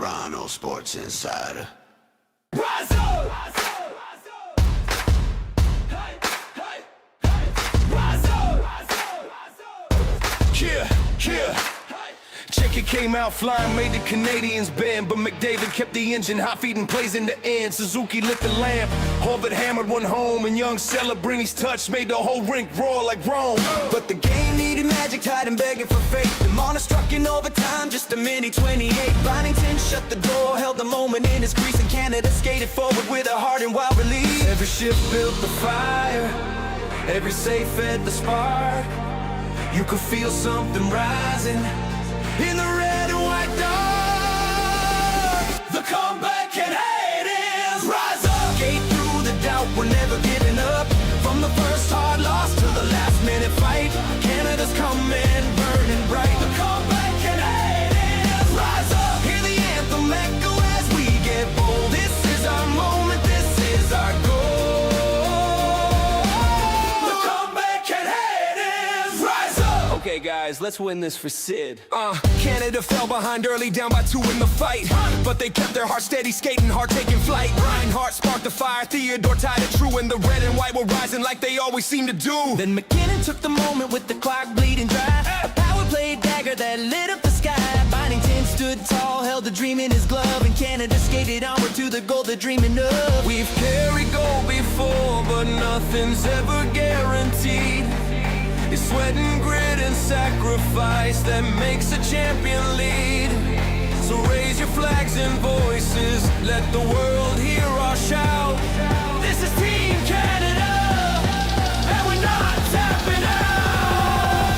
Toronto Sports Insider. Rise up! Yeah. Check it came out flying, made the Canadians bend, but McDavid kept the engine hot, feeding plays in the end. Suzuki lit the lamp, Harvard hammered one home, and young Celebrini's touch made the whole rink roar like Rome. But the game needed magic, tied and begging for fate. The Mona struck in overtime, just a minute 28. Byington shut the door, held the moment in his crease, and Canada skated forward with a heart and wild release. Every ship built the fire, every safe fed the spark. You could feel something rising in the red and white dark. The comeback and hate is rise up. Skate through the doubt, we're never giving up. From the first hard loss to the last minute fight, Canada's coming, burning bright. The comeback and hate is rise up. Hear the anthem echo as we get bold. This is our moment, this is our goal. The comeback and hate is rise up. Okay guys, let's win this for Sid. Canada fell behind early, down by 2 in the fight, but they kept their heart steady, skating hard, taking flight. Reinhardt sparked the fire, Theodore tied it true, and the red and white were rising like they always seem to do. Then McKinnon took the moment with the clock bleeding dry. A power play dagger that lit up the sky. Byington stood tall, held the dream in his glove, and Canada skated onward to the goal they're dreaming of. We've carried gold before, but nothing's ever guaranteed. It's sweat and grit and sacrifice that makes a champion lead. So raise your flags and voices, let the world hear our shout. This is Team Canada, and we're not tapping out.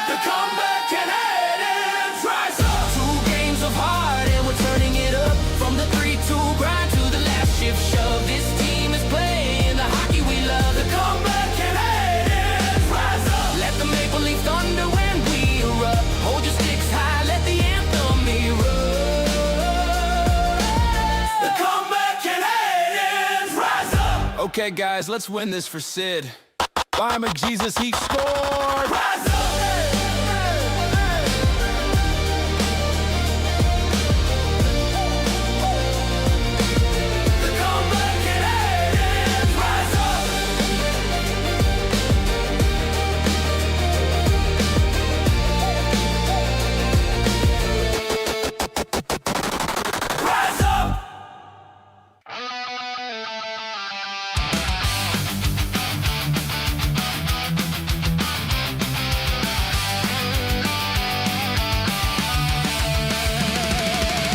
The comeback and hate is rise up. 2 games of heart and we're turning it up. From the 3-2 grind to the last shift shove, this team is playing the hockey we love. The comeback and hate is rise up. Let the Maple Leaf thunder when we erupt. Hold your sticks high, let the anthem erupt. The comeback and hate is rise up. Okay guys, let's win this for Sid. Bye McJesus, he scored! Rise up. The comeback and hate is rise up. Rise up.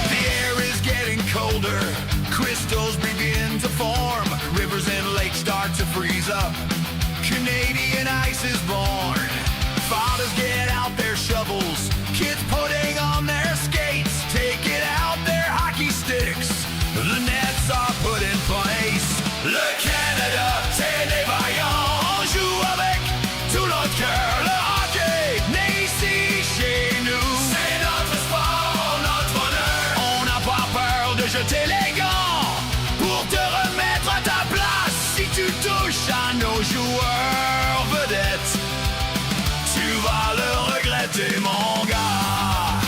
The air is getting colder, crystals begin to form, rivers and lakes start to freeze up, Canadian ice is born. Fathers get out their shovels, kids putting on their skates, taking out their hockey sticks, the nets are put in place. Le Canada, c'est des vaillants, joue avec tout notre cœur. Le hockey, né ici chez nous, c'est notre sport, notre honneur. On n'a pas peur de jeter les gants pour te remettre à ta place. Si tu touches à nos joueurs vedettes, tu vas le regretter, mon gars.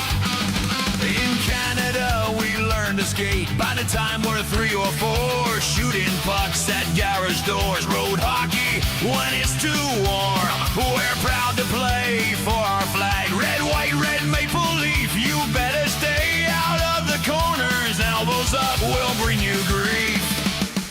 In Canada, we learn to skate. By the time we're 3 or 4, shooting pucks at garage doors. Road hockey when it's too warm. We're proud to play for our flag. Red, white, red maple leaf. You better stay out of the corners. Elbows up will bring you grief.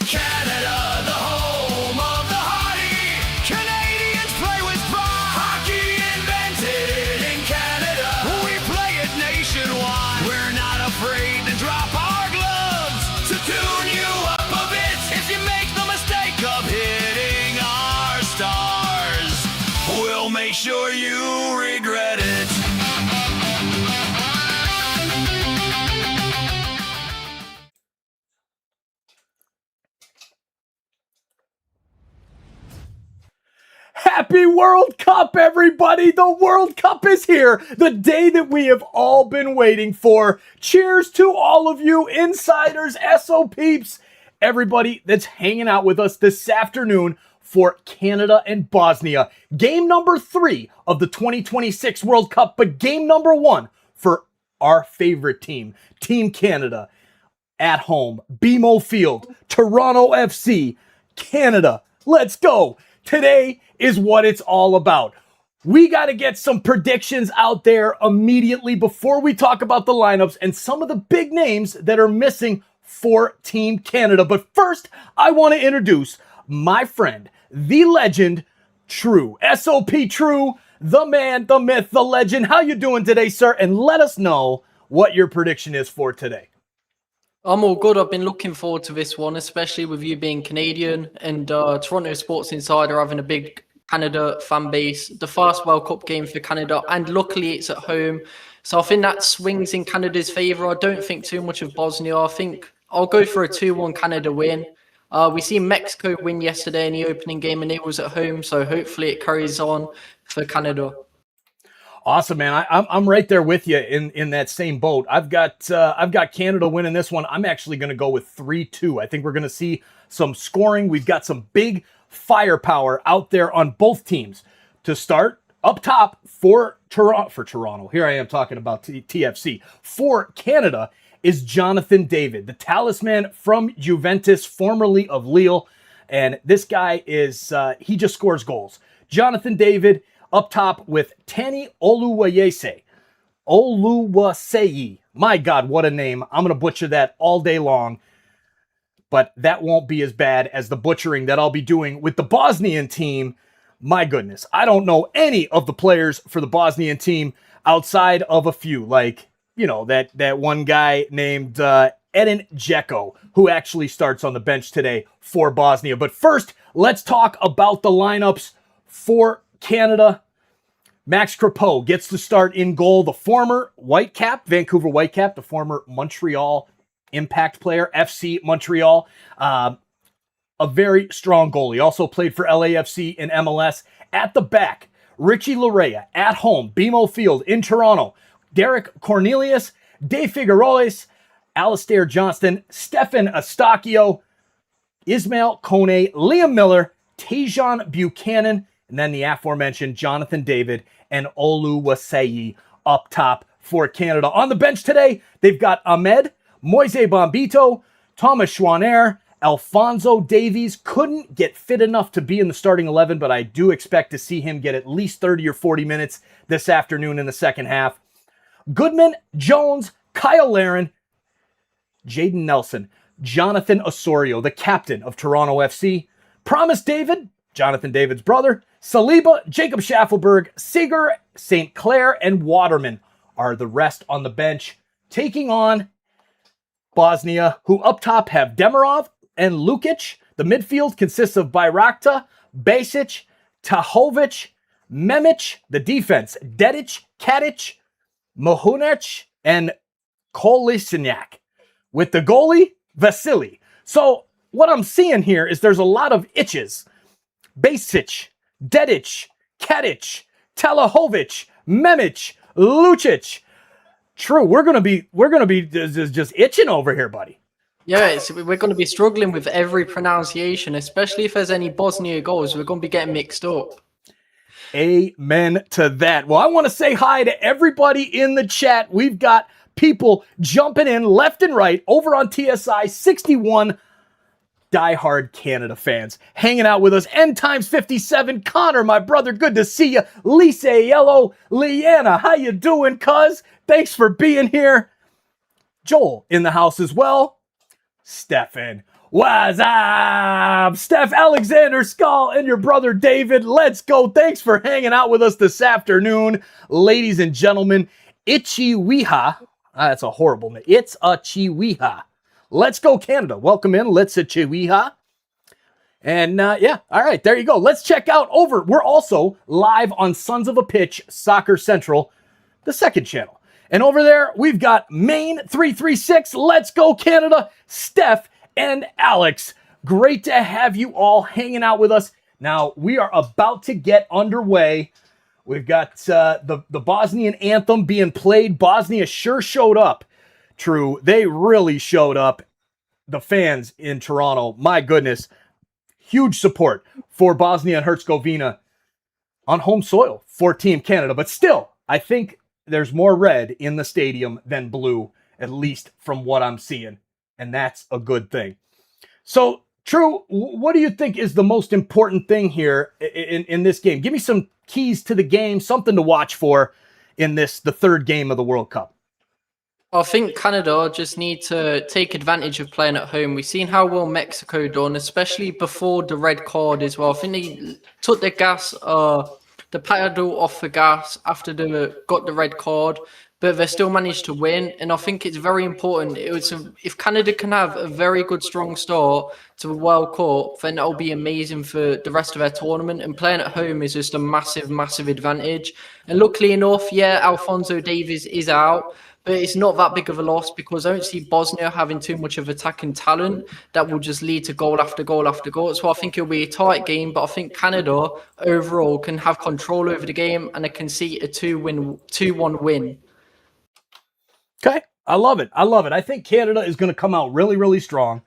Canada, the home of the hardy. Canadians play with pride. Hockey invented in Canada. We play it nationwide. We're not afraid to drop our gloves to tune you up a bit. If you make the mistake of hitting our stars, we'll make sure you regret it. Happy World Cup, everybody! The World Cup is here, the day that we have all been waiting for. Cheers to all of you insiders, SOPs, everybody that's hanging out with us this afternoon for Canada and Bosnia. Game number 3 of the 2026 World Cup, but game number 1 for our favorite team, Team Canada, at home, BMO Field, Toronto FC, Canada. Let's go. Today is what it's all about. We got to get some predictions out there immediately before we talk about the lineups and some of the big names that are missing for Team Canada. But first, I want to introduce my friend, the legend, True. SOPTrue, the man, the myth, the legend. How you doing today, sir? And let us know what your prediction is for today. I'm all good. I've been looking forward to this one, especially with you being Canadian and Toronto Sports Insider having a big Canada fan base. The first World Cup game for Canada, and luckily it's at home. So I think that swings in Canada's favour. I don't think too much of Bosnia. I think I'll go for a 2-1 Canada win. We seen Mexico win yesterday in the opening game, and it was at home. So hopefully it carries on for Canada. Awesome, man. I'm right there with you in that same boat. I've got Canada winning this one. I'm actually going to go with 3-2. I think we're going to see some scoring. We've got some big firepower out there on both teams. To start up top for Toronto. Here I am talking about TFC. For Canada is Jonathan David, the talisman from Juventus, formerly of Lille. And this guy is, he just scores goals. Jonathan David up top with Tani Oluwayese. My God, what a name. I'm going to butcher that all day long. But that won't be as bad as the butchering that I'll be doing with the Bosnian team. My goodness, I don't know any of the players for the Bosnian team outside of a few, like, you know, that one guy named Edin Dzeko, who actually starts on the bench today for Bosnia. But first, let's talk about the lineups for Canada. Max Crepeau gets to start in goal, the former Whitecap, Vancouver Whitecap, the former Montreal Impact player, FC Montreal. A very strong goalie. Also played for LAFC in MLS. At the back, Richie Laryea. At home, BMO Field in Toronto. Derek Cornelius, De Figueroa, Alistair Johnston, Stefan Eustáquio, Ismail Kone, Liam Miller, Tajon Buchanan, and then the aforementioned Jonathan David and Oluwaseyi up top for Canada. On the bench today, they've got Ahmed, Moise Bombito, Thomas Schwaner, Alphonso Davies. Couldn't get fit enough to be in the starting 11, but I do expect to see him get at least 30 or 40 minutes this afternoon in the second half. Goodman, Jones, Kyle Larin, Jaden Nelson, Jonathan Osorio, the captain of Toronto FC, Promise David, Jonathan David's brother, Saliba, Jacob Schaffelberg, Seeger, St. Clair, and Waterman are the rest on the bench, taking on Bosnia, who up top have Demirov and Lukic. The midfield consists of Bayrakta, Basic, Tahovic, Memic. The defense, Dedic, Katic, Mohunic, and Kolisinac. With the goalie, Vasily. So what I'm seeing here is there's a lot of itches. Basic, Dedic, Katic, Talahovic, Memic, Lucic. True, we're gonna be just itching over here, buddy. Yeah, we're going to be struggling with every pronunciation, especially if there's any Bosnia goals. We're going to be getting mixed up. Amen to that. Well, I want to say hi to everybody in the chat. We've got people jumping in left and right over on TSI 61. Diehard Canada fans hanging out with us. N times 57. Connor, my brother, good to see you. Lisa Yellow, Leanna, how you doing, cuz? Thanks for being here. Joel in the house as well. Stefan, what's up? Steph, Alexander, Skull, and your brother David. Let's go. Thanks for hanging out with us this afternoon. Ladies and gentlemen, Ichiwiha. That's a horrible name. It's a Chiwiha. Let's go, Canada. Welcome in. Let's a Chiwiha. And yeah, all right, there you go. Let's check out over. We're also live on Sons of a Pitch Soccer Central, the second channel. And over there, we've got Maine 336. Let's go, Canada. Steph and Alex. Great to have you all hanging out with us. Now, we are about to get underway. We've got the Bosnian anthem being played. Bosnia sure showed up. True, they really showed up. The fans in Toronto, my goodness. Huge support for Bosnia and Herzegovina on home soil for Team Canada. But still, I think there's more red in the stadium than blue, at least from what I'm seeing. And that's a good thing. So, True, what do you think is the most important thing here in this game? Give me some keys to the game, something to watch for in the third game of the World Cup. I think Canada just need to take advantage of playing at home. We've seen how well Mexico done, especially before the red card as well. I think they took the pedal off the gas after they got the red card, but they still managed to win. And I think it's very important. If Canada can have a very good, strong start to the World Cup, then that'll be amazing for the rest of their tournament. And playing at home is just a massive, massive advantage. And luckily enough, yeah, Alphonso Davies is out. But it's not that big of a loss because I don't see Bosnia having too much of attacking talent that will just lead to goal after goal after goal. So I think it'll be a tight game, but I think Canada overall can have control over the game and I can see a 2-1 win. Okay, I love it. I think Canada is going to come out really, really strong.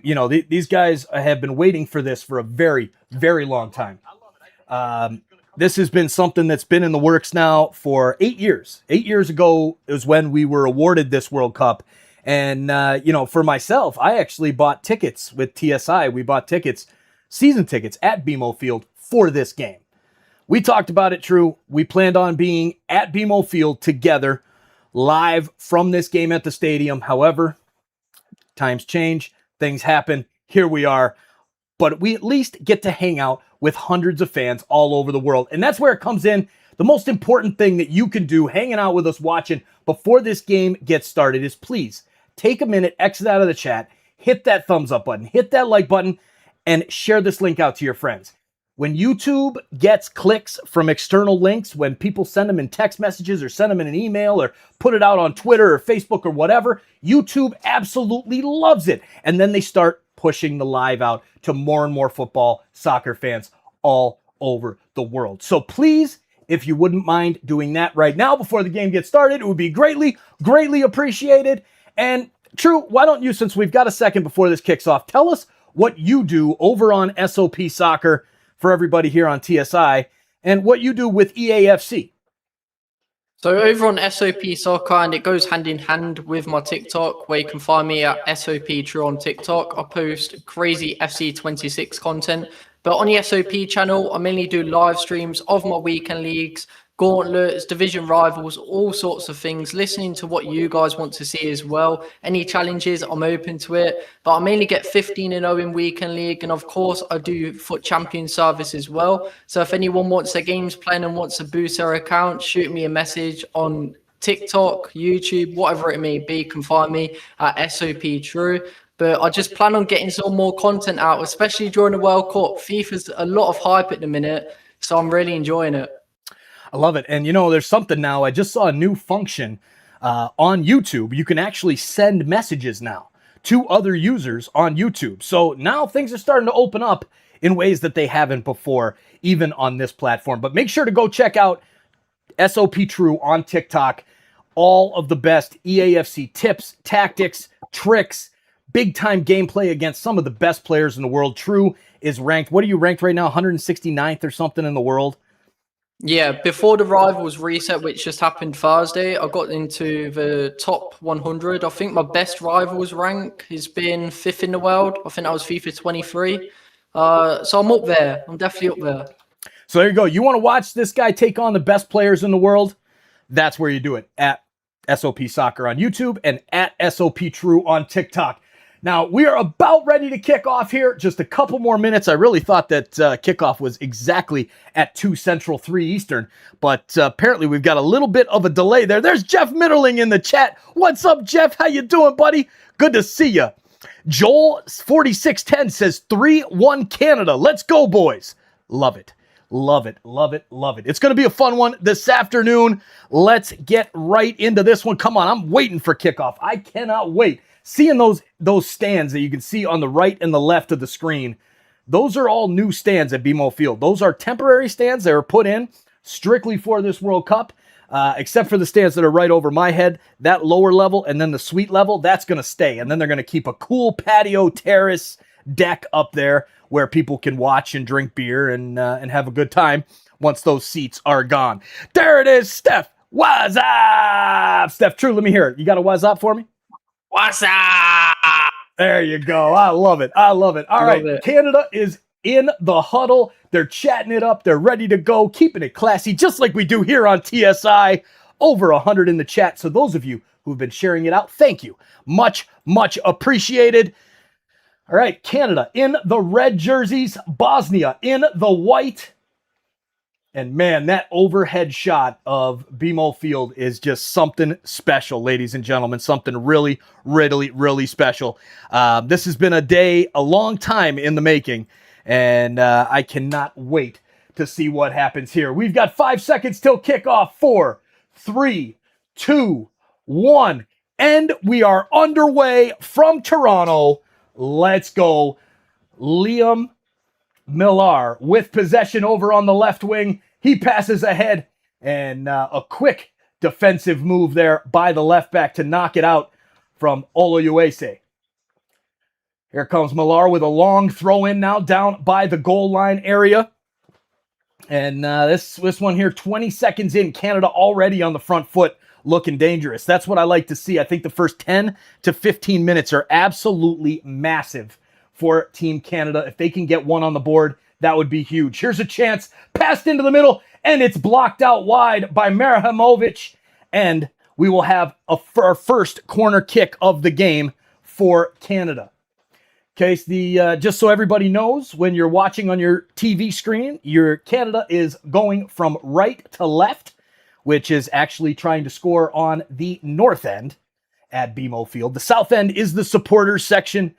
These guys have been waiting for this for a very, very long time. This has been something that's been in the works now for 8 years. 8 years ago is when we were awarded this World Cup. And, for myself, I actually bought tickets with TSI. We bought season tickets at BMO Field for this game. We talked about it, True. We planned on being at BMO Field together, live from this game at the stadium. However, times change, things happen. Here we are. But we at least get to hang out with hundreds of fans all over the world. And that's where it comes in. The most important thing that you can do hanging out with us watching before this game gets started is please take a minute, exit out of the chat, hit that thumbs up button, hit that like button, and share this link out to your friends. When YouTube gets clicks from external links, when people send them in text messages or send them in an email or put it out on Twitter or Facebook or whatever, YouTube absolutely loves it. And then they start pushing the live out to more and more football soccer fans all over the world. So please, if you wouldn't mind doing that right now before the game gets started, it would be greatly, greatly appreciated. And True, why don't you, since we've got a second before this kicks off, tell us what you do over on SOP Soccer for everybody here on TSI and what you do with EAFC. So over on SOP Soccer, and it goes hand in hand with my TikTok, where you can find me at SOPTrue on TikTok. I post crazy FC26 content. But on the SOP channel, I mainly do live streams of my weekend leagues, gauntlets, division rivals, all sorts of things, listening to what you guys want to see as well. Any challenges, I'm open to it. But I mainly get 15-0 in weekend league. And of course, I do FUT champion service as well. So if anyone wants their games playing and wants to boost their account, shoot me a message on TikTok, YouTube, whatever it may be. You can find me at SOPTrue. But I just plan on getting some more content out, especially during the World Cup. FIFA's a lot of hype at the minute, so I'm really enjoying it. I love it. And, there's something now. I just saw a new function on YouTube. You can actually send messages now to other users on YouTube. So now things are starting to open up in ways that they haven't before, even on this platform. But make sure to go check out SOPTrue on TikTok. All of the best EAFC tips, tactics, tricks, big-time gameplay against some of the best players in the world. True is ranked, what are you ranked right now? 169th or something in the world? Yeah, before the Rivals reset, which just happened Thursday, I got into the top 100. I think my best Rivals rank has been 5th in the world. I think that was FIFA 23. So I'm up there. I'm definitely up there. So there you go. You want to watch this guy take on the best players in the world? That's where you do it, at SOP Soccer on YouTube and at SOPTrue on TikTok. Now, we are about ready to kick off here. Just a couple more minutes. I really thought that kickoff was exactly at 2 Central, 3 Eastern. But apparently we've got a little bit of a delay there. There's Jeff Mitterling in the chat. What's up, Jeff? How you doing, buddy? Good to see you. Joel4610 says 3-1 Canada. Let's go, boys. Love it. Love it, love it, love it. It's going to be a fun one this afternoon. Let's get right into this one. Come on, I'm waiting for kickoff. I cannot wait. Seeing those stands that you can see on the right and the left of the screen, those are all new stands at BMO Field. Those are temporary stands that are put in strictly for this World Cup, except for the stands that are right over my head. That lower level and then the suite level, that's going to stay. And then they're going to keep a cool patio terrace deck up there where people can watch and drink beer and have a good time once those seats are gone. There it is, Steph. What's up? Steph, True, let me hear it. You got a what's up for me? What's up? There you go. I love it. I love it. All right. Canada is in the huddle. They're chatting it up. They're ready to go, keeping it classy, just like we do here on TSI. Over 100 in the chat. So those of you who've been sharing it out, thank you. Much, much appreciated. All right. Canada in the red jerseys. Bosnia in the white. And man, that overhead shot of BMO Field is just something special, ladies and gentlemen. Something really, really, really special. This has been a long time in the making, and I cannot wait to see what happens here. We've got 5 seconds till kickoff. 4, 3, 2, 1, and we are underway from Toronto. Let's go. Liam Millar with possession over on the left wing. He passes ahead, and a quick defensive move there by the left back to knock it out from Olojuese. Here comes Millar with a long throw in now down by the goal line area. And this one here, 20 seconds in, Canada already on the front foot, looking dangerous. That's what I like to see. I think the first 10 to 15 minutes are absolutely massive for Team Canada. If they can get one on the board, that would be huge. Here's a chance, passed into the middle, and it's blocked out wide by Marahamovic. And we will have our first corner kick of the game for Canada. Okay, so just so everybody knows, when you're watching on your TV screen, your Canada is going from right to left, which is actually trying to score on the north end at BMO Field. The south end is the supporters section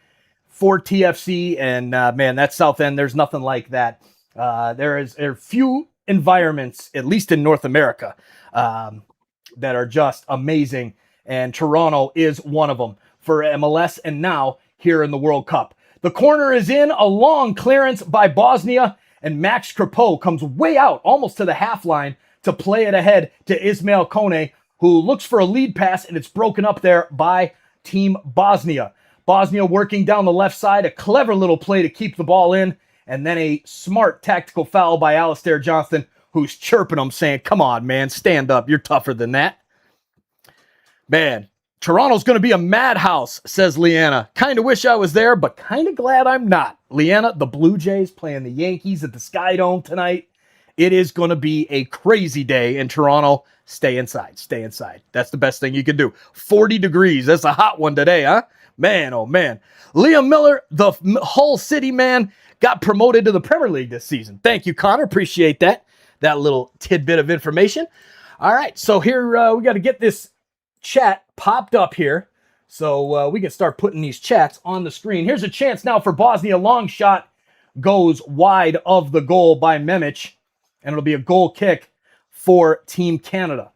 for TFC, and man, that south end, there's nothing like that. There are few environments, at least in North America, that are just amazing, and Toronto is one of them for MLS and now here in the World Cup. The corner is in, a long clearance by Bosnia, and Max Crepeau comes way out, almost to the half line, to play it ahead to Ismail Kone, who looks for a lead pass, and it's broken up there by Team Bosnia. Bosnia working down the left side, a clever little play to keep the ball in, and then a smart tactical foul by Alistair Johnston, who's chirping him, saying, come on, man, stand up. You're tougher than that. Man, Toronto's going to be a madhouse, says Leanna. Kind of wish I was there, but kind of glad I'm not. Leanna, the Blue Jays playing the Yankees at the Sky Dome tonight. It is going to be a crazy day in Toronto. Stay inside. Stay inside. That's the best thing you can do. 40 degrees. That's a hot one today, huh? Man, oh man. Liam Miller, the Hull City man, got promoted to the Premier League this season. Thank you, Connor. Appreciate that. That little tidbit of information. All right, so here we got to get this chat popped up here so we can start putting these chats on the screen. Here's a chance now for Bosnia. Long shot goes wide of the goal by Memic, and it'll be a goal kick for Team Canada.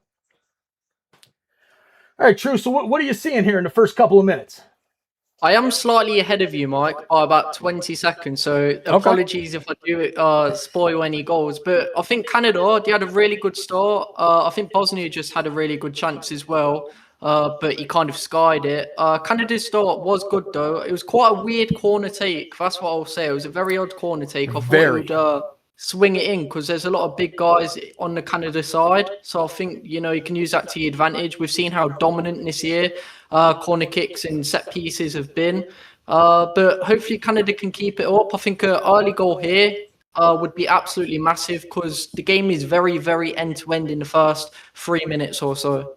All right, True. So what are you seeing here in the first couple of minutes? I am slightly ahead of you, Mike, by about 20 seconds. So apologies if I do spoil any goals. But I think Canada, they had a really good start. I think Bosnia just had a really good chance as well. But he kind of skied it. Canada's start was good, though. It was quite a weird corner take. That's what I'll say. It was a very odd corner take. I thought it would swing it in because there's a lot of big guys on the Canada side. So I think, you can use that to your advantage. We've seen how dominant this year corner kicks and set pieces have been. But hopefully Canada can keep it up. I think an early goal here would be absolutely massive because the game is very, very end-to-end in the first 3 minutes or so.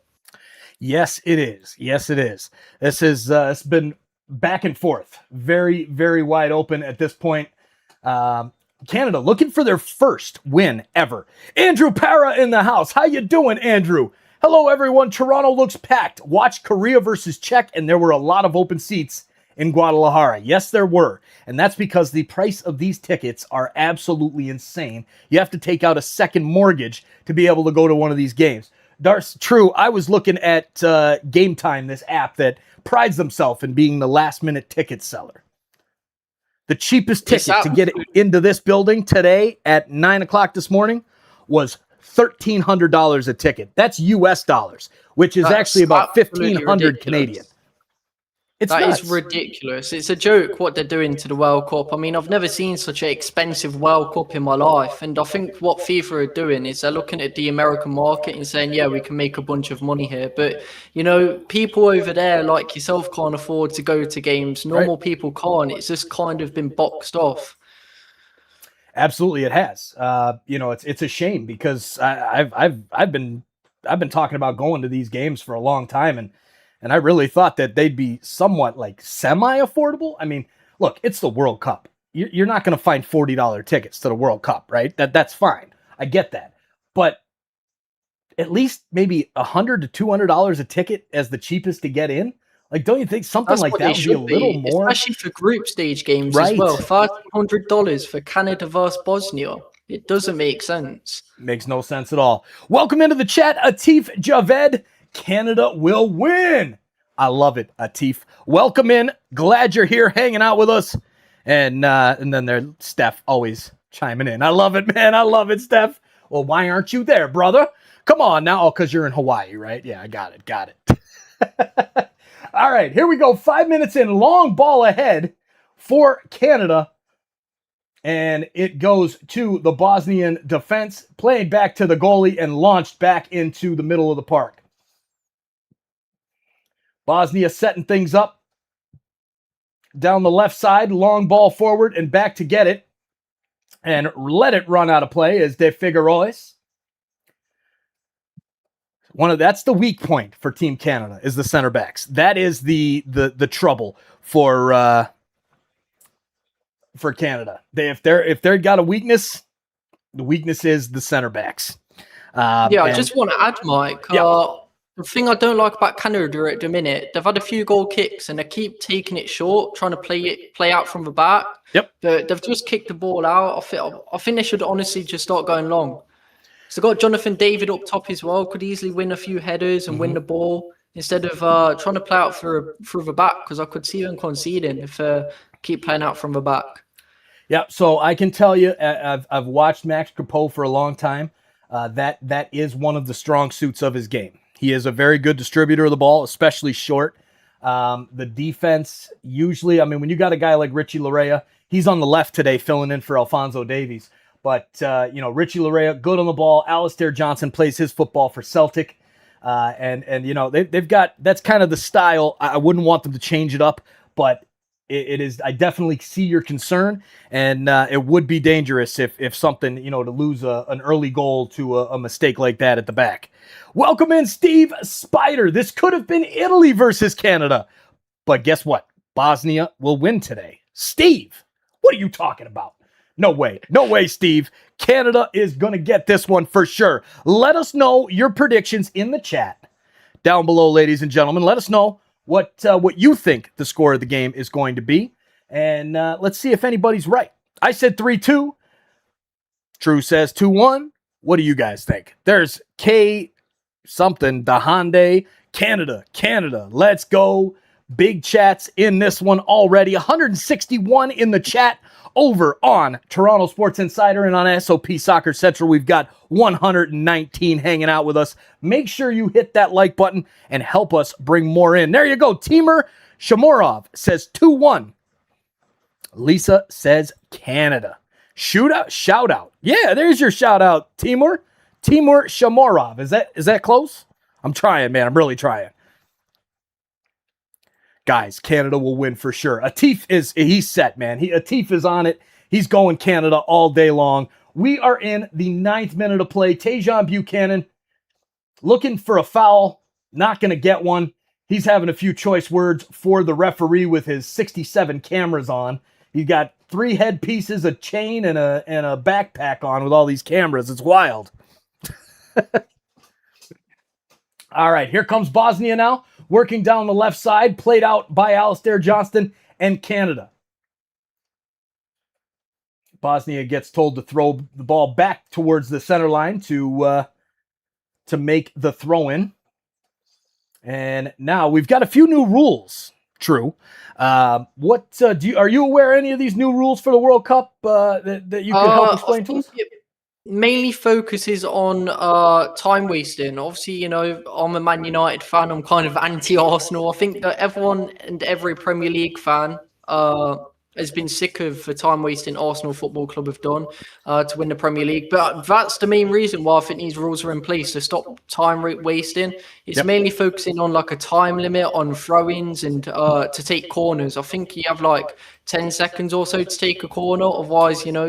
Yes, it is. Yes, it is. This is it's been back and forth. Very, very wide open at this point. Canada looking for their first win ever. Andrew Para in the house. How you doing, Andrew? Hello, everyone. Toronto looks packed. Watch Korea versus Czech, and there were a lot of open seats in Guadalajara. Yes, there were. And that's because the price of these tickets are absolutely insane. You have to take out a second mortgage to be able to go to one of these games. Darce, true, I was looking at Game Time, this app that prides themselves in being the last-minute ticket seller. The cheapest ticket to get into this building today at 9 o'clock this morning was $1,300 a ticket. That's US dollars, which is actually about 1,500 Canadian. It's That nuts. is ridiculous. It's a joke what they're doing to the World Cup. I mean, I've never seen such an expensive World Cup in my life. And I think what FIFA are doing is they're looking at the American market and saying, yeah, we can make a bunch of money here. But, you know, people over there like yourself can't afford to go to games. Normal people can't. It's just kind of been boxed off. Absolutely, it has. You know, it's a shame because I've been talking about going to these games for a long time, and I really thought that they'd be somewhat like semi-affordable. I mean, look, it's the World Cup. You're not going to find $40 tickets to the World Cup, right? That's fine. I get that, but at least maybe $100 to $200 a ticket as the cheapest to get in. Like, don't you think something like that would be a little more? Especially for group stage games as well. $500 for Canada versus Bosnia. It doesn't make sense. Makes no sense at all. Welcome into the chat, Atif Javed. Canada will win. I love it, Atif. Welcome in. Glad you're here hanging out with us. And then there's Steph always chiming in. I love it, man. I love it, Steph. Well, why aren't you there, brother? Come on now. Oh, because you're in Hawaii, right? Yeah, I got it. All right, here we go. 5 minutes in, long ball ahead for Canada. And it goes to the Bosnian defense, playing back to the goalie and launched back into the middle of the park. Bosnia setting things up down the left side, long ball forward and back to get it. And let it run out of play as De Figueroa. That's the weak point for Team Canada is the center backs. That is the trouble for Canada. If they're got a weakness, the weakness is the center backs. I just want to add, Mike. The thing I don't like about Canada at the minute, they've had a few goal kicks and they keep taking it short, trying to play out from the back. Yep. They've just kicked the ball out. I think they should honestly just start going long. So got Jonathan David up top as well. Could easily win a few headers and win the ball instead of trying to play out through the back, because I could see them conceding if keep playing out from the back. Yeah, so I can tell you, I've watched Max Crepeau for a long time. That is one of the strong suits of his game. He is a very good distributor of the ball, especially short. The defense usually, I mean, when you got a guy like Richie Larea, he's on the left today filling in for Alphonso Davies. But, Richie Larea, good on the ball. Alistair Johnson plays his football for Celtic. And they've got, that's kind of the style. I wouldn't want them to change it up, but it is, I definitely see your concern. And it would be dangerous if something, to lose an early goal to a mistake like that at the back. Welcome in, Steve Spider. This could have been Italy versus Canada. But guess what? Bosnia will win today. Steve, what are you talking about? No way. No way, Steve. Canada is going to get this one for sure. Let us know your predictions in the chat down below, ladies and gentlemen. Let us know what you think the score of the game is going to be. And let's see if anybody's right. I said 3-2. True says 2-1. What do you guys think? There's K something, the Hyundai. Canada. Let's go. Big chats in this one already. 161 in the chat. Over on Toronto Sports Insider and on SOP Soccer Central, we've got 119 hanging out with us. Make sure you hit that like button and help us bring more in. There you go. Timur Shamorov says 2-1. Lisa says Canada. Shout out. Yeah, there's your shout out, Timur. Timur Shamorov. Is that close? I'm trying, man. I'm really trying. Guys, Canada will win for sure. Atif he's set, man. Atif is on it. He's going Canada all day long. We are in the 9th minute of play. Tajon Buchanan looking for a foul. Not going to get one. He's having a few choice words for the referee with his 67 cameras on. He's got 3 headpieces, a chain, and a backpack on with all these cameras. It's wild. All right, here comes Bosnia now. Working down the left side, played out by Alistair Johnston and Canada. Bosnia gets told to throw the ball back towards the center line to make the throw in. And now we've got a few new rules. True. Are you aware of any of these new rules for the World Cup that you can help explain to us? mainly focuses on time wasting. Obviously, you know, I'm a Man United fan. I'm kind of anti-Arsenal. I think that everyone and every Premier League fan has been sick of the time wasting Arsenal Football Club have done to win the Premier League. But that's the main reason why I think these rules are in place, to stop time wasting. It's mainly focusing on like a time limit on throw-ins and to take corners. I think you have like 10 seconds or so to take a corner. Otherwise, you know,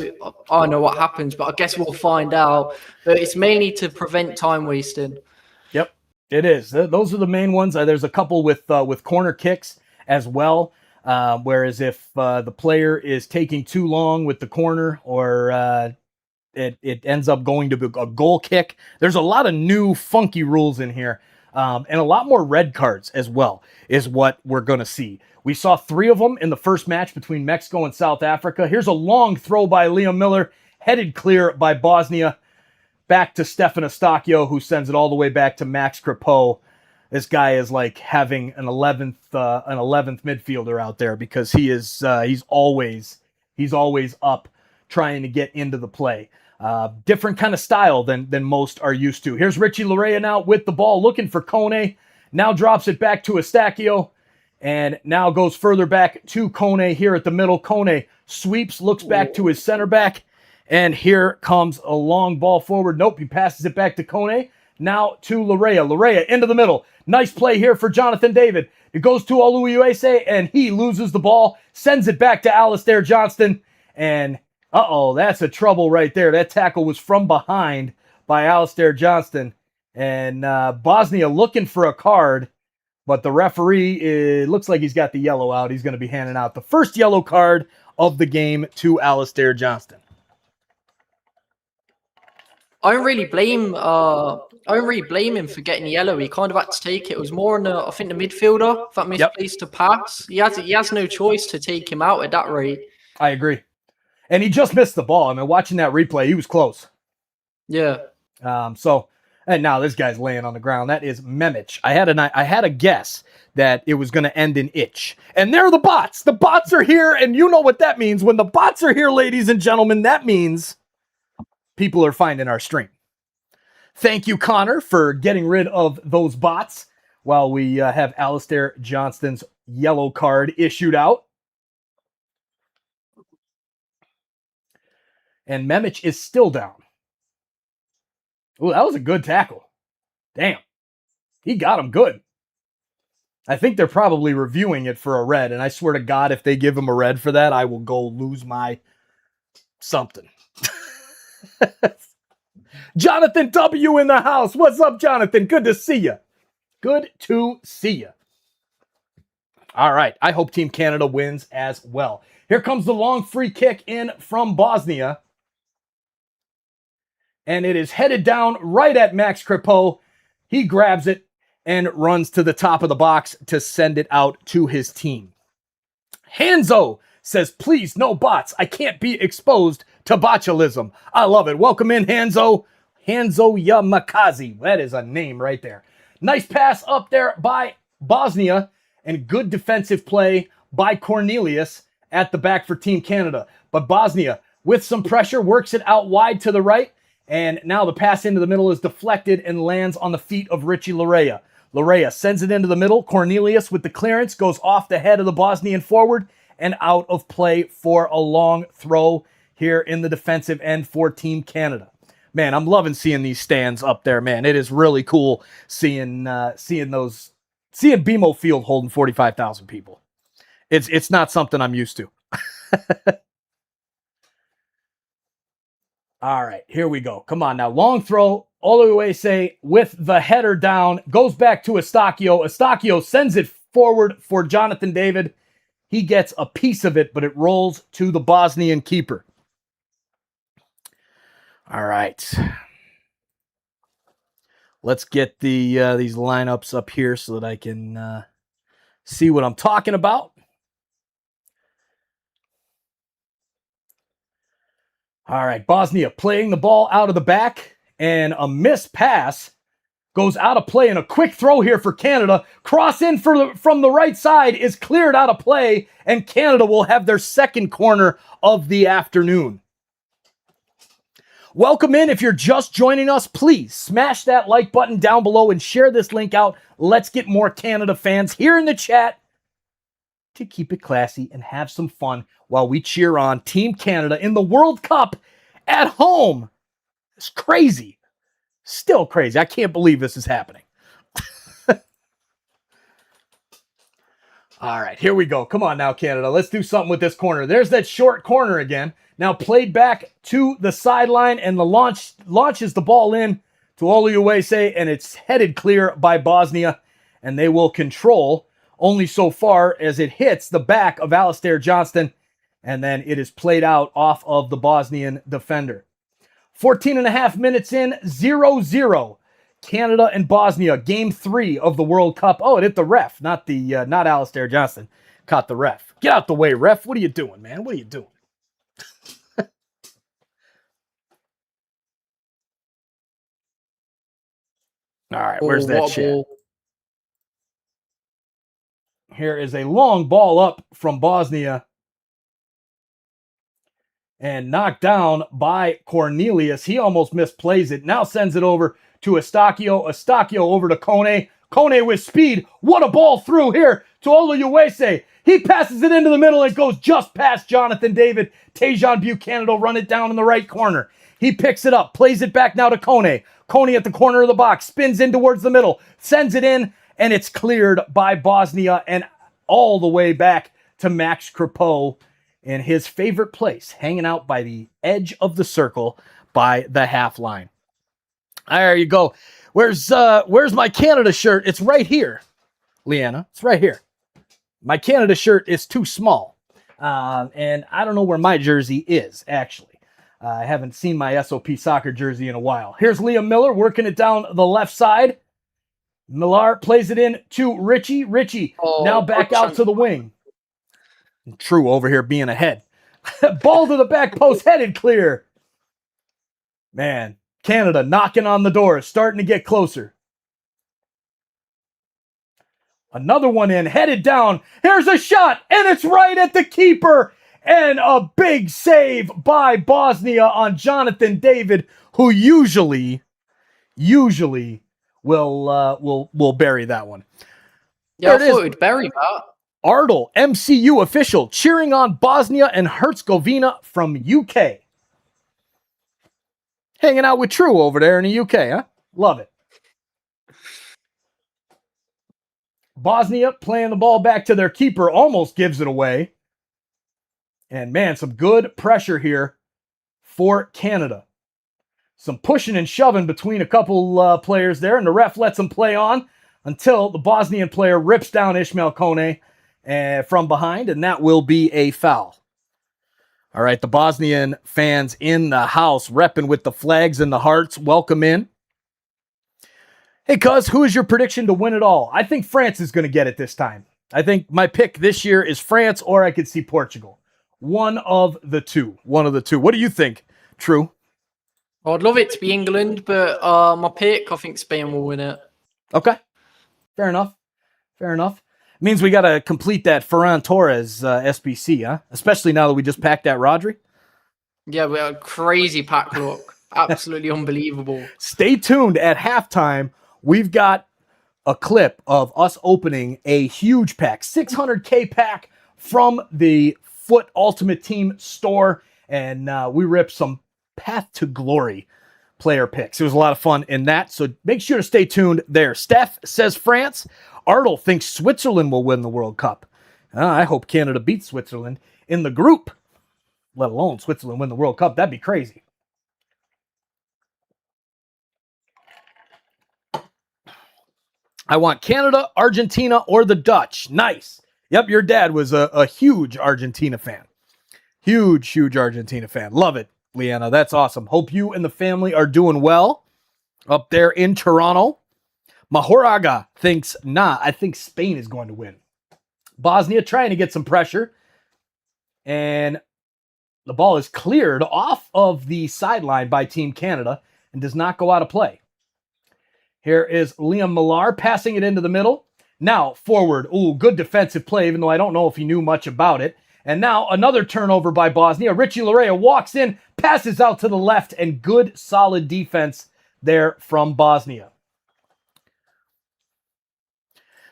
I don't know what happens, but I guess we'll find out. But it's mainly to prevent time wasting. Yep, it is. Those are the main ones. There's a couple with corner kicks as well. Whereas if the player is taking too long with the corner, or it ends up going to a goal kick, there's a lot of new funky rules in here, and a lot more red cards as well is what we're going to see. We saw 3 of them in the first match between Mexico and South Africa. Here's a long throw by Liam Miller, headed clear by Bosnia, back to Stefan Eustáquio, who sends it all the way back to Max Crepeau. This guy is like having an 11th midfielder out there, because he's always up trying to get into the play. Different kind of style than most are used to. Here's Richie Laryea now with the ball, looking for Kone. Now drops it back to Eustáquio, and now goes further back to Kone here at the middle. Kone sweeps, looks back to his center back, and here comes a long ball forward. Nope, he passes it back to Kone. Now to Laryea. Laryea into the middle. Nice play here for Jonathan David. It goes to Oluwase, and he loses the ball, sends it back to Alistair Johnston, and that's a trouble right there. That tackle was from behind by Alistair Johnston, and Bosnia looking for a card, but the referee, it looks like he's got the yellow out. He's going to be handing out the first yellow card of the game to Alistair Johnston. I don't really blame him for getting yellow. He kind of had to take it. It was more on I think the midfielder that misplaced to pass. He has no choice to take him out at that rate. I agree. And he just missed the ball. I mean, watching that replay, he was close. Yeah. And now this guy's laying on the ground. That is Memic. I had a guess that it was going to end in itch. And there are the bots. The bots are here, and you know what that means. When the bots are here, ladies and gentlemen, that means people are finding our stream. Thank you, Connor, for getting rid of those bots while we have Alistair Johnston's yellow card issued out. And Memic is still down. Oh, that was a good tackle. Damn. He got him good. I think they're probably reviewing it for a red, and I swear to God, if they give him a red for that, I will go lose my something. Jonathan W. in the house. What's up, Jonathan? Good to see you. Good to see you. All right. I hope Team Canada wins as well. Here comes the long free kick in from Bosnia. And it is headed down right at Max Crepeau. He grabs it and runs to the top of the box to send it out to his team. Hanzo says, please, no bots. I can't be exposed to botulism. I love it. Welcome in, Hanzo. Hanzo Yamakazi. That is a name right there. Nice pass up there by Bosnia, and good defensive play by Cornelius at the back for Team Canada. But Bosnia, with some pressure, works it out wide to the right, and now the pass into the middle is deflected and lands on the feet of Richie Laryea. Laryea sends it into the middle. Cornelius with the clearance goes off the head of the Bosnian forward and out of play for a long throw here in the defensive end for Team Canada. Man, I'm loving seeing these stands up there, man. It is really cool seeing BMO Field holding 45,000 people. It's not something I'm used to. All right, here we go. Come on now. Long throw. Oluwase with the header down. Goes back to Eustáquio. Eustáquio sends it forward for Jonathan David. He gets a piece of it, but it rolls to the Bosnian keeper. All right. Let's get these lineups up here so that I can see what I'm talking about. All right, Bosnia playing the ball out of the back, and a missed pass goes out of play, and a quick throw here for Canada. Cross in from the right side is cleared out of play, and Canada will have their second corner of the afternoon. Welcome in. If you're just joining us, please smash that like button down below and share this link out. Let's get more Canada fans here in the chat to keep it classy and have some fun while we cheer on Team Canada in the World Cup at home. It's crazy. Still crazy. I can't believe this is happening. All right, here we go. Come on now, Canada. Let's do something with this corner. There's that short corner again. Now played back to the sideline, and the launches the ball in to Oluwase, and it's headed clear by Bosnia, and they will control only so far as it hits the back of Alistair Johnston, and then it is played out off of the Bosnian defender. 14 and a half minutes in, 0-0. Canada and Bosnia, game 3 of the World Cup. Oh, it hit the ref, not Alistair Johnston. Caught the ref. Get out the way, ref. What are you doing, man? What are you doing? All right, where's that shit? Here is a long ball up from Bosnia and knocked down by Cornelius. He almost misplays it. Now sends it over to Eustachio. Eustachio over to Kone. Kone with speed. What a ball through here to Oluwase. He passes it into the middle and goes just past Jonathan David. Tejan Buchanan will run it down in the right corner. He picks it up, plays it back now to Kone. Kone at the corner of the box, spins in towards the middle, sends it in, and it's cleared by Bosnia and all the way back to Max Crepeau in his favorite place, hanging out by the edge of the circle by the half line. There you go. Where's my Canada shirt? It's right here, Leanna. It's right here. My Canada shirt is too small. And I don't know where my jersey is, actually. I haven't seen my SOP soccer jersey in a while. Here's Liam Miller working it down the left side. Millar plays it in to Richie. Richie now back out to the wing. True over here being ahead. Ball to the back post, headed clear. Man, Canada knocking on the door, starting to get closer. Another one in, headed down. Here's a shot, and it's right at the keeper. And a big save by Bosnia on Jonathan David, who usually will bury that one. Yeah, I thought he'd bury that. Ardle, MCU official, cheering on Bosnia and Herzegovina from UK. Hanging out with True over there in the UK, huh? Love it. Bosnia playing the ball back to their keeper, almost gives it away. And man, some good pressure here for Canada. Some pushing and shoving between a couple players there, and the ref lets them play on until the Bosnian player rips down Ismail Kone from behind, and that will be a foul. All right, the Bosnian fans in the house repping with the flags and the hearts. Welcome in. Hey, cuz, who is your prediction to win it all? I think France is going to get it this time. I think my pick this year is France, or I could see Portugal. One of the two. What do you think, True? I'd love it to be England, but my pick, I think Spain will win it. Okay. Fair enough. Means we got to complete that Ferran Torres SBC, huh? Especially now that we just packed that Rodri. Yeah, we had a crazy pack look. Absolutely unbelievable. Stay tuned at halftime. We've got a clip of us opening a huge pack, 600K pack from the Foot Ultimate Team store, and we ripped some Path to Glory player picks. It was a lot of fun in that, so make sure to stay tuned there. Steph says France. Ardle thinks Switzerland will win the World Cup. I hope Canada beats Switzerland in the group, let alone Switzerland win the World Cup. That'd be crazy. I want Canada, Argentina, or the Dutch. Nice. Yep, your dad was a huge Argentina fan. Huge Argentina fan. Love it, Leanna. That's awesome. Hope you and the family are doing well up there in Toronto. Mahoraga thinks, I think Spain is going to win. Bosnia trying to get some pressure. And the ball is cleared off of the sideline by Team Canada and does not go out of play. Here is Liam Millar passing it into the middle. Now, forward. Ooh, good defensive play, even though I don't know if he knew much about it. And now another turnover by Bosnia. Richie Larea walks in, passes out to the left, and good, solid defense there from Bosnia.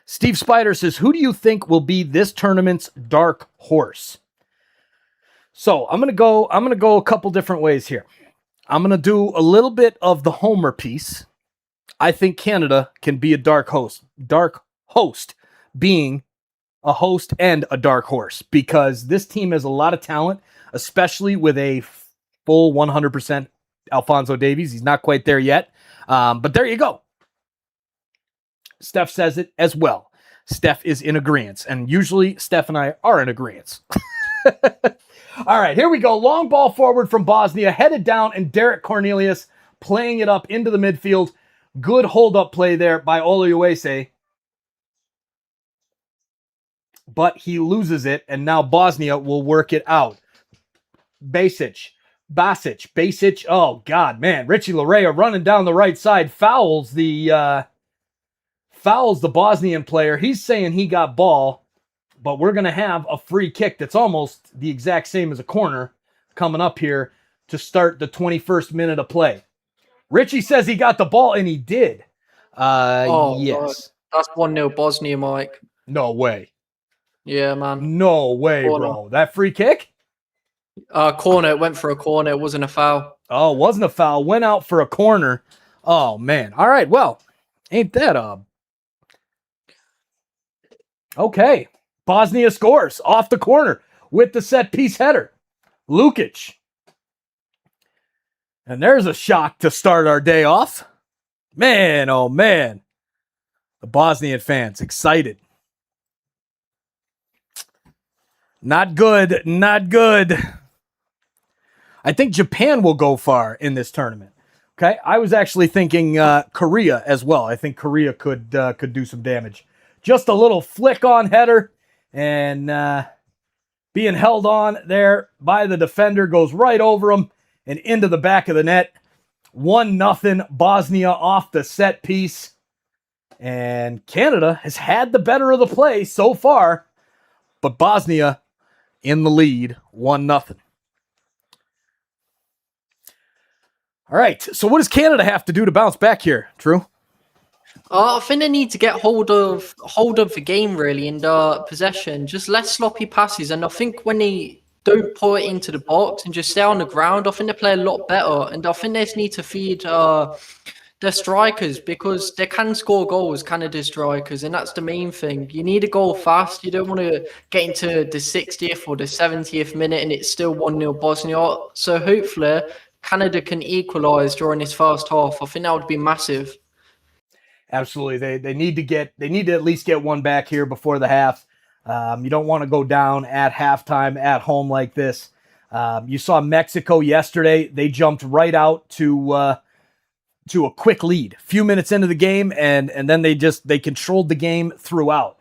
Steve Spider says, who do you think will be this tournament's dark horse? So I'm gonna go a couple different ways here. I'm gonna do a little bit of the homer piece. I think Canada can be a dark host. Dark host being a host and a dark horse, because this team has a lot of talent, especially with a full 100% Alphonso Davies. He's not quite there yet, but there you go. Steph says it as well. Steph is in agreement, and usually Steph and I are in agreement. All right, here we go. Long ball forward from Bosnia, headed down, and Derek Cornelius playing it up into the midfield. Good hold-up play there by Oluwase. But he loses it, and now Bosnia will work it out. Basic. Oh, God, man. Richie Larea running down the right side, fouls the Bosnian player. He's saying he got ball, but we're going to have a free kick that's almost the exact same as a corner coming up here to start the 21st minute of play. Richie says he got the ball, and he did. Yes. God. That's 1-0 Bosnia, Mike. No way. Yeah, man. No way, Corner. bro. That free kick? Corner. It went for a corner. It wasn't a foul. Oh, it wasn't a foul. Went out for a corner. Oh, man. All right, well, ain't that Okay. Bosnia scores off the corner with the set-piece header. Lukic. And there's a shock to start our day off. Man, oh, man. The Bosnian fans excited. Not good. Not good. I think Japan will go far in this tournament. Okay, I was actually thinking Korea as well. I think Korea could do some damage. Just a little flick on header, and being held on there by the defender goes right over him and into the back of the net. 1-0 Bosnia off the set piece. And Canada has had the better of the play so far, but Bosnia in the lead, 1-0. All right, so what does Canada have to do to bounce back here, True? I think they need to get hold of the game, really, and possession. Just less sloppy passes. And I think when they don't put it into the box and just stay on the ground, I think they play a lot better. And I think they just need to feed their strikers, because they can score goals, Canada's strikers, and that's the main thing. You need a goal fast. You don't want to get into the 60th or the 70th minute and it's still 1-0 Bosnia. So hopefully Canada can equalise during this first half. I think that would be massive. Absolutely. They need to at least get one back here before the half. You don't want to go down at halftime at home like this. You saw Mexico yesterday. They jumped right out to a quick lead a few minutes into the game, and then they controlled the game throughout.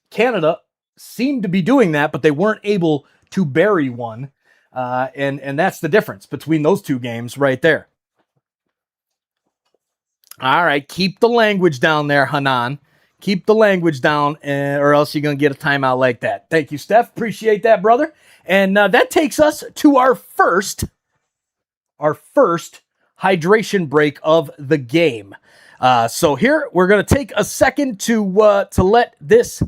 Canada seemed to be doing that, but they weren't able to bury one. And that's the difference between those two games right there. All right, keep the language down there, Hanan. Keep the language down, or else you're going to get a timeout like that. Thank you, Steph. Appreciate that, brother. And that takes us to our first hydration break of the game. So here, we're going to take a second to let this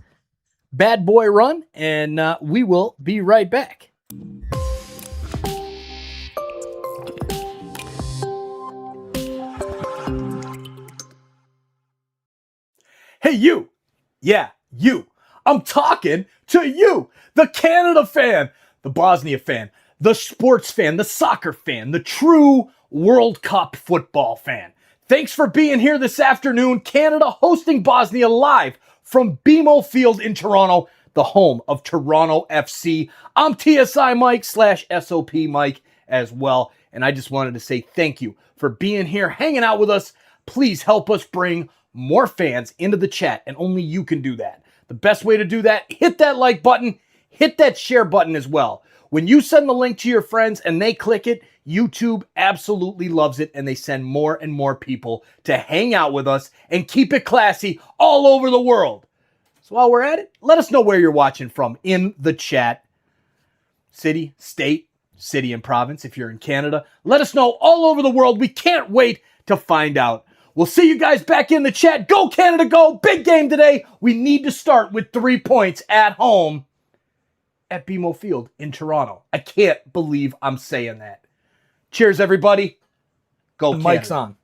bad boy run, and we will be right back. Hey, you. Yeah, you. I'm talking to you, the Canada fan, the Bosnia fan, the sports fan, the soccer fan, the true World Cup football fan. Thanks for being here this afternoon. Canada hosting Bosnia live from BMO Field in Toronto, the home of Toronto FC. I'm TSI Mike / SOP Mike as well. And I just wanted to say thank you for being here, hanging out with us. Please help us bring more fans into the chat, and only you can do that. The best way to do that, hit that like button, hit that share button as well. When you send the link to your friends and they click it, YouTube absolutely loves it, and they send more and more people to hang out with us and keep it classy all over the world. So while we're at it, let us know where you're watching from in the chat. City, state, city and province if you're in Canada. Let us know all over the world. We can't wait to find out. We'll see you guys back in the chat. Go Canada, go. Big game today. We need to start with 3 points at home at BMO Field in Toronto. I can't believe I'm saying that. Cheers, everybody. Go Canada. Mic's on.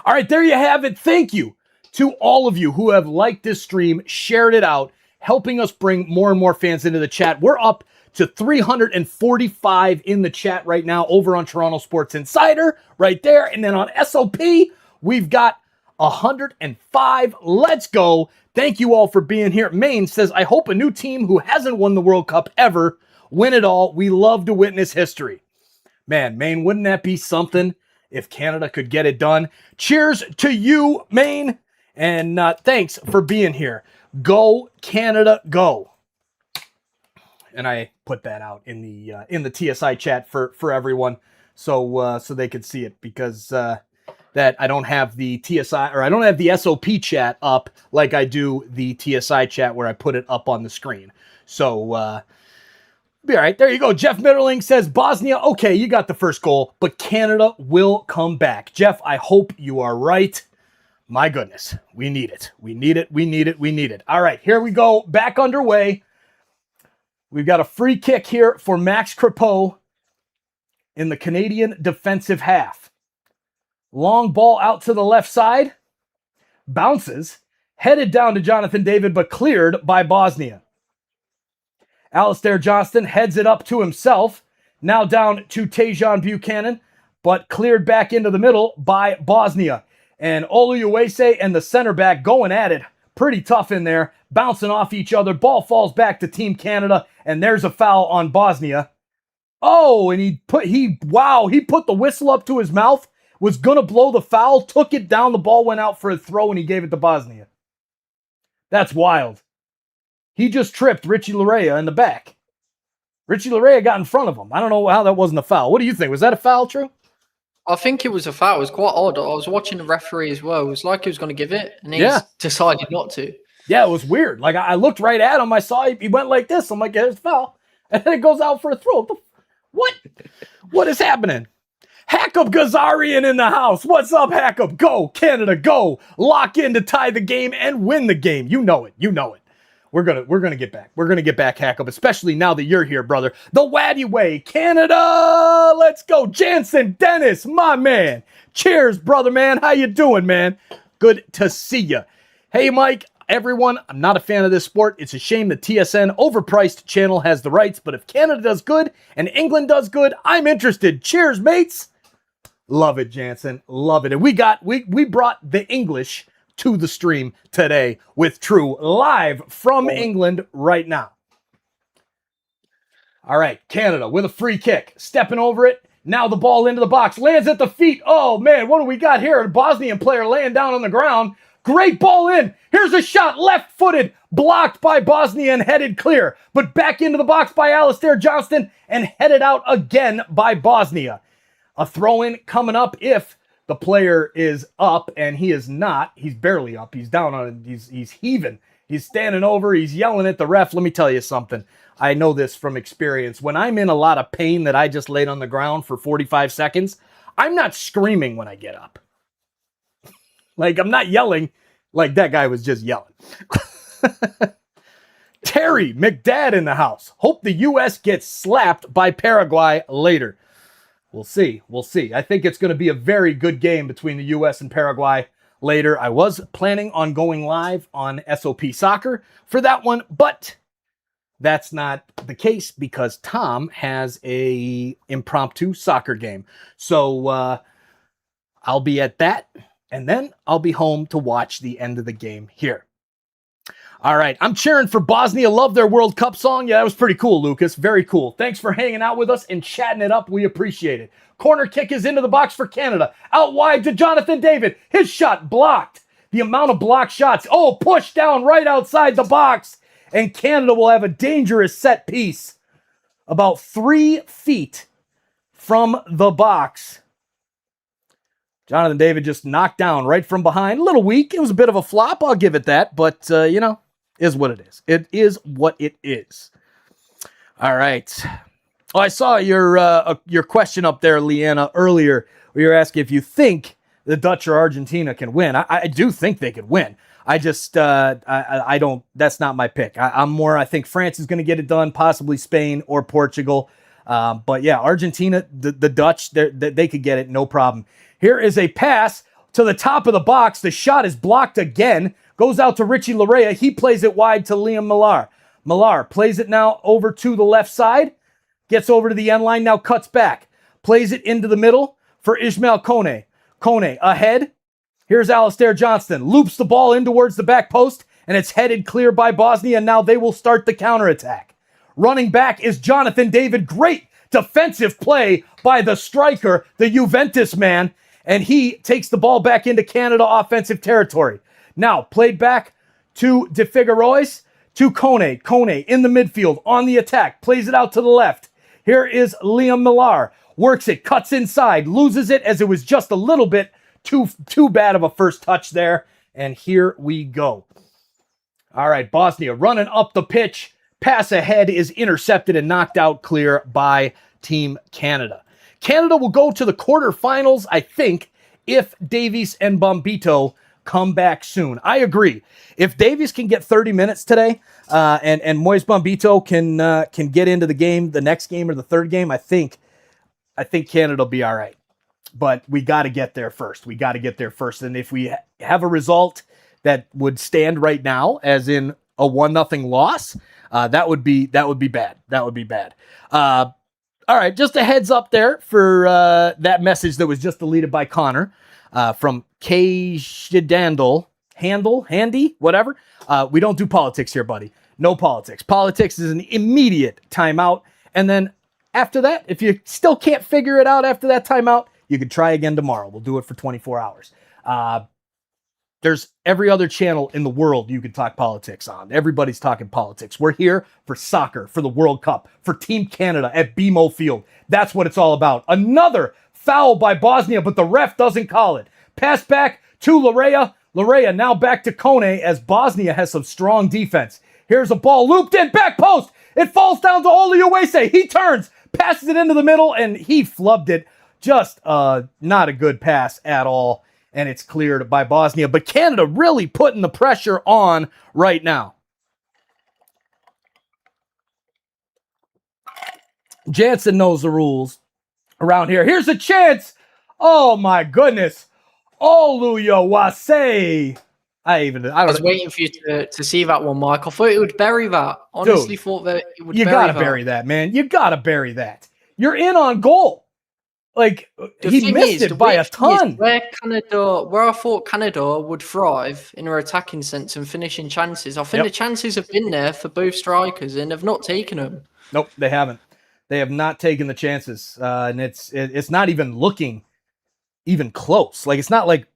All right, there you have it. Thank you to all of you who have liked this stream, shared it out, helping us bring more and more fans into the chat. We're up to 345 in the chat right now over on Toronto Sports Insider right there. And then on SOP, we've got 105. Let's go. Thank you all for being here. Maine says, I hope a new team who hasn't won the World Cup ever win it all. We love to witness history. Man, Maine, wouldn't that be something if Canada could get it done? Cheers to you, Maine. And thanks for being here. Go Canada, go! And I put that out in the TSI chat for everyone, so they could see it, because that I don't have the TSI, or I don't have the SOP chat up like I do the TSI chat where I put it up on the screen. So be all right. There you go. Jeff Mitterling says Bosnia. Okay, you got the first goal, but Canada will come back. Jeff, I hope you are right. My goodness, we need it. We need it. We need it. We need it. All right, here we go. Back underway. We've got a free kick here for Max Crepeau in the Canadian defensive half. Long ball out to the left side. Bounces. Headed down to Jonathan David, but cleared by Bosnia. Alistair Johnston heads it up to himself. Now down to Tejan Buchanan, but cleared back into the middle by Bosnia. And Oluwase and the center back going at it. Pretty tough in there. Bouncing off each other. Ball falls back to Team Canada. And there's a foul on Bosnia. Oh, and he put the whistle up to his mouth. Was going to blow the foul. Took it down. The ball went out for a throw and he gave it to Bosnia. That's wild. He just tripped Richie Larea in the back. Richie Larea got in front of him. I don't know how that wasn't a foul. What do you think? Was that a foul, True? I think it was a foul. It was quite odd. I was watching the referee as well. It was like he was going to give it, and he decided not to. Yeah, it was weird. Like, I looked right at him. I saw he went like this. I'm like, yeah, it's a foul. And then it goes out for a throw. What? What is happening? Hackub Gazarian in the house. What's up, Hackub? Go, Canada, go. Lock in to tie the game and win the game. You know it. You know it. We're gonna get back. We're gonna get back, Hackub, especially now that you're here, brother. The Waddy way, Canada. Let's go, Jansen Dennis, my man. Cheers, brother, man. How you doing, man? Good to see you. Hey, Mike. Everyone, I'm not a fan of this sport. It's a shame the TSN overpriced channel has the rights, but if Canada does good and England does good, I'm interested. Cheers, mates. Love it, Jansen. Love it. And we brought the English to the stream today with True live from England right now. All right, Canada with a free kick, stepping over it. Now the ball into the box, lands at the feet. Oh man, what do we got here? A Bosnian player laying down on the ground. Great ball in. Here's a shot, left-footed, blocked by Bosnia and headed clear. But back into the box by Alistair Johnston and headed out again by Bosnia. A throw-in coming up if the player is up, and he is not. He's barely up. He's down on it. He's heaving. He's standing over. He's yelling at the ref. Let me tell you something. I know this from experience. When I'm in a lot of pain that I just laid on the ground for 45 seconds, I'm not screaming when I get up. Like, I'm not yelling like that guy was just yelling. Terry McDad in the house. Hope the U.S. gets slapped by Paraguay later. We'll see. We'll see. I think it's going to be a very good game between the U.S. and Paraguay later. I was planning on going live on SOP Soccer for that one, but that's not the case because Tom has a impromptu soccer game. So I'll be at that, and then I'll be home to watch the end of the game here. All right, I'm cheering for Bosnia. Love their World Cup song. Yeah, that was pretty cool, Lucas. Very cool. Thanks for hanging out with us and chatting it up. We appreciate it. Corner kick is into the box for Canada. Out wide to Jonathan David. His shot blocked. The amount of blocked shots. Oh, pushed down right outside the box. And Canada will have a dangerous set piece about 3 feet from the box. Jonathan David just knocked down right from behind. A little weak. It was a bit of a flop. I'll give it that. But, is what it is. It is what it is. All right. Oh, I saw your question up there, Leanna, earlier, where you're asking if you think the Dutch or Argentina can win. I do think they could win. I just, I don't, that's not my pick. I think France is going to get it done, possibly Spain or Portugal. But yeah, Argentina, the Dutch, they could get it, no problem. Here is a pass to the top of the box. The shot is blocked again. Goes out to Richie Larea. He plays it wide to Liam Millar. Millar plays it now over to the left side. Gets over to the end line, now cuts back. Plays it into the middle for Ismail Kone. Kone ahead. Here's Alistair Johnston. Loops the ball in towards the back post, and it's headed clear by Bosnia, and now they will start the counterattack. Running back is Jonathan David. Great defensive play by the striker, the Juventus man, and he takes the ball back into Canada offensive territory. Now, played back to De Figuerois, to Kone. Kone in the midfield, on the attack, plays it out to the left. Here is Liam Millar. Works it, cuts inside, loses it as it was just a little bit too bad of a first touch there. And here we go. All right, Bosnia running up the pitch. Pass ahead is intercepted and knocked out clear by Team Canada. Canada will go to the quarterfinals, I think, if Davies and Bombito come back soon. I agree. If Davies can get 30 minutes today, and Moise Bombito can get into the game, the next game or the third game, I think Canada will be all right. But we got to get there first. And if we have a result that would stand right now, as in a 1-0 loss, that would be bad. All right, just a heads up there for that message that was just deleted by Connor from K. Shidandle. Handy, whatever. We don't do politics here, buddy. No politics. Politics is an immediate timeout. And then after that, if you still can't figure it out after that timeout, you can try again tomorrow. We'll do it for 24 hours. There's every other channel in the world you can talk politics on. Everybody's talking politics. We're here for soccer, for the World Cup, for Team Canada at BMO Field. That's what it's all about. Another foul by Bosnia, but the ref doesn't call it. Pass back to Larea. Larea now back to Kone as Bosnia has some strong defense. Here's a ball looped in, back post. It falls down to Oli Uwese. He turns, passes it into the middle, and he flubbed it. Just not a good pass at all, and it's cleared by Bosnia. But Canada really putting the pressure on right now. Jansen knows the rules around here. Here's a chance. Oh, my goodness. Oluya Wase. I was waiting for you to see that one, Mike. I thought it would bury that. Honestly, Dude, thought that it would bury that. You gotta bury that, man. You gotta bury that. You're in on goal. Like, he missed it by a ton. Where I thought Canada would thrive in her attacking sense and finishing chances, I think the chances have been there for both strikers and have not taken them. Nope, they haven't. They have not taken the chances. And it's not even looking even close. Like, it's not like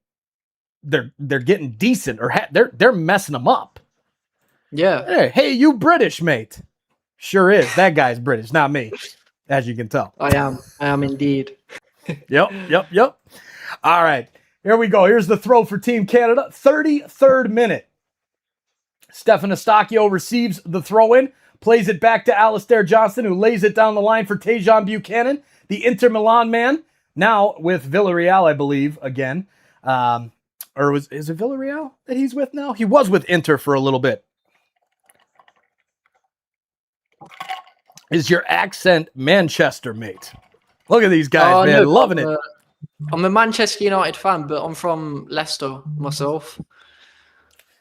they're getting decent or they're messing them up. Yeah. Hey, you British, mate. Sure is. That guy's British, not me, as you can tell. I am indeed. Yep. All right, here we go. Here's the throw for Team Canada. 33rd minute. Stefan Eustáquio receives the throw in, plays it back to Alistair Johnston, who lays it down the line for Tejan Buchanan, the Inter Milan man, now with Villarreal, I believe, again. Is it Villarreal that he's with now? He was with Inter for a little bit. Is your accent Manchester, mate? Look at these guys, man. Loving it. I'm a Manchester United fan, but I'm from Leicester myself.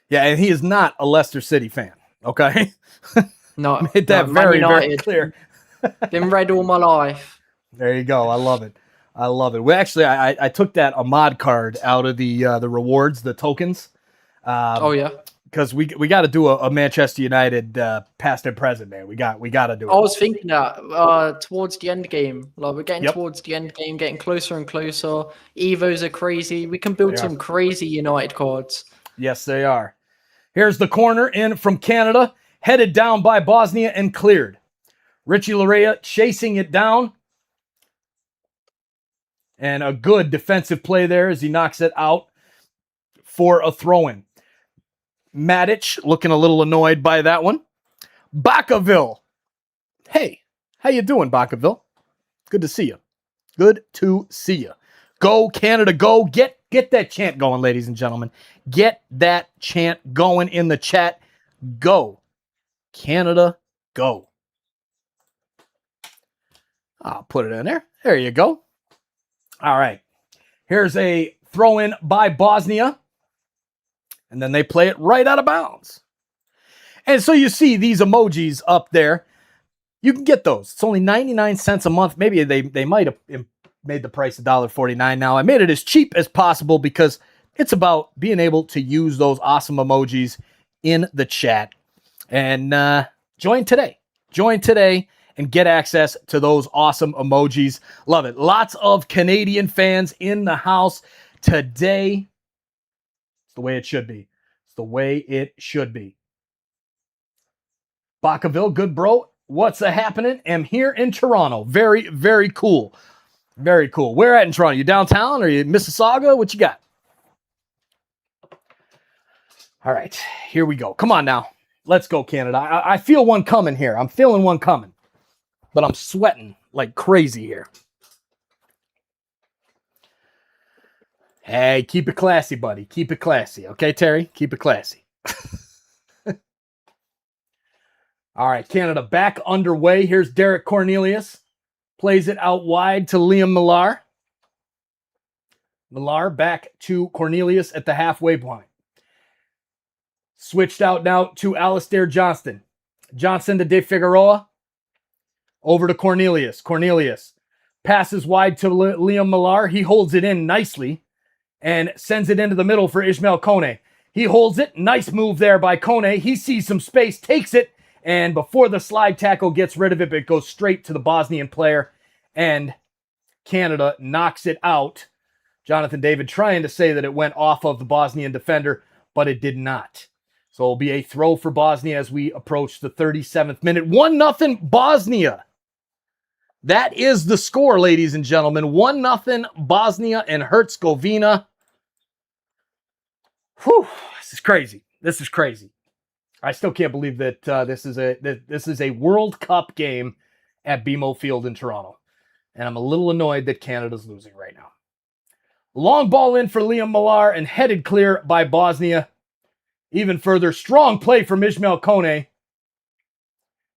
Yeah, and he is not a Leicester City fan, okay? No. Made that very clear. Been red all my life. There you go. I love it. Well, actually, I took that Ahmad card out of the rewards, the tokens. Yeah. Because we got to do a Manchester United past and present, man. We got to do it. I was thinking that towards the end game, like we're getting towards the end game, getting closer and closer. Evos are crazy. We can build some crazy United cards. Yes, they are. Here's the corner in from Canada, headed down by Bosnia and cleared. Richie Larea chasing it down. And a good defensive play there as he knocks it out for a throw-in. Matic looking a little annoyed by that one. Bakaville. Hey, how you doing, Bakaville? Good to see you. Good to see you. Go, Canada, go. Get that chant going, ladies and gentlemen. Get that chant going in the chat. Go. Canada, go. I'll put it in there. There you go. All right. Here's a throw-in by Bosnia. And then they play it right out of bounds. And so you see these emojis up there. You can get those. It's only 99 cents a month. Maybe they might have made the price $1.49 now. I made it as cheap as possible because it's about being able to use those awesome emojis in the chat. And join today. Join today and get access to those awesome emojis. Love it. Lots of Canadian fans in the house today. It's the way it should be. It's the way it should be. Bakaville, good bro. What's happening? I'm here in Toronto. Very, very cool. Very cool. Where at in Toronto? You downtown or you in Mississauga? What you got? All right, here we go. Come on now. Let's go, Canada. I feel one coming here. I'm feeling one coming. But I'm sweating like crazy here. Hey, keep it classy, buddy. Keep it classy. Okay, Terry? Keep it classy. All right, Canada back underway. Here's Derek Cornelius. Plays it out wide to Liam Millar. Millar back to Cornelius at the halfway point. Switched out now to Alistair Johnston. Johnson to De Figueroa. Over to Cornelius. Cornelius passes wide to Liam Millar. He holds it in nicely and sends it into the middle for Ismail Kone. He holds it. Nice move there by Kone. He sees some space, takes it, and before the slide tackle gets rid of it, it goes straight to the Bosnian player, and Canada knocks it out. Jonathan David trying to say that it went off of the Bosnian defender, but it did not. So it'll be a throw for Bosnia as we approach the 37th minute. 1-0 Bosnia. That is the score, ladies and gentlemen. 1-0 Bosnia and Herzegovina. Whew, this is crazy. This is crazy. I still can't believe that this is a World Cup game at BMO Field in Toronto. And I'm a little annoyed that Canada's losing right now. Long ball in for Liam Millar and headed clear by Bosnia. Even further, strong play from Ismail Kone.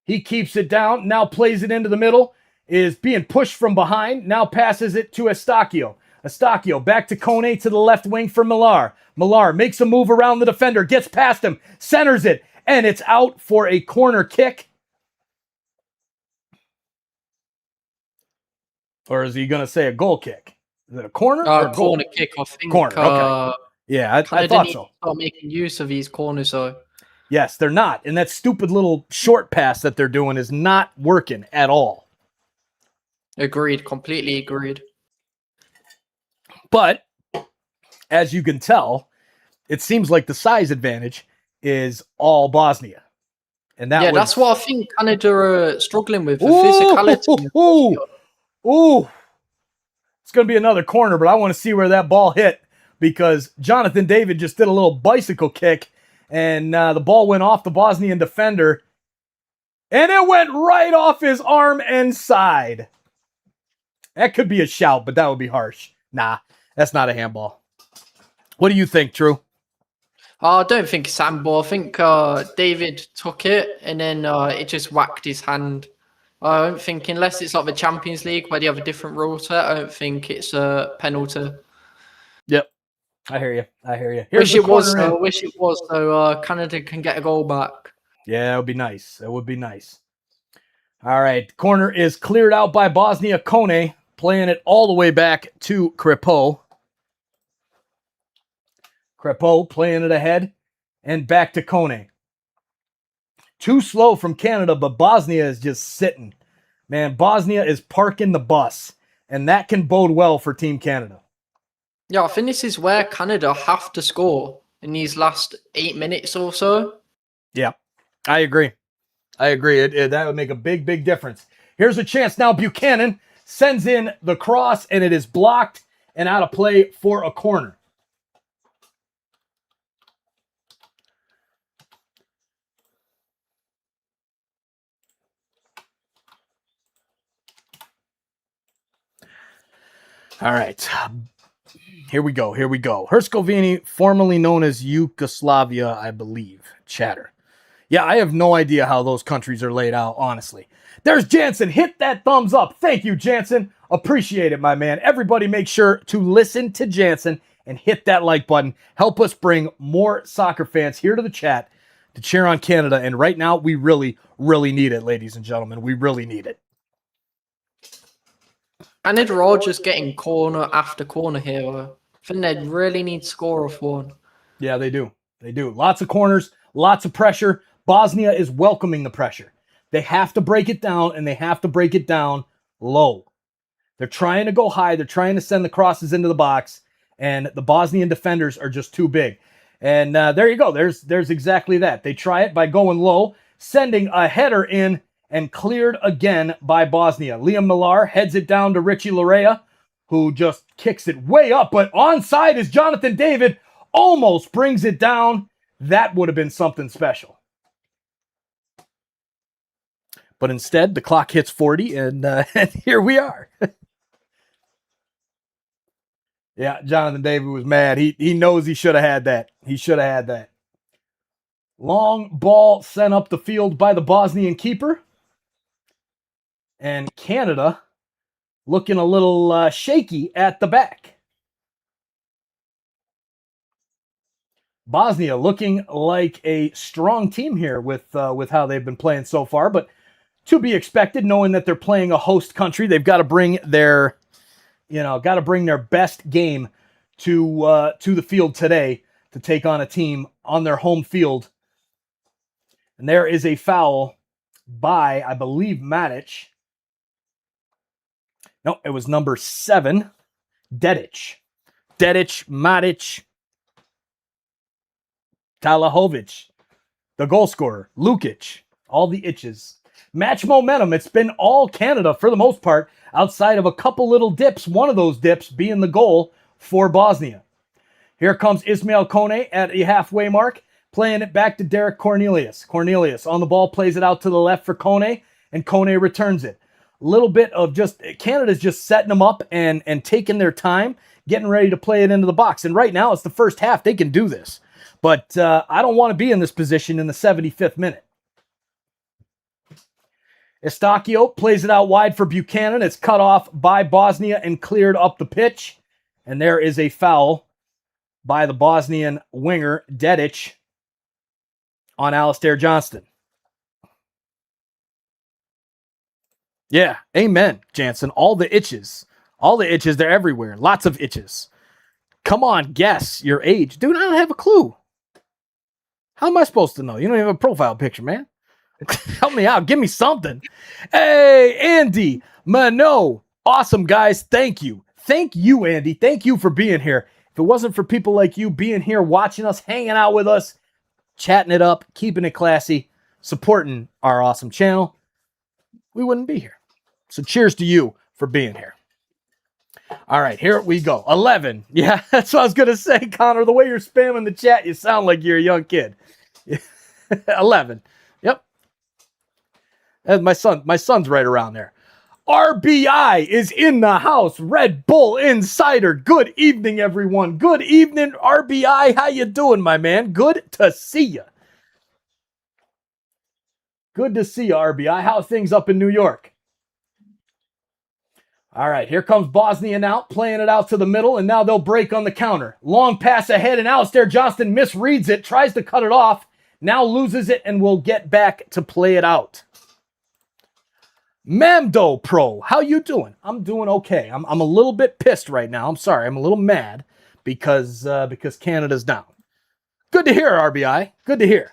He keeps it down, now plays it into the middle, is being pushed from behind, now passes it to Estacio. Estacio back to Kone to the left wing for Millar. Millar makes a move around the defender, gets past him, centers it, and it's out for a corner kick. Or is he going to say a goal kick? Is it a corner? Or a corner kick, I think. Corner, okay. Yeah, I thought so. Start making use of these corners, though. Yes, they're not. And that stupid little short pass that they're doing is not working at all. Agreed. Completely agreed. But, as you can tell, it seems like the size advantage is all Bosnia. And that's what I think Canada are struggling with, the physicality. Ooh. It's going to be another corner, but I want to see where that ball hit because Jonathan David just did a little bicycle kick and the ball went off the Bosnian defender and it went right off his arm and side. That could be a shout, but that would be harsh. Nah, that's not a handball. What do you think, True? I don't think it's handball. I think David took it and then it just whacked his hand. I don't think, unless it's like the Champions League where they have a different rule set, I don't think it's a penalty. Yep. I hear you. Wish it was, so Canada can get a goal back. Yeah, it would be nice. All right. Corner is cleared out by Bosnia. Kone playing it all the way back to Crepeau. Crepeau playing it ahead and back to Kone. Too slow from Canada, but Bosnia is just sitting. Man, Bosnia is parking the bus, and that can bode well for Team Canada. Yeah, I think this is where Canada have to score in these last 8 minutes or so. Yeah, I agree. That would make a big, big difference. Here's a chance now. Buchanan sends in the cross, and it is blocked and out of play for a corner. All right. Here we go. Herzegovina, formerly known as Yugoslavia, I believe. Chatter. Yeah, I have no idea how those countries are laid out, honestly. There's Jansen. Hit that thumbs up. Thank you, Jansen. Appreciate it, my man. Everybody make sure to listen to Jansen and hit that like button. Help us bring more soccer fans here to the chat to cheer on Canada. And right now, we really, really need it, ladies and gentlemen. We really need it. And they're all just getting corner after corner here. I think they really need to score off one. Yeah, they do. They do. Lots of corners, lots of pressure. Bosnia is welcoming the pressure. They have to break it down, and they have to break it down low. They're trying to go high. They're trying to send the crosses into the box, and the Bosnian defenders are just too big. And there you go. There's exactly that. They try it by going low, sending a header in, and cleared again by Bosnia. Liam Millar heads it down to Richie Larea, who just kicks it way up, but onside is Jonathan David, almost brings it down. That would have been something special. But instead, the clock hits 40, and here we are. Yeah, Jonathan David was mad. He knows he should have had that. He should have had that. Long ball sent up the field by the Bosnian keeper. And Canada looking a little shaky at the back. Bosnia looking like a strong team here with how they've been playing so far, but to be expected, knowing that they're playing a host country, they've got to bring their, best game to the field today to take on a team on their home field. And there is a foul by, I believe, Matic. No, it was number 7, Dedic, Matic, Talahovic, the goal scorer, Lukic, all the itches. Match momentum, it's been all Canada for the most part, outside of a couple little dips, one of those dips being the goal for Bosnia. Here comes Ismail Kone at a halfway mark, playing it back to Derek Cornelius. Cornelius on the ball, plays it out to the left for Kone, and Kone returns it. Little bit of just Canada's just setting them up and taking their time, getting ready to play it into the box. And right now it's the first half. They can do this. But I don't want to be in this position in the 75th minute. Estacio plays it out wide for Buchanan. It's cut off by Bosnia and cleared up the pitch. And there is a foul by the Bosnian winger, Dedic, on Alistair Johnston. Yeah, amen, Jansen. All the itches, they're everywhere. Lots of itches. Come on, guess your age. Dude, I don't have a clue. How am I supposed to know? You don't even have a profile picture, man. Help me out. Give me something. Hey, Andy, Mano. Awesome, guys. Thank you. Thank you, Andy. Thank you for being here. If it wasn't for people like you being here, watching us, hanging out with us, chatting it up, keeping it classy, supporting our awesome channel, we wouldn't be here. So cheers to you for being here. All right, here we go. 11. Yeah, that's what I was going to say, Connor. The way you're spamming the chat, you sound like you're a young kid. 11. Yep. And my son's right around there. RBI is in the house. Red Bull Insider. Good evening, everyone. Good evening, RBI. How you doing, my man? Good to see you. Good to see you, RBI. How are things up in New York? All right, here comes Bosnia now, playing it out to the middle, and now they'll break on the counter. Long pass ahead, and Alistair Johnston misreads it, tries to cut it off, now loses it, and will get back to play it out. Mamdo Pro, how you doing? I'm doing okay. I'm a little bit pissed right now. I'm sorry. I'm a little mad because Canada's down. Good to hear, RBI. Good to hear.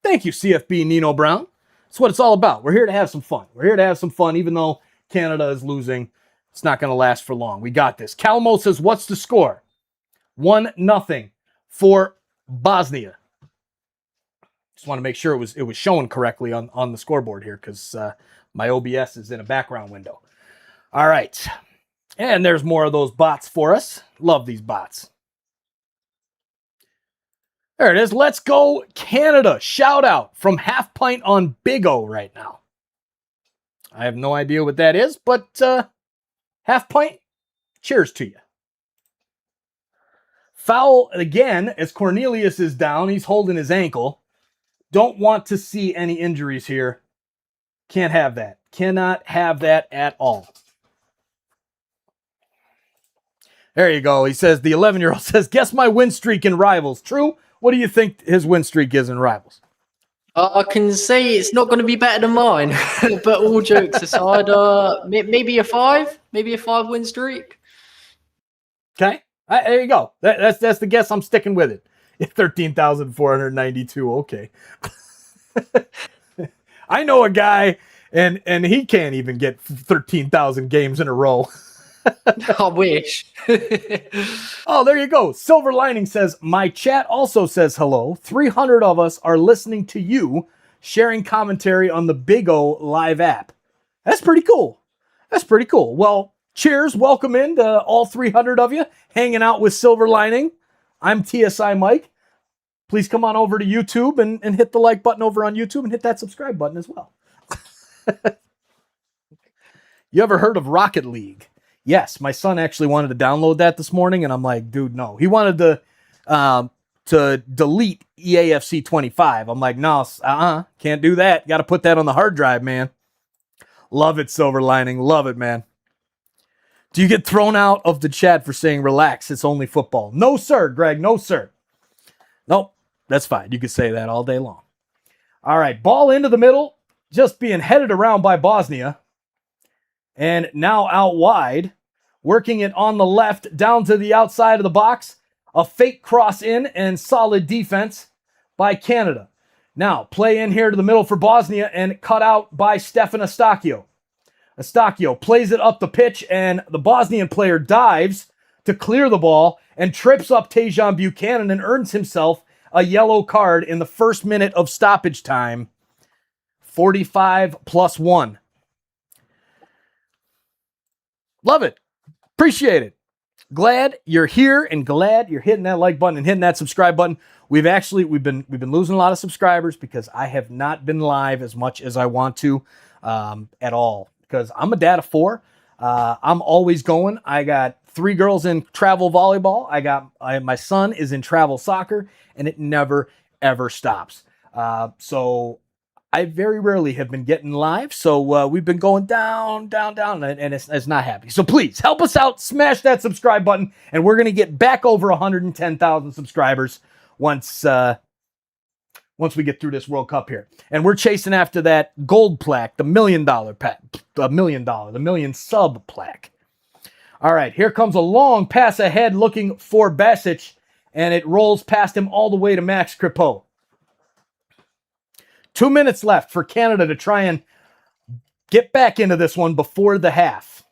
Thank you, CFB Nino Brown. That's what it's all about. We're here to have some fun. We're here to have some fun, even though Canada is losing. It's not going to last for long. We got this. Calmo says, what's the score? 1-0 for Bosnia. Just want to make sure it was showing correctly on the scoreboard here because my OBS is in a background window. All right. And there's more of those bots for us. Love these bots. There it is. Let's go Canada. Shout out from Half Pint on Big O right now. I have no idea what that is, but Half Pint, cheers to you. Foul again as Cornelius is down. He's holding his ankle. Don't want to see any injuries here. Can't have that. Cannot have that at all. There you go. He says, the 11-year-old says, guess my win streak in Rivals. True? What do you think his win streak is in Rivals? I can say it's not going to be better than mine, but all jokes aside, maybe a 5 win streak. Okay, there you go. That's the guess. I'm sticking with it. 13,492. Okay. I know a guy, and he can't even get 13,000 games in a row. I wish. Oh, there you go. Silver Lining says, my chat also says hello. 300 of us are listening to you, sharing commentary on the Big O live app. That's pretty cool. That's pretty cool. Well, cheers. Welcome in to all 300 of you hanging out with Silver Lining. I'm TSI Mike. Please come on over to YouTube and hit the like button over on YouTube and hit that subscribe button as well. You ever heard of Rocket League? Yes, my son actually wanted to download that this morning, and I'm like, dude, no. He wanted to delete EAFC 25. I'm like, no, can't do that. Got to put that on the hard drive, man. Love it, Silver Lining. Love it, man. Do you get thrown out of the chat for saying relax? It's only football. No, sir, Greg. No, sir. Nope, that's fine. You can say that all day long. All right, ball into the middle, just being headed around by Bosnia. And now out wide, working it on the left, down to the outside of the box. A fake cross in and solid defense by Canada. Now, play in here to the middle for Bosnia and cut out by Stefan Eustaquio. Eustaquio plays it up the pitch, and the Bosnian player dives to clear the ball and trips up Tejan Buchanan and earns himself a yellow card in the first minute of stoppage time. 45+1. Love it. Appreciate it. Glad you're here and glad you're hitting that like button and hitting that subscribe button. We've been losing a lot of subscribers because I have not been live as much as I want to at all. Because I'm a dad of 4. I'm always going. I got 3 girls in travel volleyball. My son is in travel soccer, and it never ever stops. So I very rarely have been getting live, so we've been going down, and it's not happy. So please, help us out, smash that subscribe button, and we're going to get back over 110,000 subscribers once we get through this World Cup here. And we're chasing after that gold plaque, the $1 million sub plaque. All right, here comes a long pass ahead looking for Basic, and it rolls past him all the way to Max Kripo. 2 minutes left for Canada to try and get back into this one before the half.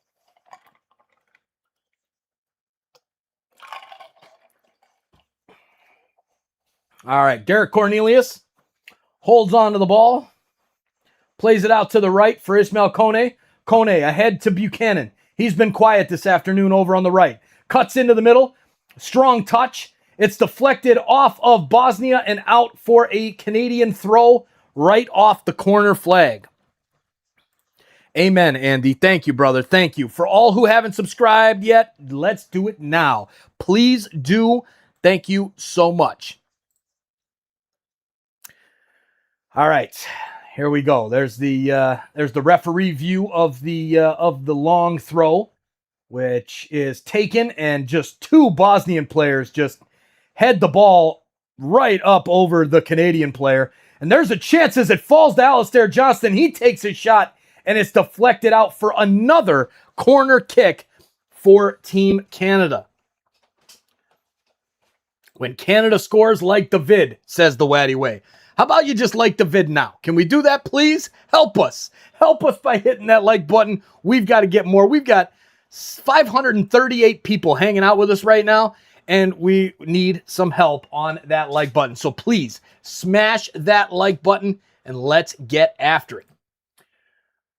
All right, Derek Cornelius holds on to the ball, plays it out to the right for Ismail Kone. Kone ahead to Buchanan. He's been quiet this afternoon over on the right. Cuts into the middle, strong touch. It's deflected off of Bosnia and out for a Canadian throw. Right off the corner flag. Amen, Andy. Thank you, brother. Thank you. For all who haven't subscribed yet, let's do it now. Please do. Thank you so much. All right, here we go. There's the referee view of the long throw, which is taken, and just 2 Bosnian players just head the ball right up over the Canadian player. And there's a chance as it falls to Alistair Johnston. He takes a shot, and it's deflected out for another corner kick for Team Canada. When Canada scores, like the vid, says the Waddy Way. How about you just like the vid now? Can we do that, please? Help us. Help us by hitting that like button. We've got to get more. We've got 538 people hanging out with us right now, and we need some help on that like button. So please smash that like button and let's get after it.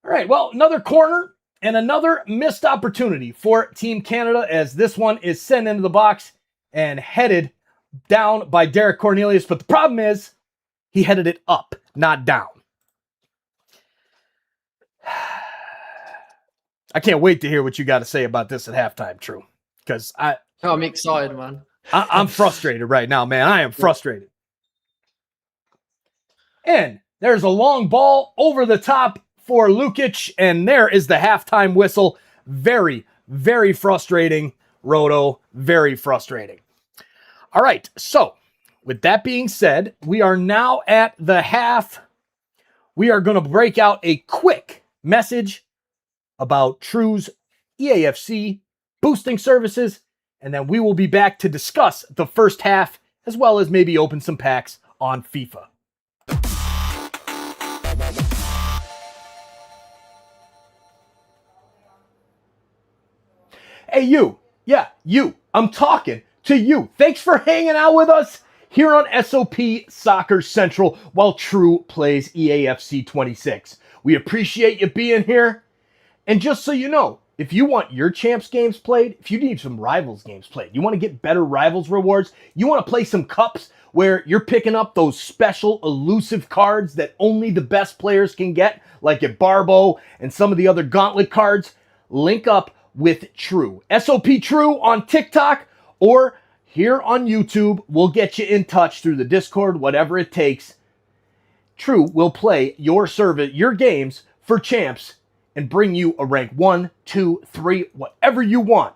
All right, well, another corner, and another missed opportunity for Team Canada as this one is sent into the box and headed down by Derek Cornelius. But the problem is he headed it up, not down. I can't wait to hear what you got to say about this at halftime, True. Because I'm excited, man. I'm frustrated right now, man. I am frustrated. And there's a long ball over the top for Lukic, and there is the halftime whistle. Very, very frustrating, Roto. Very frustrating. All right, so with that being said, we are now at the half. We are going to break out a quick message about True's EAFC boosting services, and then we will be back to discuss the first half, as well as maybe open some packs on FIFA. Hey, you. Yeah, you. I'm talking to you. Thanks for hanging out with us here on SOP Soccer Central while True plays EAFC 26. We appreciate you being here. And just so you know, if you want your Champs games played, if you need some Rivals games played, you want to get better Rivals rewards, you want to play some cups where you're picking up those special elusive cards that only the best players can get, like at Barbo and some of the other Gauntlet cards, link up with True. SOPTrue on TikTok or here on YouTube. We'll get you in touch through the Discord, whatever it takes. True will play your games for Champs and bring you a rank 1, 2, 3, whatever you want.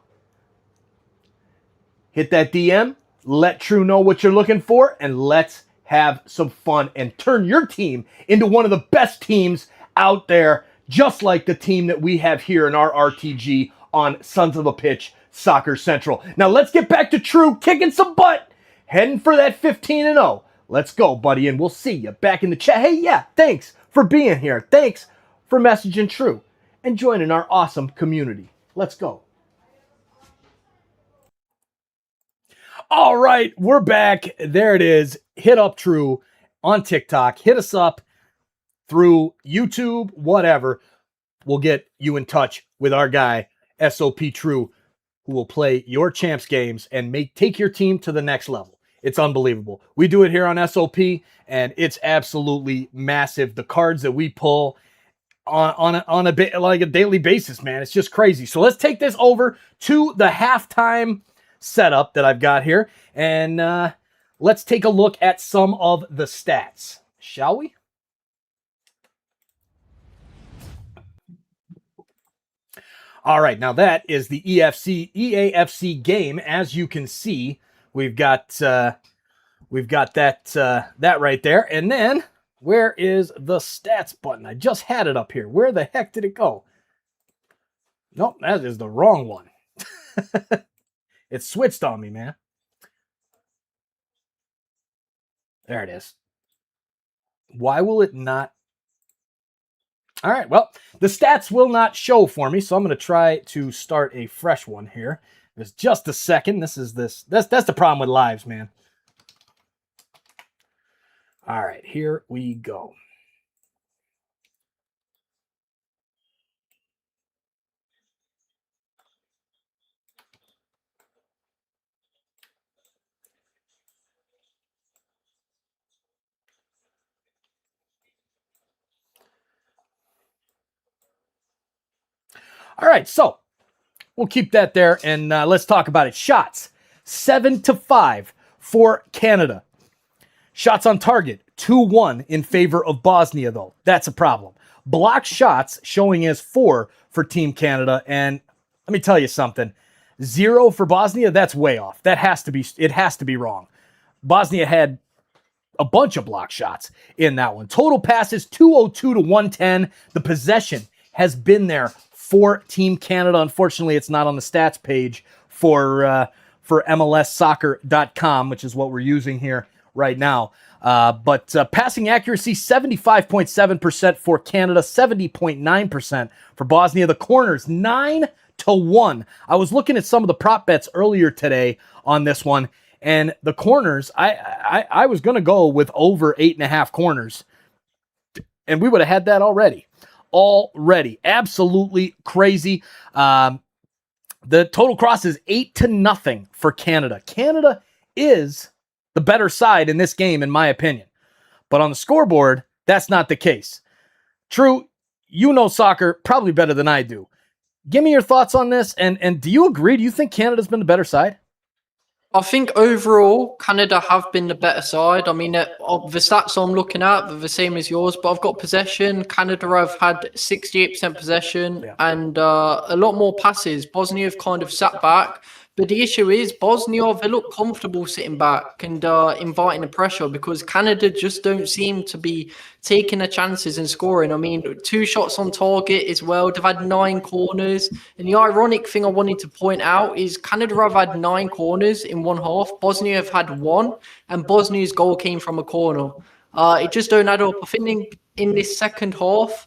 Hit that DM, let True know what you're looking for, and let's have some fun and turn your team into one of the best teams out there, just like the team that we have here in our RTG on Sons of a Pitch Soccer Central. Now let's get back to True kicking some butt, heading for that 15-0. Let's go, buddy, and we'll see you back in the chat. Hey, yeah, thanks for being here. Thanks for messaging True and joining our awesome community. Let's go. All right, we're back. There it is. Hit up True on TikTok. Hit us up through YouTube, whatever. We'll get you in touch with our guy, SOPTrue, who will play your Champs games and take your team to the next level. It's unbelievable. We do it here on SOP, and it's absolutely massive. The cards that we pull on a bit like a daily basis, man. It's just crazy. So let's take this over to the halftime setup that I've got here, and let's take a look at some of the stats, shall we? All right, now that is the EAFC game. As you can see, we've got that right there. And then where is the stats button? I just had it up here. Where the heck did it go? Nope, that is the wrong one. It switched on me, man. There it is. Why will it not? All right, well, the stats will not show for me, so I'm going to try to start a fresh one here. There's just a second. That's the problem with lives, man. All right, here we go. All right, so we'll keep that there, and let's talk about it. Shots, 7-5 for Canada. Shots on target, 2-1 in favor of Bosnia, though. That's a problem. Blocked shots showing as 4 for Team Canada, and let me tell you something. 0 for Bosnia, that's way off. It has to be wrong. Bosnia had a bunch of block shots in that one. Total passes, 202 to 110. The possession has been there for Team Canada. Unfortunately, it's not on the stats page for MLSsoccer.com, which is what we're using here right now. But passing accuracy, 75.7% for Canada, 70.9% for Bosnia. The corners, 9-1. I was looking at some of the prop bets earlier today on this one, and the corners, I was going to go with over 8.5 corners, and we would have had that already. already. Absolutely crazy. The total cross is 8-0 for Canada. Canada is the better side in this game, in my opinion. But on the scoreboard, that's not the case. True, you know soccer probably better than I do. Give me your thoughts on this, and do you agree? Do you think Canada's been the better side? I think overall, Canada have been the better side. I mean, the stats I'm looking at are the same as yours, but I've got possession. Canada have had 68% possession and a lot more passes. Bosnia have kind of sat back. But the issue is Bosnia, they look comfortable sitting back and inviting the pressure because Canada just don't seem to be taking the chances and scoring. I mean, 2 shots on target as well. They've had 9 corners. And the ironic thing I wanted to point out is Canada have had 9 corners in one half. Bosnia have had 1, and Bosnia's goal came from a corner. It just don't add up. I think in this second half,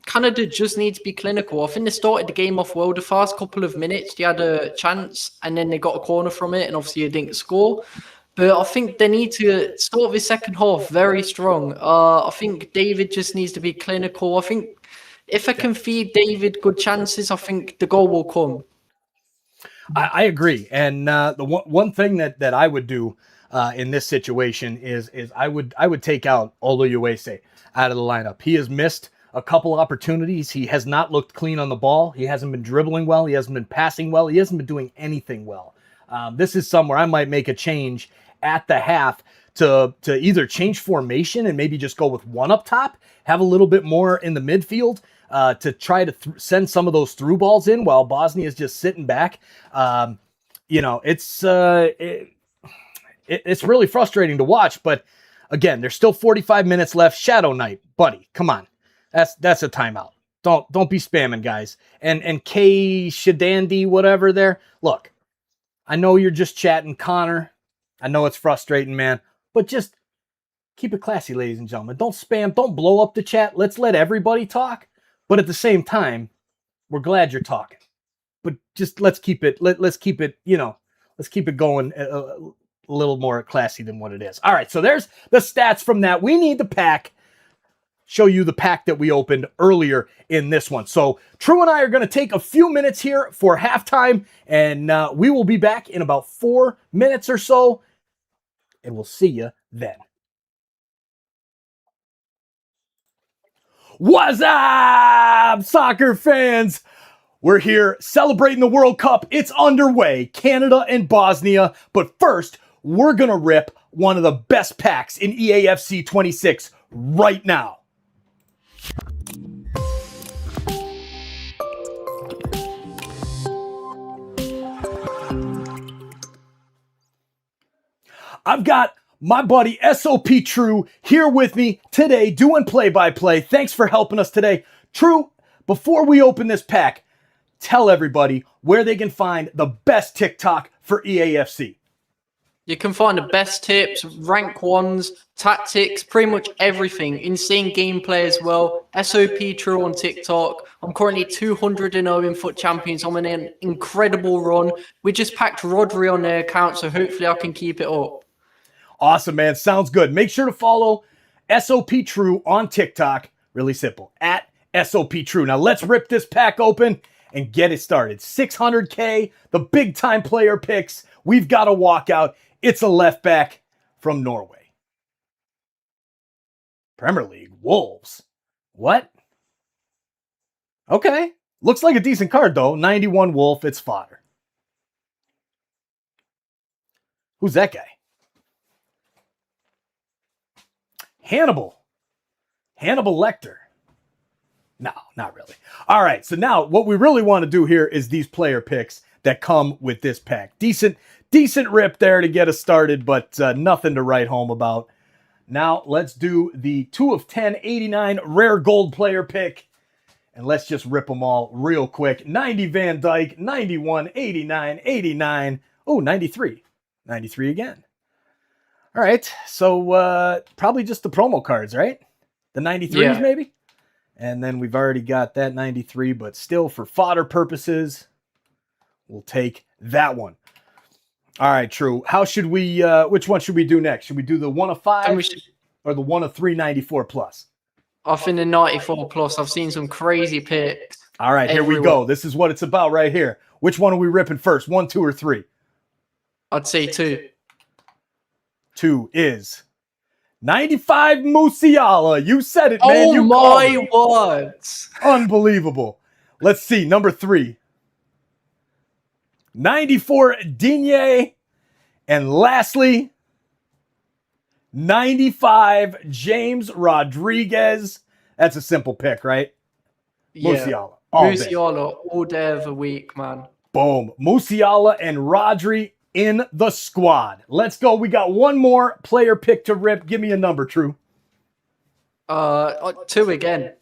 Canada just needs to be clinical. I think they started the game off well. The first couple of minutes, they had a chance and then they got a corner from it, and obviously they didn't score. But I think they need to start the second half very strong. I think David just needs to be clinical. I think if I can feed David good chances, I think the goal will come. I agree. And the one thing that I would do in this situation is I would take out Oluwase out of the lineup. He has missed a couple opportunities. He has not looked clean on the ball. He hasn't been dribbling well. He hasn't been passing well. He hasn't been doing anything well. This is somewhere I might make a change at the half to either change formation and maybe just go with 1 up top, have a little bit more in the midfield to try to send some of those through balls in while Bosnia is just sitting back. It's really frustrating to watch, but again, there's still 45 minutes left. Shadow Knight, buddy, come on. That's a timeout. Don't be spamming, guys. And K Shadandi, whatever there. Look, I know you're just chatting, Connor. I know it's frustrating, man. But just keep it classy, ladies and gentlemen. Don't spam. Don't blow up the chat. Let's let everybody talk. But at the same time, we're glad you're talking. But just let's keep it. Let's keep it. Let's keep it going a little more classy than what it is. All right. So there's the stats from that. We need the pack. Show you the pack that we opened earlier in this one. So True and I are going to take a few minutes here for halftime, and we will be back in about 4 minutes or so, and we'll see you then. What's up, soccer fans? We're here celebrating the World Cup. It's underway, Canada and Bosnia. But first, we're going to rip one of the best packs in EAFC 26 right now. I've got my buddy SOPTrue here with me today doing play-by-play. Thanks for helping us today. True, before we open this pack, tell everybody where they can find the best TikTok for EAFC. You can find the best tips, rank ones, tactics, pretty much everything. Insane gameplay as well. SOPTrue on TikTok. I'm currently 200-0 in Foot Champions. I'm on an incredible run. We just packed Rodri on their account, so hopefully I can keep it up. Awesome, man. Sounds good. Make sure to follow SOPTrue on TikTok. Really simple. At SOPTrue. Now let's rip this pack open and get it started. 600K, the big-time player picks. We've got a walkout. It's a left back from Norway. Premier League, Wolves. What? Okay. Looks like a decent card, though. 91 Wolf, it's fodder. Who's that guy? Hannibal Lecter. No, not really. All right, so now what we really want to do here is these player picks that come with this pack. Decent rip there to get us started, but nothing to write home about. Now let's do the 2 of 10, 89 rare gold player pick, and let's just rip them all real quick. 90 Van Dijk, 91, 89, 89. Oh, 93. 93 again. All right, so probably just the promo cards, right? The 93s maybe? And then we've already got that 93, but still for fodder purposes, we'll take that one. All right, True. How should we, which one should we do next? Should we do the 1 of 5 or the 1 of 394 plus? I think the 94 plus. I've seen some crazy picks. All right, here we go. This is what it's about right here. Which one are we ripping first? 1, 2, or 3? I'd say 2. 2 is 95 Musiala. You said it, man. Oh You my words. Unbelievable. Let's see. Number 3. 94 Digne. And lastly, 95 James Rodriguez. That's a simple pick, right? Yeah. Musiala. Musiala all day of the week, man. Boom. Musiala and Rodri in the squad. Let's go. We got one more player pick to rip. Give me a number, True. 2 again.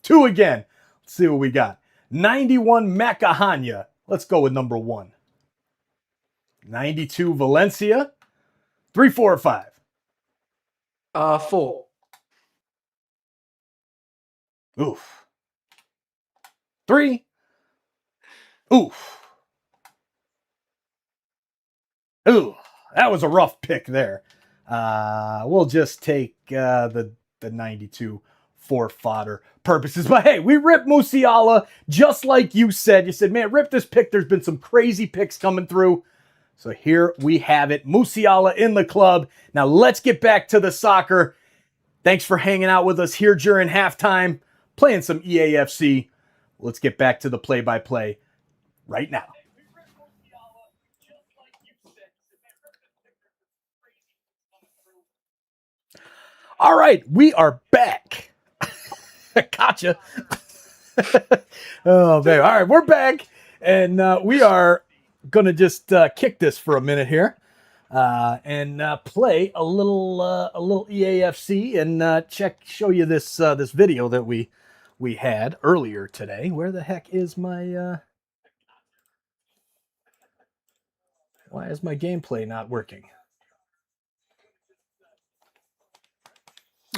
2 again. Let's see what we got. 91 Macahania. Let's go with number 1. 92 Valencia. 3, 4, or 5? 4. Oof. 3. Oof. Ooh, that was a rough pick there. We'll just take the 92 for fodder purposes. But hey, we ripped Musiala just like you said. You said, man, rip this pick. There's been some crazy picks coming through. So here we have it. Musiala in the club. Now let's get back to the soccer. Thanks for hanging out with us here during halftime, playing some EAFC. Let's get back to the play-by-play right now. All right, we are back. Gotcha. Oh, babe. All right, we're back, and we are going to just kick this for a minute here and play a little EAFC and show you this this video that we had earlier today. Where the heck is my why is my gameplay not working?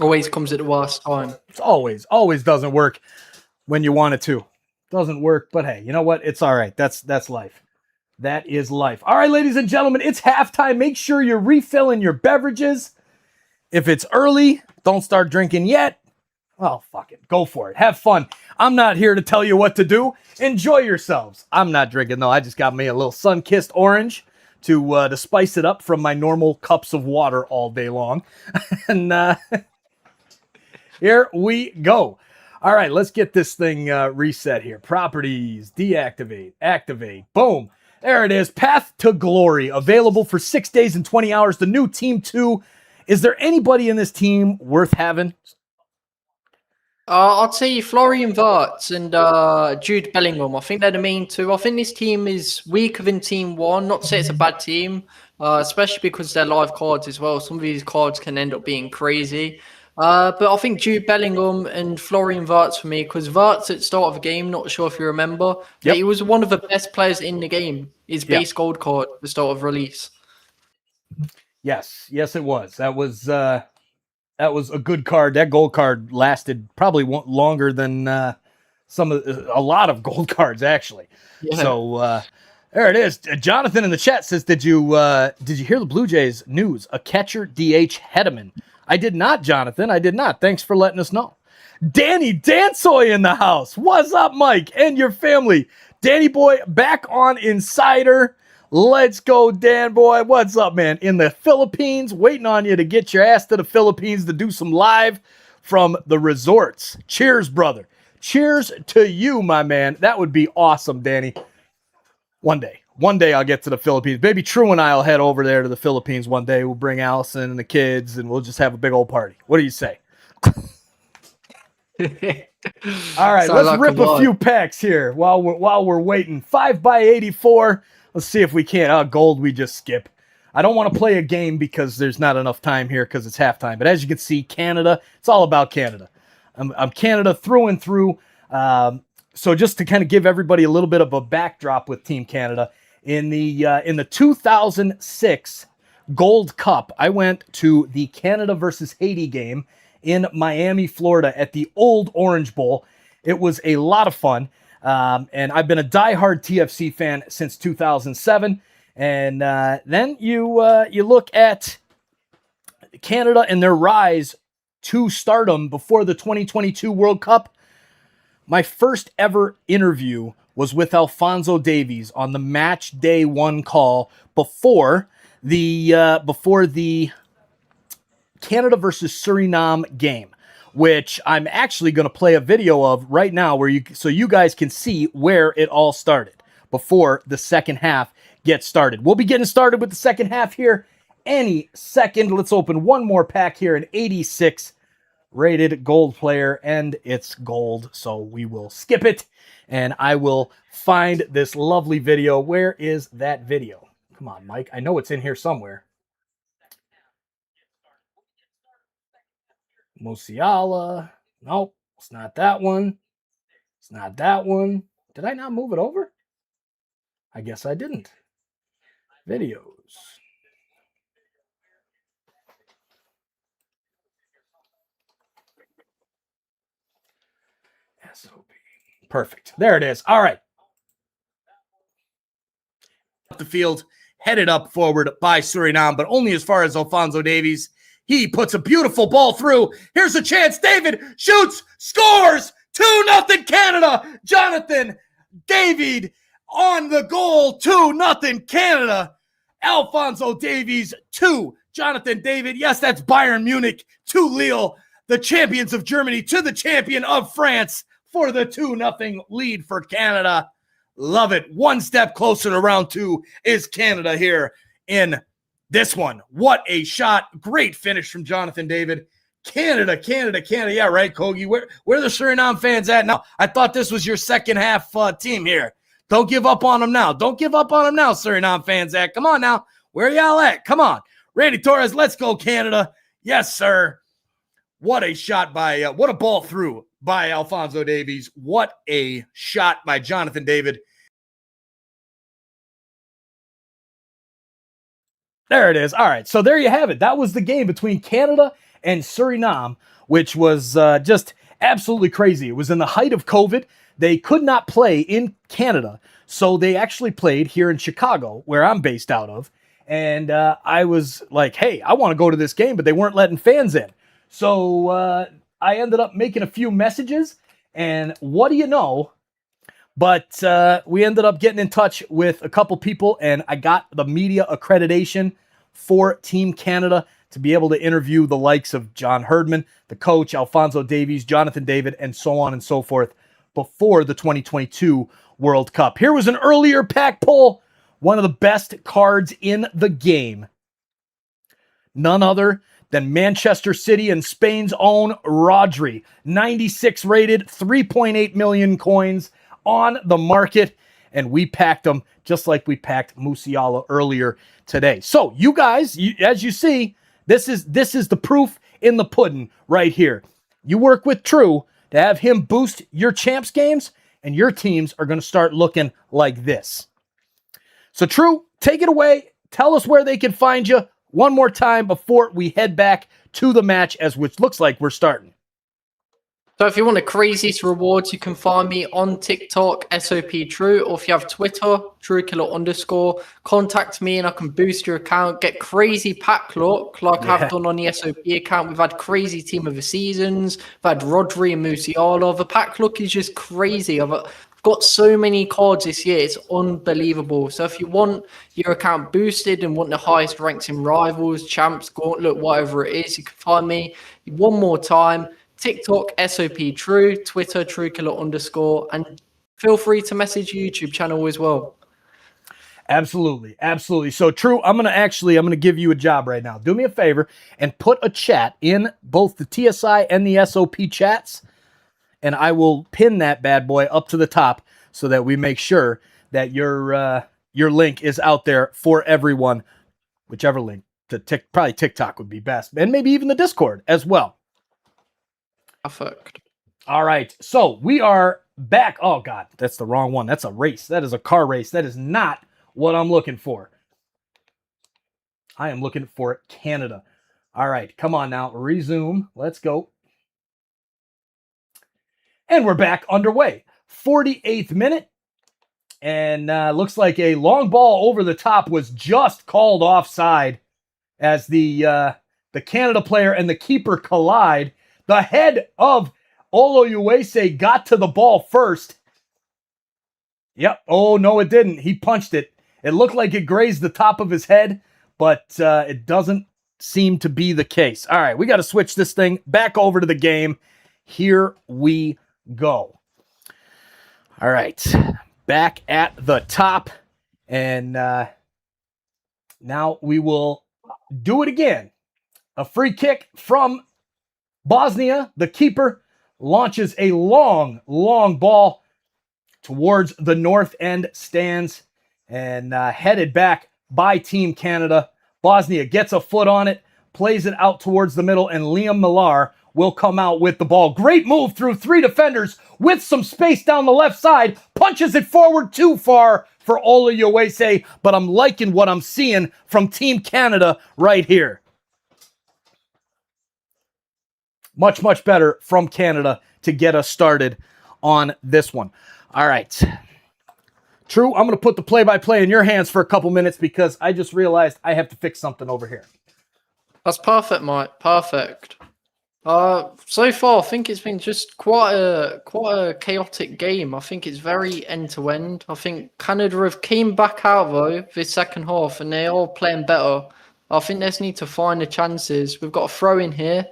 Always comes at the worst time. It's always doesn't work when you want it to. Doesn't work, but hey, you know what? It's all right. That's life. That is life. All right, ladies and gentlemen, it's halftime. Make sure you're refilling your beverages. If it's early, don't start drinking yet. Oh, fuck it. Go for it. Have fun. I'm not here to tell you what to do. Enjoy yourselves. I'm not drinking, though. I just got me a little sun-kissed orange to spice it up from my normal cups of water all day long. And here we go. All right, let's get this thing reset here. Properties, deactivate, activate, boom. There it is. Path to Glory, available for 6 days and 20 hours. The new Team 2. Is there anybody in this team worth having? I'd say Florian Wirtz and Jude Bellingham. I think they're the main 2. I think this team is weaker than Team 1. Not to say it's a bad team, especially because they're live cards as well. Some of these cards can end up being crazy. But I think Jude Bellingham and Florian Wirtz for me, because Wirtz at the start of the game, not sure if you remember, but he was one of the best players in the game. His base gold card at the start of release. Yes, it was. That was a good card. That gold card lasted probably longer than a lot of gold cards actually. Yeah. So there it is. Jonathan in the chat says, "Did you hear the Blue Jays news? A catcher DH Hedeman." I did not, Jonathan. I did not. Thanks for letting us know. Danny Dansoy in the house. What's up, Mike and your family? Danny boy back on Insider. Let's go, Dan boy. What's up, man? In the Philippines, waiting on you to get your ass to the Philippines to do some live from the resorts. Cheers, brother. Cheers to you, my man. That would be awesome, Danny. One day I'll get to the Philippines. Baby True and I will head over there to the Philippines one day. We'll bring Allison and the kids, and we'll just have a big old party. What do you say? All right, let's rip a few packs here while we're waiting. 5x84. Let's see if we can't. Gold we just skip. I don't want to play a game because there's not enough time here because it's halftime. But as you can see, Canada, it's all about Canada. I'm Canada through and through. So just to kind of give everybody a little bit of a backdrop with Team Canada, in the 2006 Gold Cup, I went to the Canada versus Haiti game in Miami, Florida at the old Orange Bowl. It was a lot of fun. And I've been a diehard TFC fan since 2007. And then you look at Canada and their rise to stardom before the 2022 World Cup. My first ever interview was with Alphonso Davies on the match day 1 call before the Canada versus Suriname game, which I'm actually going to play a video of right now so you guys can see where it all started before the second half gets started. We'll be getting started with the second half here any second. Let's open one more pack here, an 86 rated gold player, and it's gold, so we will skip it, and I will find this lovely video. Where is that video? Come on, Mike. I know it's in here somewhere. Musiala. Nope, it's not that one. It's not that one. Did I not move it over? I guess I didn't. Videos. SOP. Perfect. There it is. All right. Up the field, headed up forward by Suriname, but only as far as Alphonso Davies. He puts a beautiful ball through. Here's a chance. David shoots, scores. 2-0 Canada. Jonathan David on the goal. 2-0 Canada. Alphonso Davies 2. Jonathan David. Yes, that's Bayern Munich to Lille. The champions of Germany to the champion of France for the 2-0 lead for Canada. Love it. One step closer to round 2 is Canada here in this one. What a shot. Great finish from Jonathan David. Canada. Yeah, right, Kogi. Where are the Suriname fans at now? I thought this was your second half team here. Don't give up on them now. Don't give up on them now, Suriname fans at. Come on now. Where y'all at? Come on. Randy Torres, let's go, Canada. Yes, sir. What a shot by, what a ball through by Alphonso Davies. What a shot by Jonathan David. There it is. All right, so there you have it. That was the game between Canada and Suriname, which was just absolutely crazy. It was in the height of COVID. They could not play in Canada, so they actually played here in Chicago, where I'm based out of. And I was like, hey, I want to go to this game, but they weren't letting fans in. So I ended up making a few messages, and what do you know? But we ended up getting in touch with a couple people, and I got the media accreditation for Team Canada to be able to interview the likes of John Herdman, the coach, Alphonso Davies, Jonathan David, and so on and so forth before the 2022 World Cup. Here was an earlier pack pull, one of the best cards in the game. None other than Manchester City and Spain's own Rodri. 96 rated, 3.8 million coins on the market, and we packed them just like we packed Musiala earlier today. So you guys, as you see, this is the proof in the pudding right here. You work with True to have him boost your champs games, and your teams are going to start looking like this. So True, take it away. Tell us where they can find you one more time before we head back to the match, which looks like we're starting. So if you want the craziest rewards, you can find me on TikTok, SOPTrue, or if you have Twitter, TrueKiller_, contact me and I can boost your account, get crazy pack luck like I've done on the SOP account. We've had crazy team of the seasons. We've had Rodri and Musiala. The pack luck is just crazy. I've got so many cards this year. It's unbelievable. So if you want your account boosted and want the highest ranks in Rivals, Champs, Gauntlet, whatever it is, you can find me one more time. TikTok, SOPTrue, Twitter, TrueKiller_, and feel free to message YouTube channel as well. Absolutely. So True, I'm gonna give you a job right now. Do me a favor and put a chat in both the TSI and the SOP chats, and I will pin that bad boy up to the top so that we make sure that your link is out there for everyone. Whichever link, probably TikTok would be best, and maybe even the Discord as well. Perfect. All right, so we are back. Oh, God, that's the wrong one. That's a race. That is a car race. That is not what I'm looking for. I am looking for Canada. All right, come on now. Resume. Let's go. And we're back underway. 48th minute. And looks like a long ball over the top was just called offside as the The Canada player and the keeper collide. The head of Olojuwese got to the ball first. Yep. Oh, no, it didn't. He punched it. It looked like it grazed the top of his head, but it doesn't seem to be the case. All right, we got to switch this thing back over to the game. Here we go. All right, back at the top. And now we will do it again. A free kick from Bosnia. The keeper launches a long ball towards the north end stands and headed back by Team Canada. Bosnia gets a foot on it, plays it out towards the middle, and Liam Millar will come out with the ball. Great move through 3 defenders with some space down the left side. Punches it forward too far for Olojuwese, but I'm liking what I'm seeing from Team Canada right here. Much better from Canada to get us started on this one. All right. True, I'm going to put the play-by-play in your hands for a couple minutes because I just realized I have to fix something over here. That's perfect, Mike. Perfect. So far, I think it's been just quite a chaotic game. I think it's very end-to-end. I think Canada have came back out, though, this second half, and they are playing better. I think they just need to find the chances. We've got a throw in here.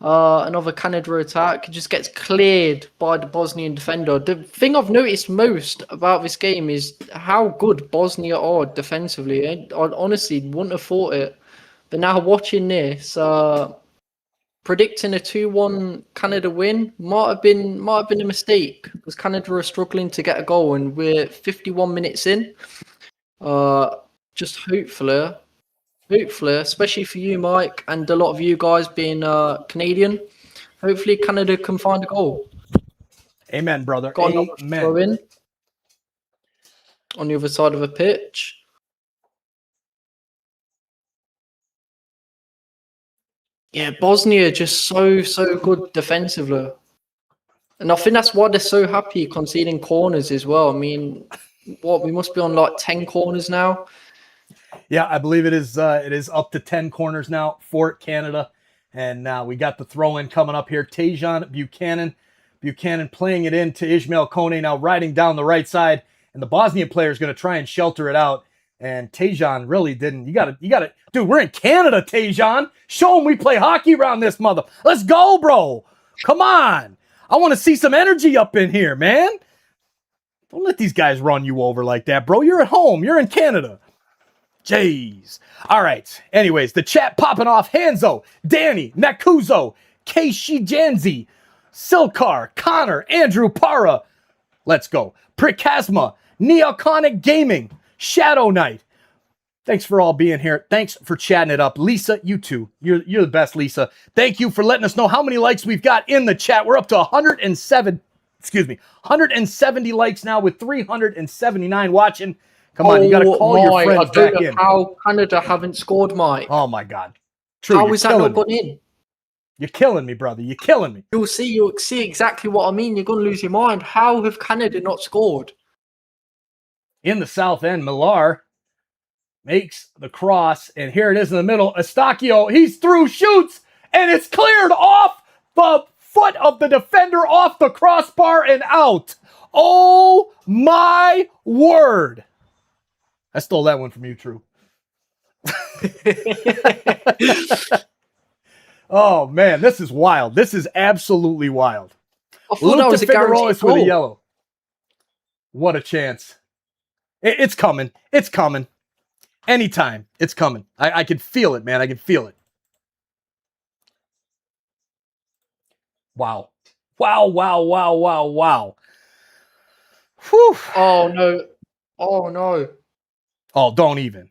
Another Canada attack just gets cleared by the Bosnian defender. The thing I've noticed most about this game is how good Bosnia are defensively. I honestly wouldn't have thought it. But now watching this, predicting a 2-1 Canada win might have been a mistake because Canada are struggling to get a goal and we're 51 minutes in. Just hopefully, especially for you, Mike, and a lot of you guys being Canadian, hopefully Canada can find a goal. Amen, brother. Got another Amen. throw in on the other side of the pitch. Yeah, Bosnia just so good defensively. And I think that's why they're so happy conceding corners as well. I mean, we must be on like 10 corners now. Yeah, I believe it is up to 10 corners now for Canada. And we got the throw-in coming up here. Tajon Buchanan. Buchanan playing it in to Ismail Kone, now riding down the right side. And the Bosnian player is going to try and shelter it out. And Tajon really didn't. You got to, dude, we're in Canada, Tajon. Show them we play hockey around this mother. Let's go, bro. Come on. I want to see some energy up in here, man. Don't let these guys run you over like that, bro. You're at home. You're in Canada. Jeez. All right. Anyways, the chat popping off. Hanzo, Danny, Nakuzo, Keishijanzi, Silkar, Connor, Andrew Para. Let's go. Prikasma, Neoconic Gaming, Shadow Knight. Thanks for all being here. Thanks for chatting it up. Lisa, you too. You're the best, Lisa. Thank you for letting us know how many likes we've got in the chat. We're up to 170 likes now with 379 watching. Come on, you got to call your friends back in. How Canada haven't scored, Mike. Oh, my God. True, how is that not gone in? You're killing me, brother. You're killing me. You'll see exactly what I mean. You're going to lose your mind. How have Canada not scored? In the south end, Millar makes the cross, and here it is in the middle. Eustachio, he's through, shoots, and it's cleared off the foot of the defender, off the crossbar, and out. Oh, my word. I stole that one from you, True. Oh, man, this is wild. This is absolutely wild. I thought that was a guaranteed goal. With a yellow. What a chance. It's coming. It's coming. Anytime. It's coming. I can feel it, man. I can feel it. Wow. Wow, wow, wow, wow, wow. Whew. Oh, no. Oh, no. Oh, don't even.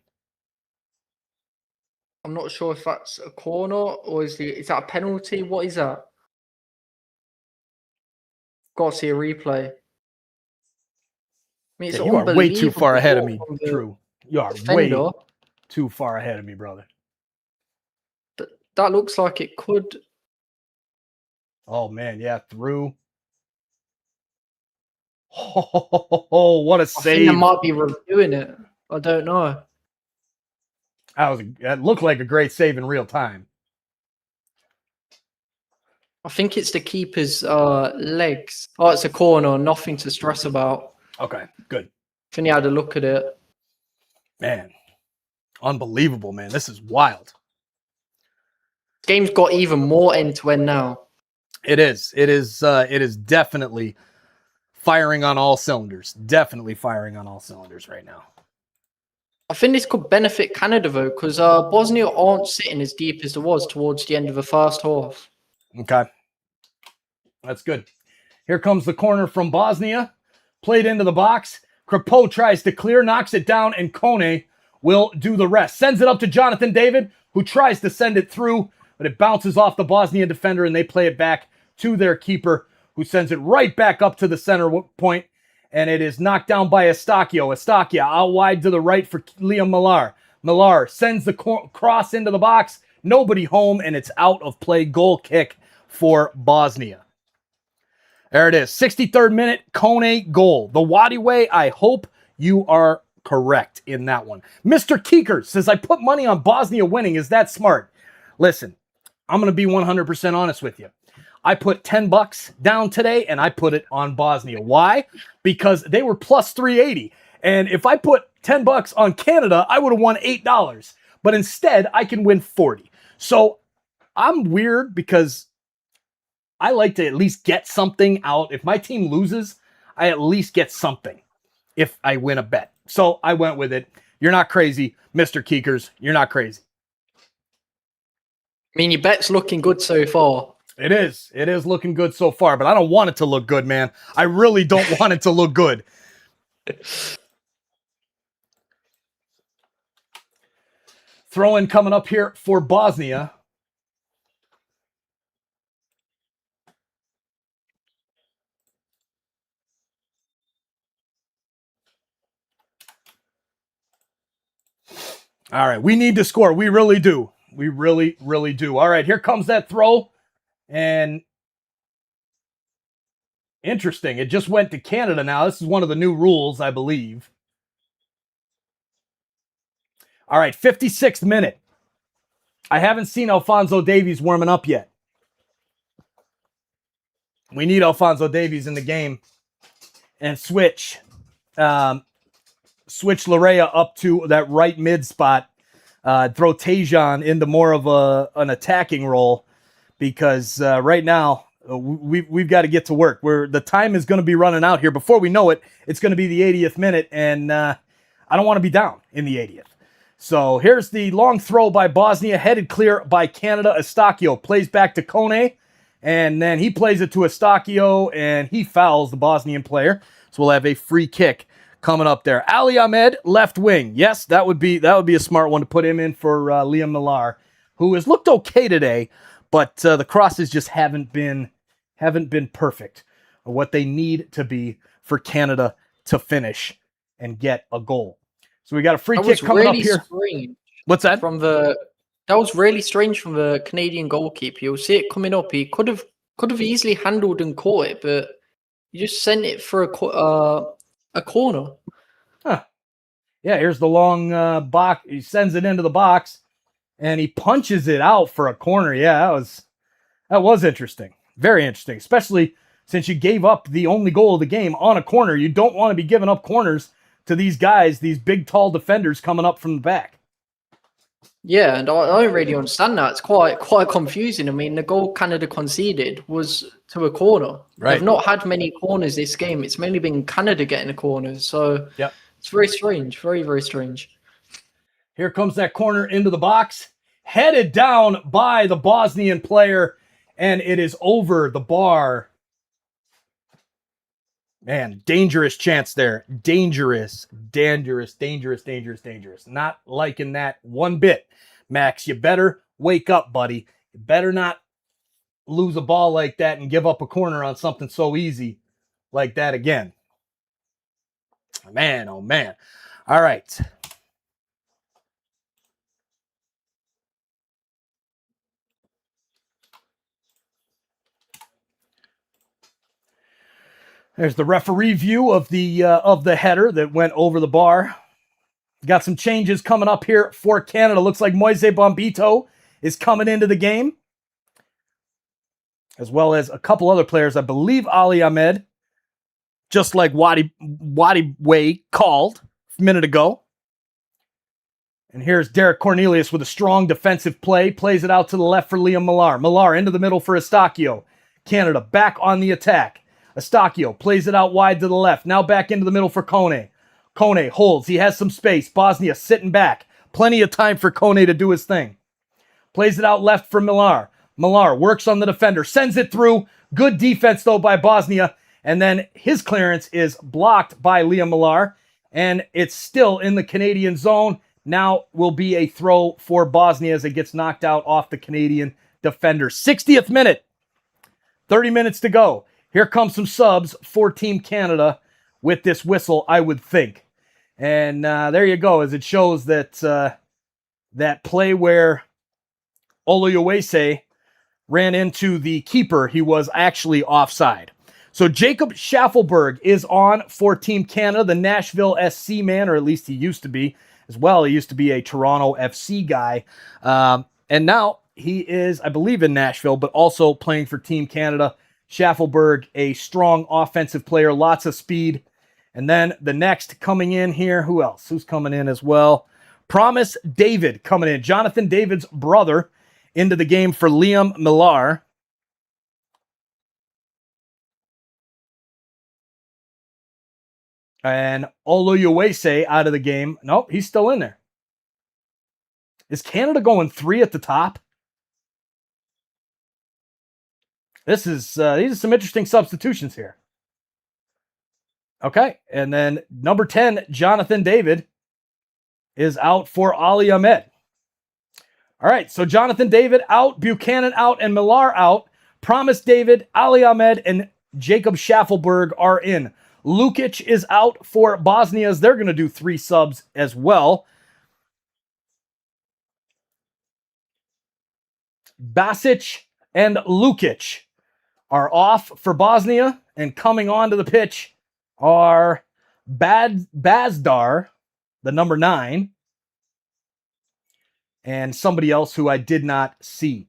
I'm not sure if that's a corner or is that a penalty? What is that? Got to see a replay. I mean, it's you are way too far ahead of me, True. You are way too far ahead of me, brother. That looks like it could. Oh, man, yeah, through. Oh, what a save. I think they might be reviewing it. I don't know. That looked like a great save in real time. I think it's the keeper's legs. Oh, it's a corner. Nothing to stress about. Okay, good. I think he had a look at it. Man, unbelievable, man. This is wild. Game's got even more end-to-end now. It is. It is definitely firing on all cylinders. Definitely firing on all cylinders right now. I think this could benefit Canada, though, because Bosnia aren't sitting as deep as it was towards the end of the first half. Okay. That's good. Here comes the corner from Bosnia. Played into the box. Crepeau tries to clear, knocks it down, and Kone will do the rest. Sends it up to Jonathan David, who tries to send it through, but it bounces off the Bosnian defender, and they play it back to their keeper, who sends it right back up to the center point, and it is knocked down by Estacio. Estacio out wide to the right for Liam Millar. Millar sends the cross into the box. Nobody home, and it's out of play. Goal kick for Bosnia. There it is. 63rd minute, Kone goal. The Wadi way, I hope you are correct in that one. Mr. Keeker says, I put money on Bosnia winning. Is that smart? Listen, I'm going to be 100% honest with you. I put $10 down today, and I put it on Bosnia. Why? Because they were plus 380. And if I put $10 on Canada, I would have won $8. But instead, I can win 40. So I'm weird because I like to at least get something out. If my team loses, I at least get something if I win a bet. So I went with it. You're not crazy, Mr. Keekers. You're not crazy. I mean, your bet's looking good so far. It is. It is looking good so far, but I don't want it to look good, man. I really don't want it to look good. Throw-in coming up here for Bosnia. All right, we need to score. We really do. We really, really do. All right, here comes that throw. And interesting, it just went to Canada now. This is one of the new rules, I believe. All right, 56th minute. I haven't seen Alphonso Davies warming up yet. We need Alphonso Davies in the game. And switch Larea up to that right mid spot. Throw Tejan into more of an attacking role, because right now we've got to get to work. The time is going to be running out here. Before we know it, it's going to be the 80th minute, and I don't want to be down in the 80th. So here's the long throw by Bosnia, headed clear by Canada. Estacio plays back to Kone, and then he plays it to Estacio, and he fouls the Bosnian player. So we'll have a free kick coming up there. Ali Ahmed, left wing. Yes, that would be a smart one to put him in for Liam Millar, who has looked okay today, but the crosses just haven't been perfect, or what they need to be for Canada to finish and get a goal. So we got a free kick coming up here. Strange. What's that? That was really strange from the Canadian goalkeeper. You'll see it coming up. He could have easily handled and caught it, but he just sent it for a corner. Huh. Yeah, here's the long box. He sends it into the box, and he punches it out for a corner. Yeah, that was interesting. Very interesting, especially since you gave up the only goal of the game on a corner. You don't want to be giving up corners to these guys, these big, tall defenders coming up from the back. Yeah, and I don't really understand that. It's quite confusing. I mean, the goal Canada conceded was to a corner. Right. They've not had many corners this game. It's mainly been Canada getting the corners. So yep. It's very strange. Very, very strange. Here comes that corner into the box. Headed down by the Bosnian player, and it is over the bar. Man, dangerous chance there. Dangerous. Not liking that one bit. Max, you better wake up, buddy. You better not lose a ball like that and give up a corner on something so easy like that again. Man, oh man. All right. There's the referee view of the header that went over the bar. Got some changes coming up here for Canada. Looks like Moise Bombito is coming into the game. as well as a couple other players. I believe Ali Ahmed, just like Wadi Way called a minute ago. And here's Derek Cornelius with a strong defensive play. Plays it out to the left for Liam Millar. Millar into the middle for Eustachio. Canada back on the attack. Eustachio plays it out wide to the left. Now back into the middle for Kone. Kone holds. He has some space. Bosnia sitting back. Plenty of time for Kone to do his thing. Plays it out left for Millar. Millar works on the defender. Sends it through. Good defense, though, by Bosnia. And then his clearance is blocked by Liam Millar. And it's still in the Canadian zone. Now will be a throw for Bosnia as it gets knocked out off the Canadian defender. 60th minute. 30 minutes to go. Here comes some subs for Team Canada with this whistle, I would think. And there you go, as it shows that that play where Oluwase ran into the keeper, he was actually offside. So Jacob Schaffelberg is on for Team Canada, the Nashville SC man, or at least he used to be as well. He used to be a Toronto FC guy. And now he is, I believe, in Nashville, but also playing for Team Canada. Schaffelberg, a strong offensive player, lots of speed. And then the next coming in here, who else? Who's coming in as well? Promise David coming in. Jonathan David's brother into the game for Liam Millar. And Oluwase out of the game. Nope, he's still in there. Is Canada going 3 at the top? These are some interesting substitutions here. Okay, and then number 10, Jonathan David, is out for Ali Ahmed. All right, so Jonathan David out, Buchanan out, and Millar out. Promise David, Ali Ahmed, and Jacob Schaffelberg are in. Lukic is out for Bosnia, as they're going to do 3 subs as well. Basic and Lukic are off for Bosnia, and coming onto the pitch are Bazdar, the number 9, and somebody else who I did not see.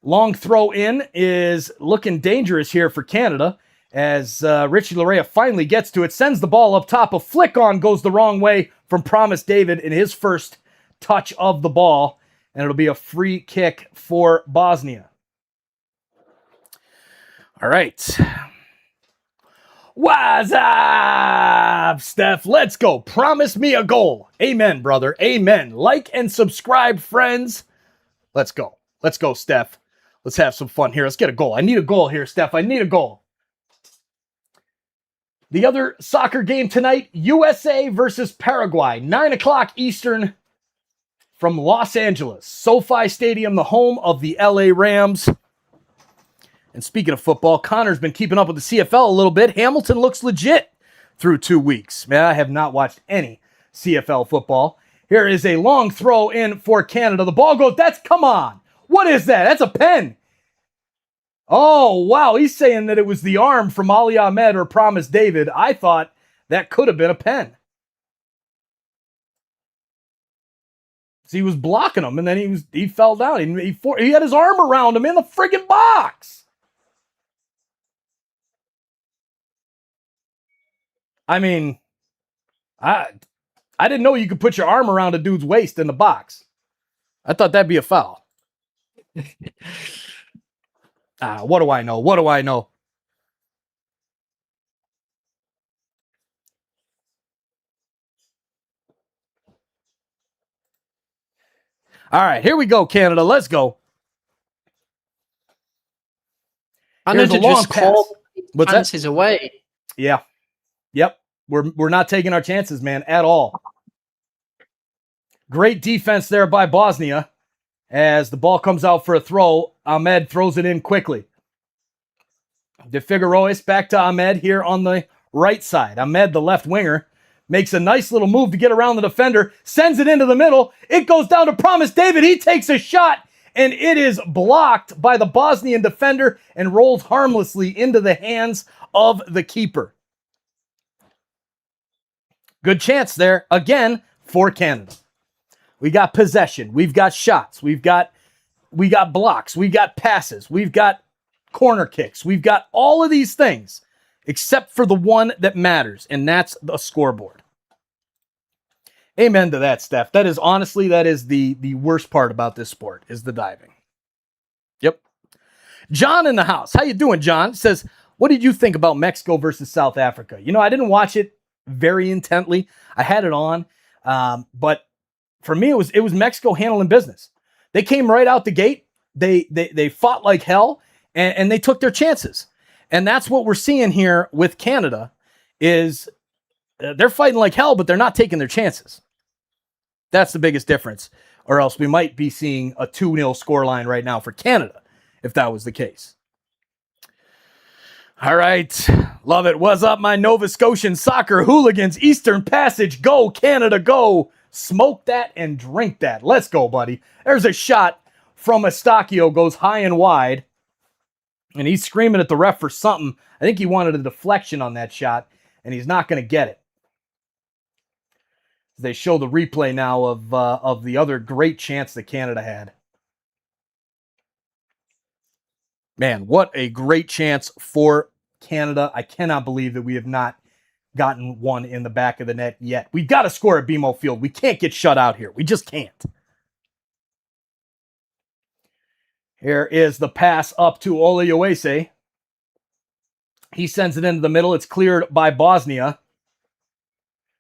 Long throw in is looking dangerous here for Canada, as Richie Larea finally gets to it, sends the ball up top. A flick on goes the wrong way from Promise David in his first touch of the ball, and it'll be a free kick for Bosnia. All right. What's up, Steph? Let's go. Promise me a goal. Amen, brother. Amen. Like and subscribe, friends. Let's go. Let's go, Steph. Let's have some fun here. Let's get a goal. I need a goal here, Steph. I need a goal. The other soccer game tonight, USA versus Paraguay. 9 o'clock Eastern from Los Angeles. SoFi Stadium, the home of the LA Rams. And speaking of football, Connor's been keeping up with the CFL a little bit. Hamilton looks legit through 2 weeks. Man, I have not watched any CFL football. Here is a long throw in for Canada. The ball goes, come on. What is that? That's a pen. Oh, wow. He's saying that it was the arm from Ali Ahmed or Promise David. I thought that could have been a pen. So he was blocking him, and then he fell down. He had his arm around him in the friggin' box. I mean, I didn't know you could put your arm around a dude's waist in the box. I thought that'd be a foul. What do I know? What do I know? All right, here we go, Canada. Let's go. Canada just called chances away. Yeah. Yep. We're not taking our chances, man, at all. Great defense there by Bosnia. As the ball comes out for a throw, Ahmed throws it in quickly. De Figueroa back to Ahmed here on the right side. Ahmed, the left winger, makes a nice little move to get around the defender, sends it into the middle. It goes down to Promise David. He takes a shot, and it is blocked by the Bosnian defender and rolls harmlessly into the hands of the keeper. Good chance there, again, for Canada. We got possession. We've got shots. We got blocks. We got passes. We've got corner kicks. We've got all of these things except for the one that matters, and that's the scoreboard. Amen to that, Steph. That is honestly, that is the worst part about this sport, is the diving. Yep. John in the house. How you doing, John? Says, what did you think about Mexico versus South Africa? You know, I didn't watch it very intently. I had it on, but for me, it was Mexico handling business. They came right out the gate. They fought like hell, and they took their chances. And that's what we're seeing here with Canada is they're fighting like hell, but they're not taking their chances. That's the biggest difference. Or else we might be seeing a 2-0 scoreline right now for Canada, if that was the case. All right. Love it. What's up, my Nova Scotian soccer hooligans? Eastern Passage, go, Canada, go. Smoke that and drink that. Let's go, buddy. There's a shot from Eustachio, goes high and wide. And he's screaming at the ref for something. I think he wanted a deflection on that shot, and he's not going to get it. They show the replay now of the other great chance that Canada had. Man, what a great chance for Canada. I cannot believe that we have not gotten one in the back of the net yet. We've got to score at BMO Field. We can't get shut out here. We just can't. Here is the pass up to Oluwase. He sends it into the middle. It's cleared by Bosnia.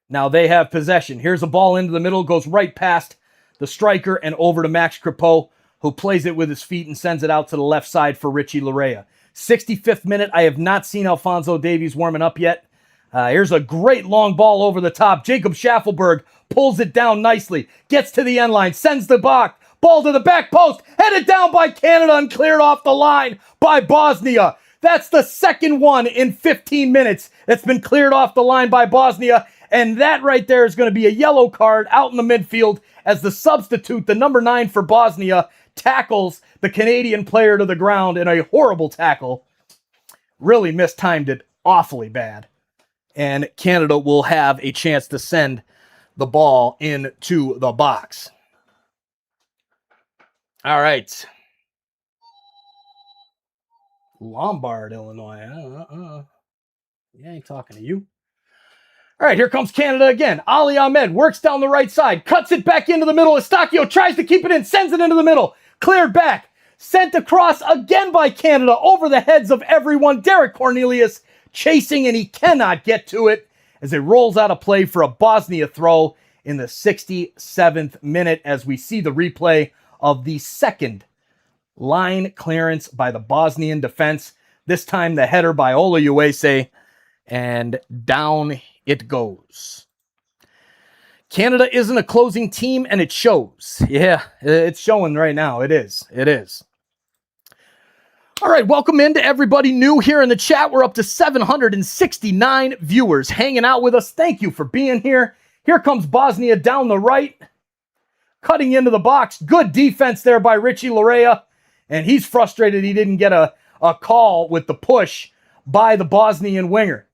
Now they have possession. Here's a ball into the middle. Goes right past the striker and over to Max Crepeau, who plays it with his feet and sends it out to the left side for Richie Larea. 65th minute. I have not seen Alphonso Davies warming up yet. Here's a great long ball over the top. Jacob Schaffelberg pulls it down nicely. Gets to the end line. Sends the ball to the back post. Headed down by Canada and cleared off the line by Bosnia. That's the second one in 15 minutes that's been cleared off the line by Bosnia. And that right there is going to be a yellow card out in the midfield as the substitute, the number 9 for Bosnia, tackles the Canadian player to the ground in a horrible tackle. Really mistimed it awfully bad. And Canada will have a chance to send the ball into the box. All right. Lombard, Illinois. Yeah, I ain't talking to you. All right, here comes Canada again. Ali Ahmed works down the right side, cuts it back into the middle. Eustachio tries to keep it in, sends it into the middle. Cleared back, sent across again by Canada over the heads of everyone. Derek Cornelius chasing, and he cannot get to it as it rolls out of play for a Bosnia throw in the 67th minute as we see the replay of the second line clearance by the Bosnian defense. This time the header by Oluwase, and down it goes. Canada isn't a closing team, and it shows. Yeah, it's showing right now. It is. It is. All right, welcome in to everybody new here in the chat. We're up to 769 viewers hanging out with us. Thank you for being here. Here comes Bosnia down the right, cutting into the box. Good defense there by Richie Larea, and he's frustrated he didn't get a call with the push by the Bosnian winger.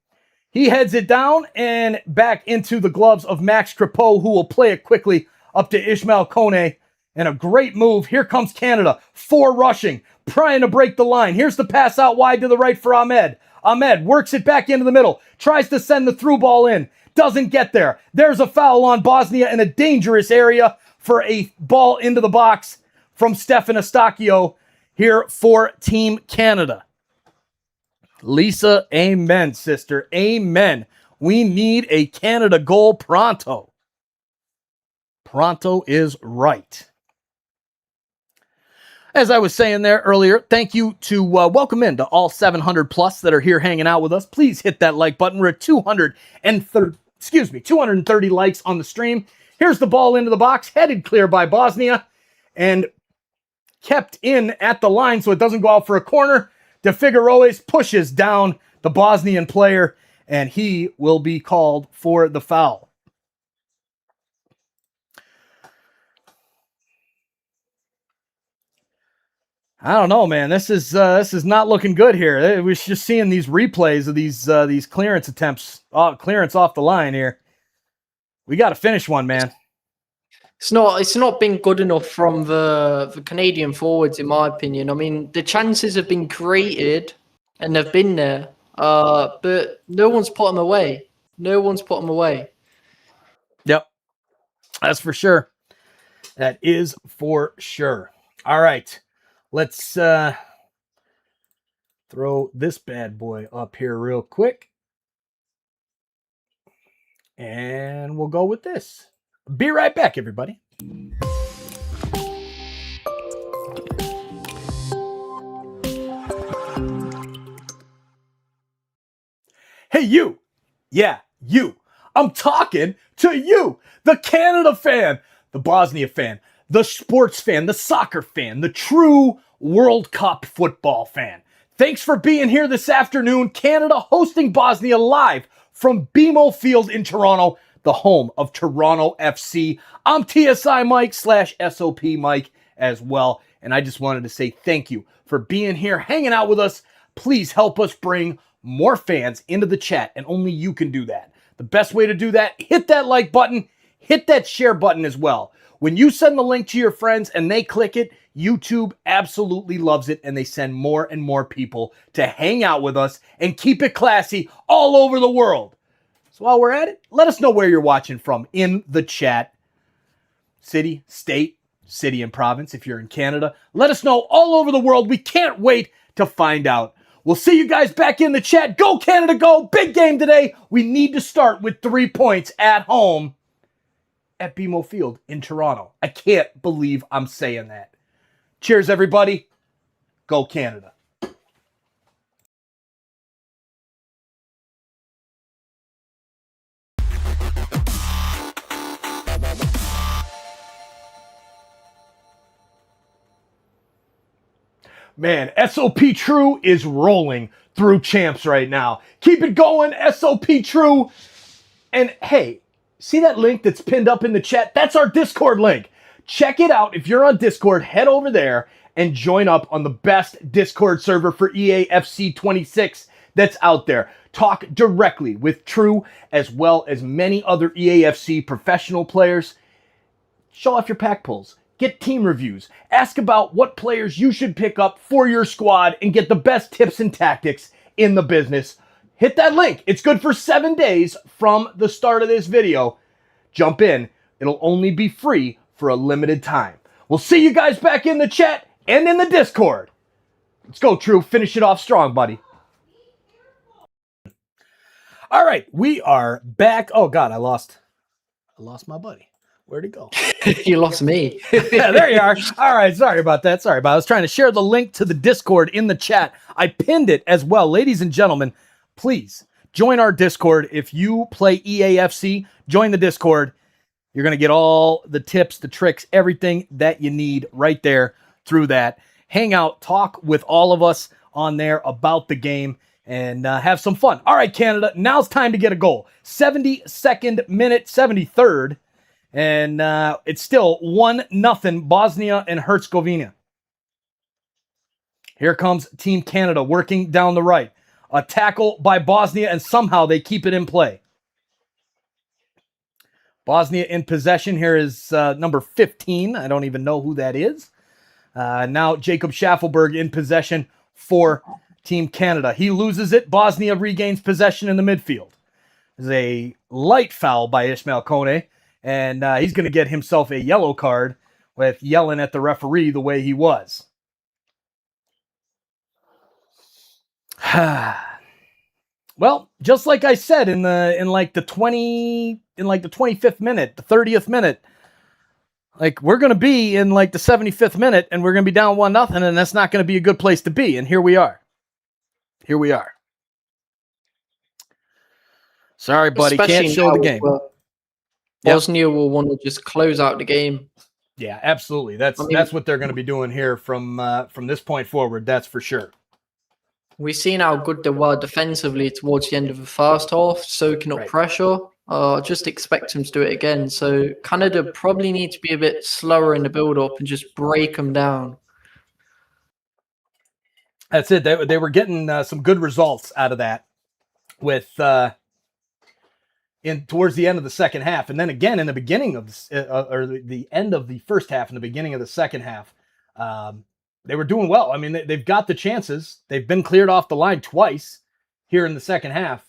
He heads it down and back into the gloves of Max Crepeau, who will play it quickly up to Ishmael Kone. And a great move. Here comes Canada. 4 rushing, trying to break the line. Here's the pass out wide to the right for Ahmed. Ahmed works it back into the middle. Tries to send the through ball in. Doesn't get there. There's a foul on Bosnia in a dangerous area for a ball into the box from Stefan Eustachio here for Team Canada. Lisa, amen, sister. Amen. We need a Canada goal pronto. Pronto is right. As I was saying there earlier, thank you to welcome in to all 700 plus that are here hanging out with us. Please hit that like button. We're at 230 likes on the stream. Here's the ball into the box, headed clear by Bosnia and kept in at the line so it doesn't go out for a corner. De Figueroa pushes down the Bosnian player, and he will be called for the foul. I don't know, man. This is not looking good here. We're just seeing these replays of these clearance attempts, clearance off the line here. We got to finish one, man. It's not been good enough from the Canadian forwards, in my opinion. I mean, the chances have been created and they've been there, but no one's put them away. No one's put them away. Yep. That's for sure. That is for sure. All right. Let's throw this bad boy up here real quick. And we'll go with this. Be right back, everybody. Hey, you. Yeah, you. I'm talking to you, the Canada fan, the Bosnia fan, the sports fan, the soccer fan, the true World Cup football fan. Thanks for being here this afternoon. Canada hosting Bosnia live from BMO Field in Toronto, the home of Toronto FC. I'm TSI Mike / SOP Mike as well. And I just wanted to say thank you for being here, hanging out with us. Please help us bring more fans into the chat, and only you can do that. The best way to do that, hit that like button, hit that share button as well. When you send the link to your friends and they click it, YouTube absolutely loves it, and they send more and more people to hang out with us and keep it classy all over the world. So while we're at it, let us know where you're watching from in the chat. City, state, city and province if you're in Canada. Let us know all over the world. We can't wait to find out. We'll see you guys back in the chat. Go Canada, go. Big game today. We need to start with 3 points at home at BMO Field in Toronto. I can't believe I'm saying that. Cheers, everybody. Go Canada. Man, SOPTrue is rolling through champs right now. Keep it going, SOPTrue. And hey, see that link that's pinned up in the chat? That's our Discord link. Check it out. If you're on Discord, head over there and join up on the best Discord server for EAFC 26 that's out there. Talk directly with True as well as many other EAFC professional players. Show off your pack pulls. Get team reviews. Ask about what players you should pick up for your squad and get the best tips and tactics in the business. Hit that link. It's good for 7 days from the start of this video. Jump in. It'll only be free for a limited time. We'll see you guys back in the chat and in the Discord. Let's go, True. Finish it off strong, buddy. All right, we are back. Oh, God, I lost my buddy. Where'd he go? You lost me. Yeah, there you are. All right, sorry about that. I was trying to share the link to the Discord in the chat. I pinned it as well. Ladies and gentlemen, please join our Discord. If you play EAFC, join the Discord. You're going to get all the tips, the tricks, everything that you need right there through that. Hang out, talk with all of us on there about the game, and have some fun. All right, Canada, now it's time to get a goal. 72nd minute, 73rd. And it's still 1-0 Bosnia and Herzegovina. Here comes Team Canada working down the right. A tackle by Bosnia, and somehow they keep it in play. Bosnia in possession. Here is number 15. I don't even know who that is. Now Jacob Schaffelberg in possession for Team Canada. He loses it. Bosnia regains possession in the midfield. There's a light foul by Ismail Kone. And he's going to get himself a yellow card with yelling at the referee the way he was. Well, just like I said in the 25th minute, the 30th minute, like we're going to be in like the 75th minute and we're going to be down 1-0, and that's not going to be a good place to be. And here we are. Sorry, buddy, Especially can't show the game. Bosnia will want to just close out the game. Yeah, absolutely. That's what they're going to be doing here from this point forward. That's for sure. We've seen how good they were defensively towards the end of the first half, soaking up pressure. Just expect them to do it again. So Canada probably need to be a bit slower in the build-up and just break them down. That's it. They were getting some good results out of that with in towards the end of the second half, and then again in the beginning of the end of the first half and the beginning of the second half. They were doing well. I mean, they've got the chances. They've been cleared off the line twice here in the second half.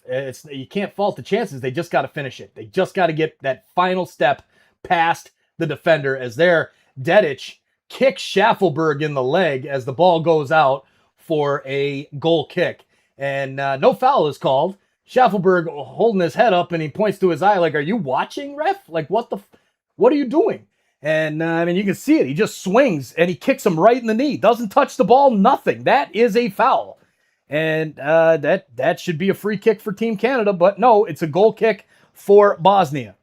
You can't fault the chances. They just got to finish it. They just got to get that final step past the defender as their Dedic kicks Schaffelberg in the leg as the ball goes out for a goal kick. And no foul is called. Schaffelberg holding his head up, and he points to his eye like, "Are you watching, ref? Like, what are you doing?" And I mean, you can see it. He just swings and he kicks him right in the knee. Doesn't touch the ball, nothing. That is a foul. And that should be a free kick for Team Canada, but no, it's a goal kick for Bosnia.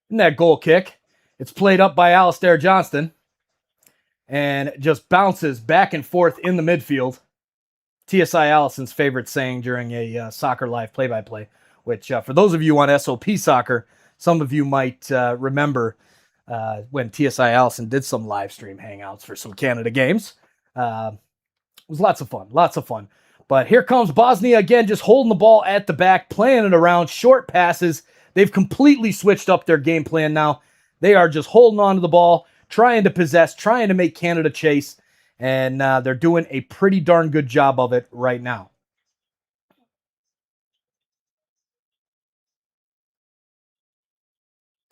And that goal kick, it's played up by Alistair Johnston and just bounces back and forth in the midfield. TSI Allison's favorite saying during a Soccer Live play-by-play, which for those of you on SOP Soccer, some of you might remember when TSI Allison did some live stream hangouts for some Canada games. It was lots of fun. But here comes Bosnia again, just holding the ball at the back, playing it around, short passes. They've completely switched up their game plan now. They are just holding on to the ball, trying to possess, trying to make Canada chase, and they're doing a pretty darn good job of it right now.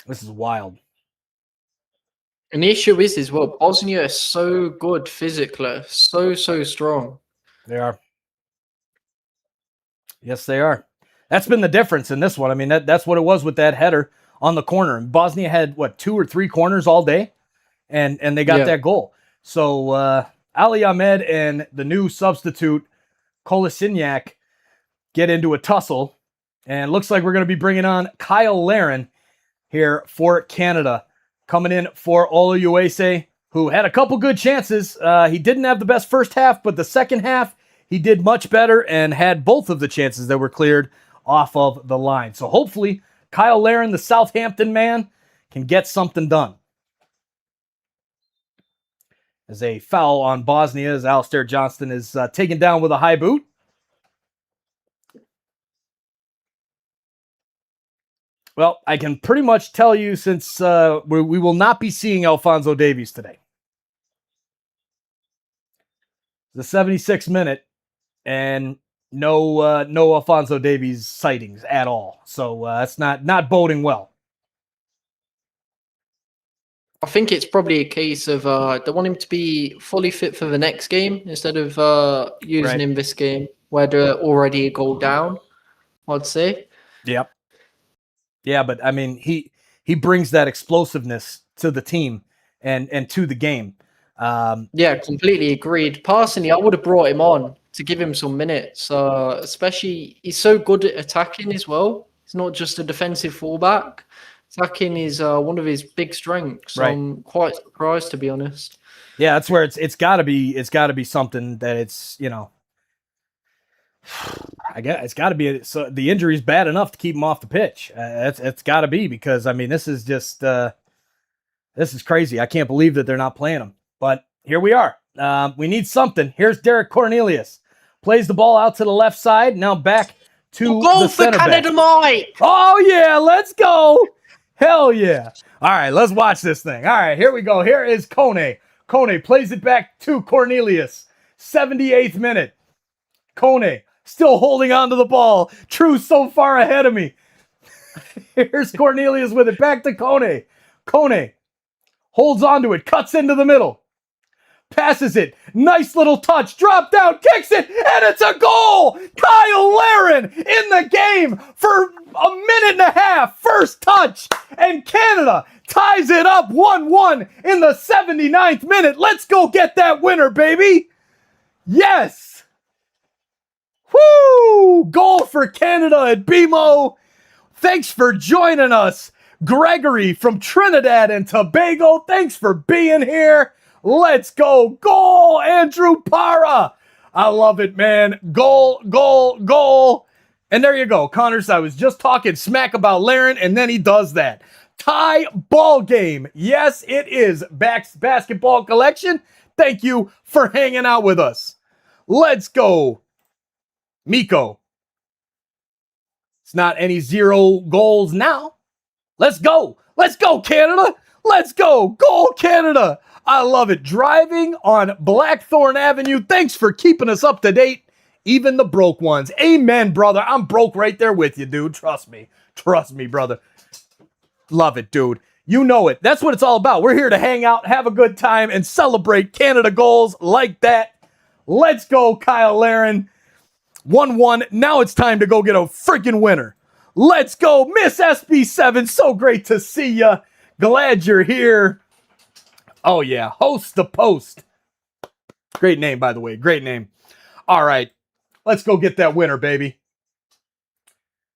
This is wild. And the issue is well, Bosnia is so good physically, so strong. They are. Yes, they are. That's been the difference in this one. I mean, that's what it was with that header on the corner. And Bosnia had, 2 or 3 corners all day, and they got that goal. So Ali Ahmed and the new substitute, Kolasinac, get into a tussle. And it looks like we're going to be bringing on Kyle Larin here for Canada. Coming in for Oluwase, who had a couple good chances. He didn't have the best first half, but the second half, he did much better and had both of the chances that were cleared off of the line. So hopefully, Kyle Larin, the Southampton man, can get something done. As a foul on Bosnia, as Alistair Johnston is taken down with a high boot. Well, I can pretty much tell you since we will not be seeing Alphonso Davies today. The 76th minute, and no Alphonso Davies sightings at all. So that's not boding well. I think it's probably a case of they want him to be fully fit for the next game instead of using him this game where they're already a goal down, I'd say. Yep. Yeah, but I mean, he brings that explosiveness to the team and to the game. Yeah, completely agreed. Personally, I would have brought him on to give him some minutes, especially he's so good at attacking as well. He's not just a defensive fullback. Attacking is one of his big strengths. Right. I'm quite surprised, to be honest. Yeah, that's where it's got to be something that it's, I guess it's got to be so the injury's bad enough to keep him off the pitch. It's got to be because I mean this is just this is crazy. I can't believe that they're not playing him. But here we are. We need something. Here's Derek Cornelius. Plays the ball out to the left side. Now back to the center back. Oh yeah, let's go. Hell yeah. All right, let's watch this thing. All right, here we go. Here is Kone. Kone plays it back to Cornelius. 78th minute. Kone still holding on to the ball. True so far ahead of me. Here's Cornelius with it. Back to Kone. Kone holds on to it. Cuts into the middle. Passes it. Nice little touch. Drop down. Kicks it. And it's a goal. Kyle Larin in the game for a minute and a half. First touch. And Canada ties it up 1-1 in the 79th minute. Let's go get that winner, baby. Yes. Woo! Goal for Canada at BMO. Thanks for joining us. Gregory from Trinidad and Tobago. Thanks for being here. Let's go. Goal, Andrew Para. I love it, man. Goal, goal, goal. And there you go. Connors, I was just talking smack about Larin, and then he does that. Tie ball game. Yes, it is. Basketball collection. Thank you for hanging out with us. Let's go. Miko. It's not any 0 goals now. Let's go. Let's go, Canada. Let's go. Goal, Canada. I love it. Driving on Blackthorn Avenue. Thanks for keeping us up to date. Even the broke ones. Amen, brother. I'm broke right there with you, dude. Trust me. Trust me, brother. Love it, dude. You know it. That's what it's all about. We're here to hang out, have a good time, and celebrate Canada goals like that. Let's go, Kyle Laren. 1-1. Now it's time to go get a freaking winner. Let's go, Miss SB7. So great to see ya. Glad you're here. Oh, yeah. Host the post. Great name, by the way. Great name. All right. Let's go get that winner, baby.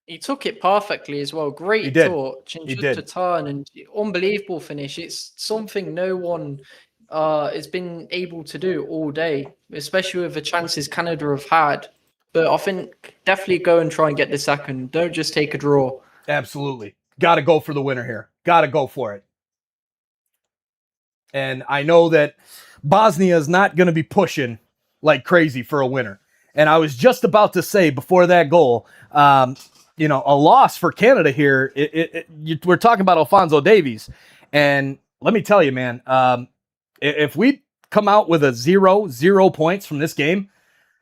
He took it perfectly as well. Great touch and just a turn and unbelievable finish. It's something no one has been able to do all day, especially with the chances Canada have had. But I think definitely go and try and get the second. Don't just take a draw. Absolutely. Got to go for the winner here. Got to go for it. And I know that Bosnia is not going to be pushing like crazy for a winner. And I was just about to say before that goal, you know, a loss for Canada here. We're talking about Alphonso Davies. And let me tell you, man, if we come out with a 0 points from this game,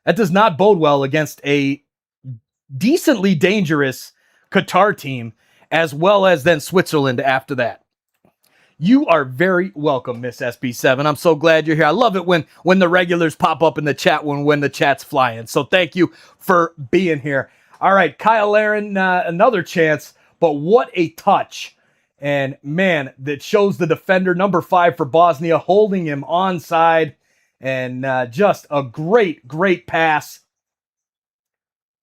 that does not bode well against a decently dangerous Qatar team, as well as then Switzerland after that. You are very welcome, Miss SB7. I'm so glad you're here. I love it when the regulars pop up in the chat when the chat's flying. So thank you for being here. All right, Kyle Laren, another chance, but what a touch. And man, that shows the defender, number 5 for Bosnia, holding him onside. And just a great pass.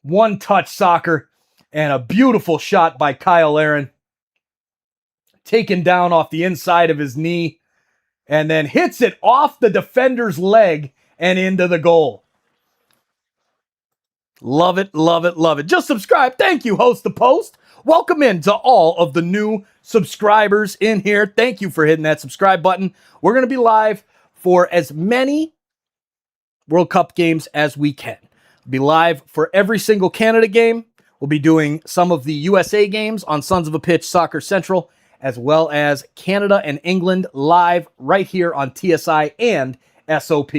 One-touch soccer and a beautiful shot by Kyle Laren. Taken down off the inside of his knee and then hits it off the defender's leg and into the goal. Love it, love it, love it. Just subscribe. Thank you, host the post. Welcome in to all of the new subscribers in here. Thank you for hitting that subscribe button. We're going to be live for as many World Cup games as we can. We'll be live for every single Canada game. We'll be doing some of the USA games on Sons of a Pitch Soccer Central, as well as Canada and England live right here on TSI and SOP.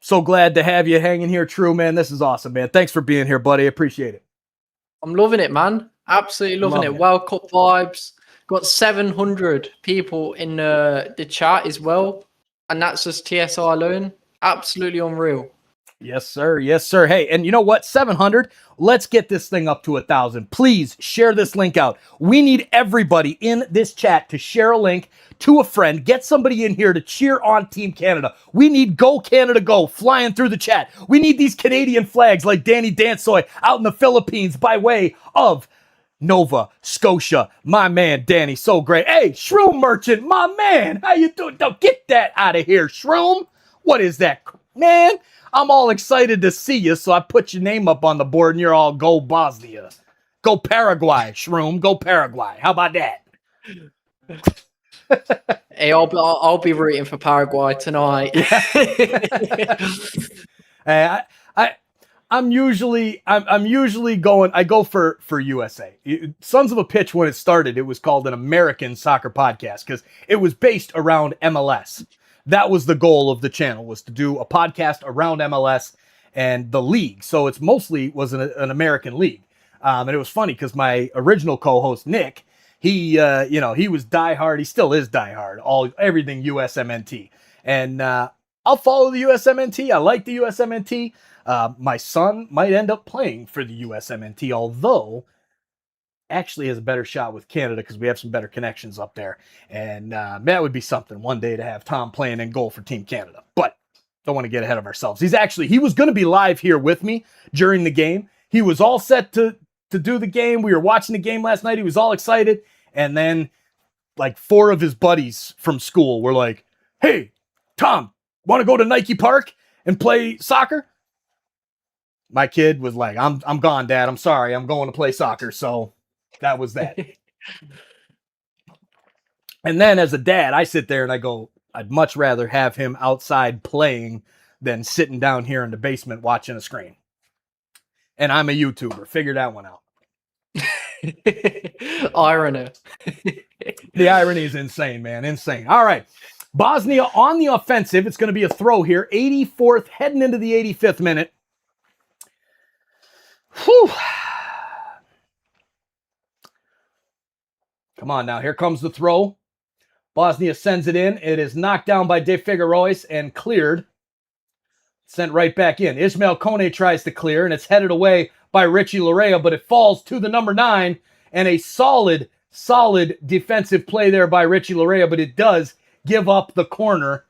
So glad to have you hanging here, True, man. This is awesome, man. Thanks for being here, buddy. I appreciate it. I'm loving it, man. Absolutely loving it. World Cup vibes. Got 700 people in the chat as well. And that's just TSI alone. Absolutely unreal. Yes, sir. Yes, sir. Hey, and you know what? 700. Let's get this thing up to 1,000. Please share this link out. We need everybody in this chat to share a link to a friend. Get somebody in here to cheer on Team Canada. We need Go Canada Go flying through the chat. We need these Canadian flags like Danny Dansoy out in the Philippines by way of Nova Scotia. My man, Danny, so great. Hey, Shroom Merchant, my man. How you doing? Don't get that out of here, Shroom. What is that, man? I'm all excited to see you, so I put your name up on the board, and you're all Go Bosnia. Go Paraguay, Shroom. Go Paraguay. How about that? Hey, I'll be rooting for Paraguay tonight. Hey, I'm usually going. I go for USA. Sons of a Pitch, when it started, it was called an American soccer podcast because it was based around MLS. That was the goal of the channel, was to do a podcast around MLS and the league. So it's mostly was an American league. And it was funny because my original co-host, Nick, he was diehard. He still is diehard. Everything USMNT. And I'll follow the USMNT. I like the USMNT. My son might end up playing for the USMNT, although actually has a better shot with Canada because we have some better connections up there. And that would be something one day to have Tom playing in goal for Team Canada. But don't want to get ahead of ourselves. He was going to be live here with me during the game. He was all set to do the game. We were watching the game last night. He was all excited. And then like 4 of his buddies from school were like, hey, Tom, want to go to Nike Park and play soccer? My kid was like, I'm gone, Dad. I'm sorry. I'm going to play soccer. So that was that. And then as a dad, I sit there and I go, I'd much rather have him outside playing than sitting down here in the basement watching a screen. and I'm a YouTuber. Figure that one out. Irony. The irony is insane, man. Insane. All right. Bosnia on the offensive. It's going to be a throw here. 84th, heading into the 85th minute. Whew. Come on now. Here comes the throw. Bosnia sends it in. It is knocked down by De Figueroa and cleared. Sent right back in. Ismail Kone tries to clear, and it's headed away by Richie Larea, but it falls to the number 9, and a solid defensive play there by Richie Larea, but it does give up the corner.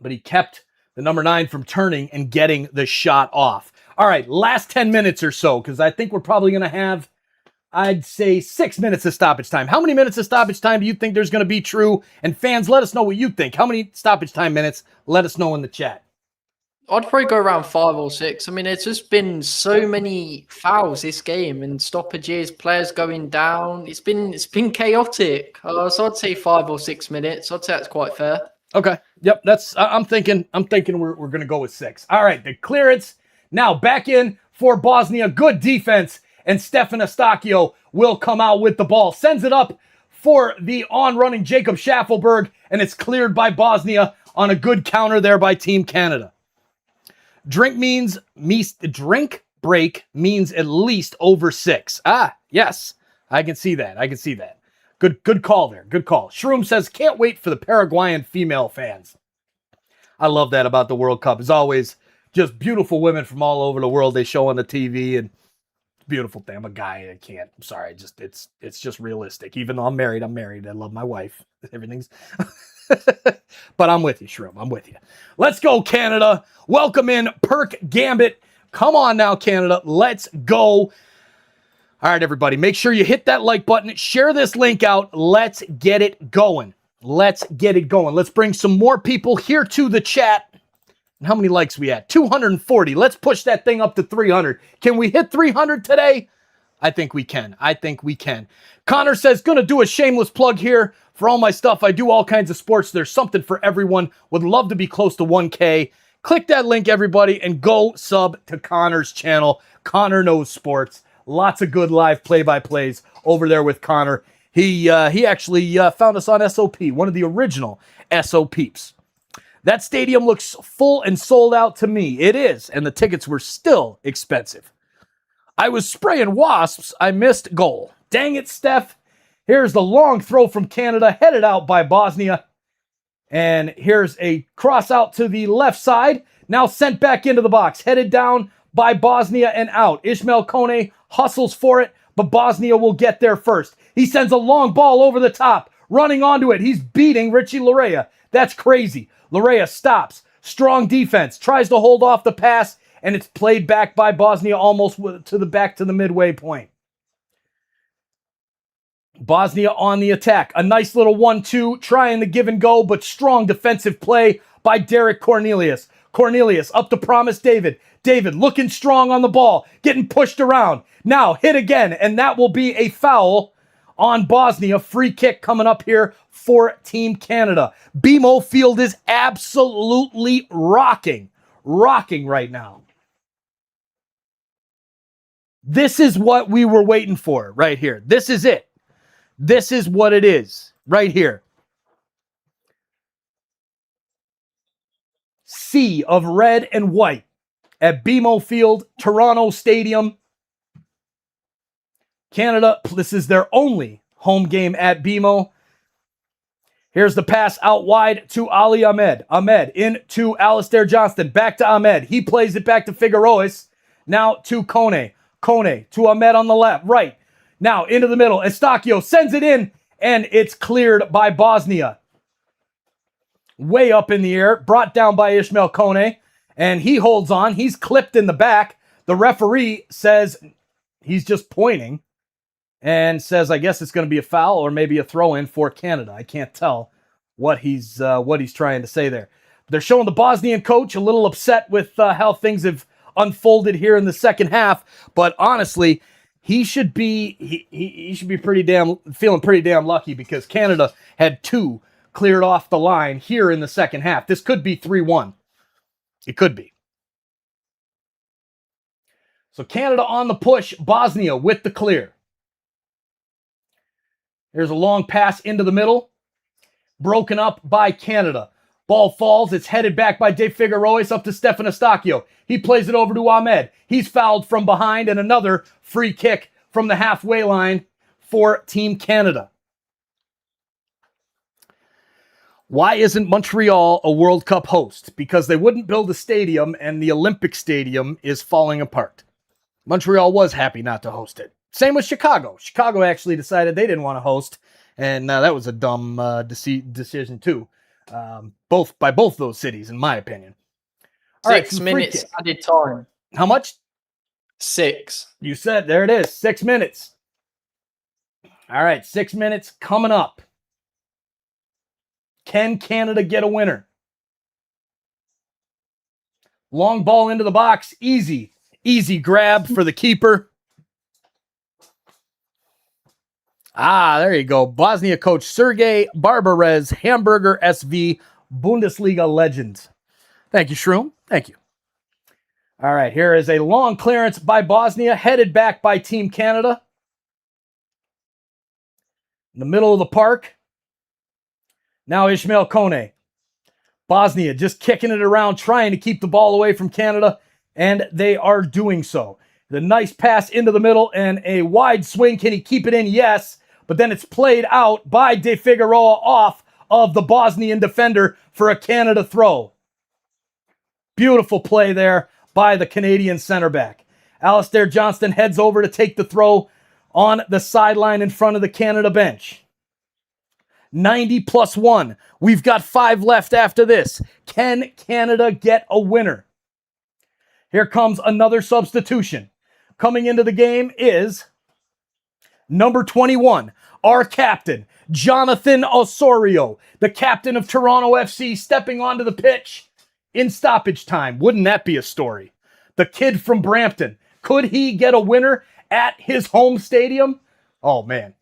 But he kept the number 9 from turning and getting the shot off. All right, last 10 minutes or so, because I think we're probably going to have, I'd say, 6 minutes of stoppage time. How many minutes of stoppage time do you think there's going to be, True? And fans, let us know what you think. How many stoppage time minutes? Let us know in the chat. I'd probably go around 5 or 6. I mean, there's just been so many fouls this game and stoppages, players going down. It's been chaotic. So I'd say 5 or 6 minutes. I'd say that's quite fair. Okay. Yep. I'm thinking we're going to go with 6. All right. The clearance now back in for Bosnia. Good defense. And Stefan Eustachio will come out with the ball. Sends it up for the on-running Jacob Schaffelberg. And it's cleared by Bosnia on a good counter there by Team Canada. Drink break means at least over 6. Ah, yes. I can see that. Good call there. Good call. Shroom says, can't wait for the Paraguayan female fans. I love that about the World Cup. It's always just beautiful women from all over the world they show on the TV, and it's a beautiful thing. I'm a guy. I can't. I'm sorry. It's just realistic. Even though I'm married. I love my wife. Everything's... But I'm with you, Shroom. I'm with you. Let's go, Canada. Welcome in Perk Gambit. Come on now, Canada. Let's go. All right, everybody. Make sure you hit that like button. Share this link out. Let's get it going. Let's bring some more people here to the chat. How many likes we at? 240. Let's push that thing up to 300. Can we hit 300 today? I think we can. Connor says, gonna do a shameless plug here. For all my stuff, I do all kinds of sports. There's something for everyone. Would love to be close to 1K. Click that link, everybody, and go sub to Connor's channel. Connor Knows Sports. Lots of good live play-by-plays over there with Connor. He actually found us on SOP, one of the original SOPs. That stadium looks full and sold out to me. It is, and the tickets were still expensive. I was spraying wasps. I missed goal. Dang it, Steph. Here's the long throw from Canada, headed out by Bosnia. And here's a cross out to the left side. Now sent back into the box, headed down by Bosnia and out. Ismail Kone hustles for it, but Bosnia will get there first. He sends a long ball over the top, running onto it. He's beating Richie Larea. That's crazy. Larea stops. Strong defense. Tries to hold off the pass, and it's played back by Bosnia almost to the midway point. Bosnia on the attack. A nice little 1-2, trying the give and go, but strong defensive play by Derek Cornelius. Cornelius up to promise David. David looking strong on the ball, getting pushed around. Now hit again, and that will be a foul on Bosnia. Free kick coming up here for Team Canada. BMO Field is absolutely rocking right now. This is what we were waiting for right here. This is it. This is what it is right here. Sea of red and white at BMO Field, Toronto Stadium. Canada, this is their only home game at BMO. Here's the pass out wide to Ali Ahmed. Ahmed into Alistair Johnston. Back to Ahmed. He plays it back to Figueroas. Now to Kone. Kone to Ahmed on the left. Right. Now into the middle. Eustachio sends it in, and it's cleared by Bosnia. Way up in the air. Brought down by Ismail Kone. And he holds on. He's clipped in the back. The referee says he's just pointing and says, I guess it's going to be a foul or maybe a throw-in for Canada. I can't tell what he's trying to say there. They're showing the Bosnian coach a little upset with how things have unfolded here in the second half. But honestly, he should be feeling pretty damn lucky because Canada had 2 cleared off the line here in the second half. This could be 3-1. It could be. So Canada on the push, Bosnia with the clear. There's a long pass into the middle, broken up by Canada. Ball falls, it's headed back by De Figueroa, it's up to Stefan Eustáquio. He plays it over to Ahmed. He's fouled from behind, and another free kick from the halfway line for Team Canada. Why isn't Montreal a World Cup host? Because they wouldn't build a stadium, and the Olympic Stadium is falling apart. Montreal was happy not to host it. Same with Chicago. Chicago actually decided they didn't want to host, and that was a dumb decision too. Both those cities, in my opinion. All 6 minutes added time. How much? 6. You said, there it is, 6 minutes. All right, 6 minutes coming up. Can Canada get a winner? Long ball into the box, easy grab for the keeper. There you go. Bosnia coach Sergej Barbarez, Hamburger SV, Bundesliga legend. Thank you, Shroom. Thank you. All right, here is a long clearance by Bosnia, headed back by Team Canada. In the middle of the park. Now Ismail Kone. Bosnia just kicking it around, trying to keep the ball away from Canada, and they are doing so. The nice pass into the middle and a wide swing. Can he keep it in? Yes. But then it's played out by De Figueroa off of the Bosnian defender for a Canada throw. Beautiful play there by the Canadian center back. Alistair Johnston heads over to take the throw on the sideline in front of the Canada bench. 90+1. We've got 5 left after this. Can Canada get a winner? Here comes another substitution. Coming into the game is number 21, our captain, Jonathan Osorio, the captain of Toronto FC, stepping onto the pitch in stoppage time. Wouldn't that be a story? The kid from Brampton. Could he get a winner at his home stadium? Oh, man.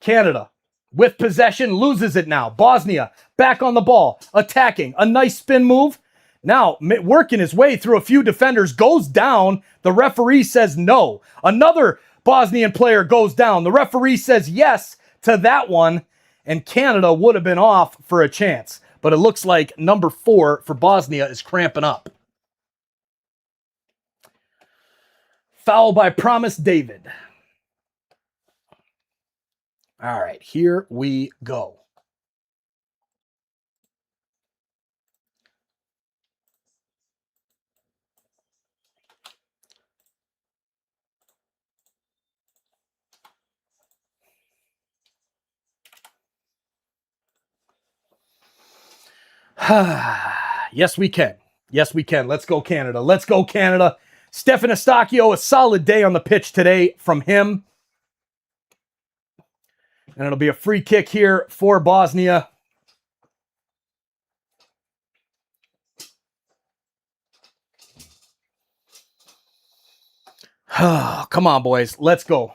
Canada, with possession, loses it now. Bosnia, back on the ball, attacking. A nice spin move. Now, working his way through a few defenders, goes down. The referee says no. Another Bosnian player goes down. The referee says yes to that one, and Canada would have been off for a chance. But it looks like number 4 for Bosnia is cramping up. Foul by Promise David. All right, here we go. Yes, we can. Yes, we can. Let's go, Canada. Let's go, Canada. Stefan Eustáquio, a solid day on the pitch today from him. And it'll be a free kick here for Bosnia. Come on, boys. Let's go.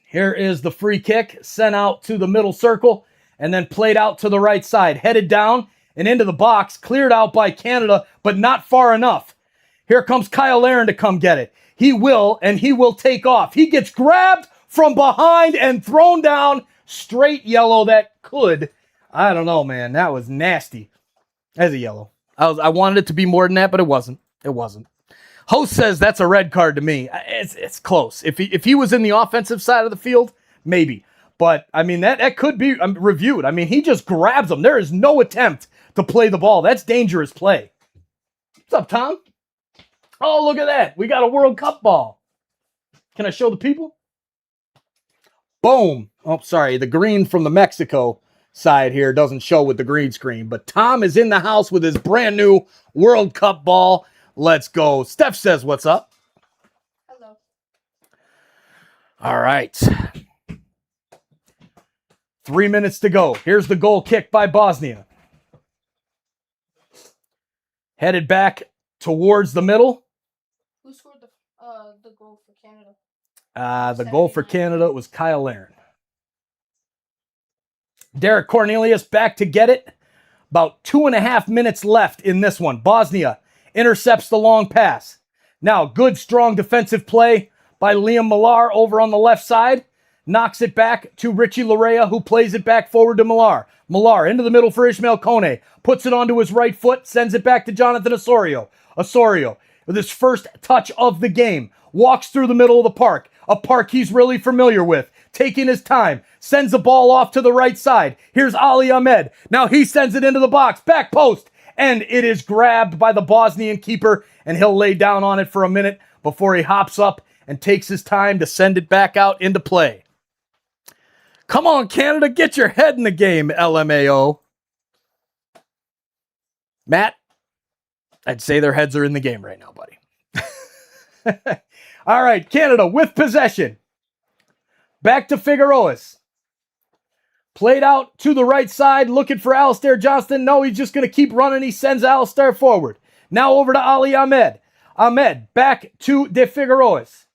Here is the free kick sent out to the middle circle and then played out to the right side. Headed down and into the box. Cleared out by Canada, but not far enough. Here comes Kyle Larin to come get it. He will, and he will take off. He gets grabbed from behind and thrown down. Straight yellow that could. I don't know, man. That was nasty. As a yellow. I wanted it to be more than that, but it wasn't. It wasn't. Host says that's a red card to me. It's close. If he was in the offensive side of the field, maybe. But, I mean, that could be reviewed. I mean, he just grabs him. There is no attempt to play the ball. That's dangerous play. What's up, Tom? Oh, look at that. We got a World Cup ball. Can I show the people? Boom. Oh, sorry. The green from the Mexico side here doesn't show with the green screen. But Tom is in the house with his brand new World Cup ball. Let's go. Steph says, what's up? Hello. All right. 3 minutes to go. Here's the goal kick by Bosnia. Headed back towards the middle. Who scored the goal for Canada? The goal for Canada was Kyle Larin. Derek Cornelius back to get it. About 2.5 minutes left in this one. Bosnia intercepts the long pass. Now, good, strong defensive play by Liam Millar over on the left side. Knocks it back to Richie Larea, who plays it back forward to Millar. Millar into the middle for Ishmael Kone. Puts it onto his right foot, sends it back to Jonathan Osorio. Osorio, with his first touch of the game, walks through the middle of the park. A park he's really familiar with. Taking his time, sends the ball off to the right side. Here's Ali Ahmed. Now he sends it into the box, back post, and it is grabbed by the Bosnian keeper, and he'll lay down on it for a minute before he hops up and takes his time to send it back out into play. Come on, Canada, get your head in the game, LMAO. Matt, I'd say their heads are in the game right now, buddy. All right, Canada with possession. Back to Figueroas. Played out to the right side, looking for Alistair Johnston. No, he's just going to keep running. He sends Alistair forward. Now over to Ali Ahmed. Ahmed back to De Figueroas.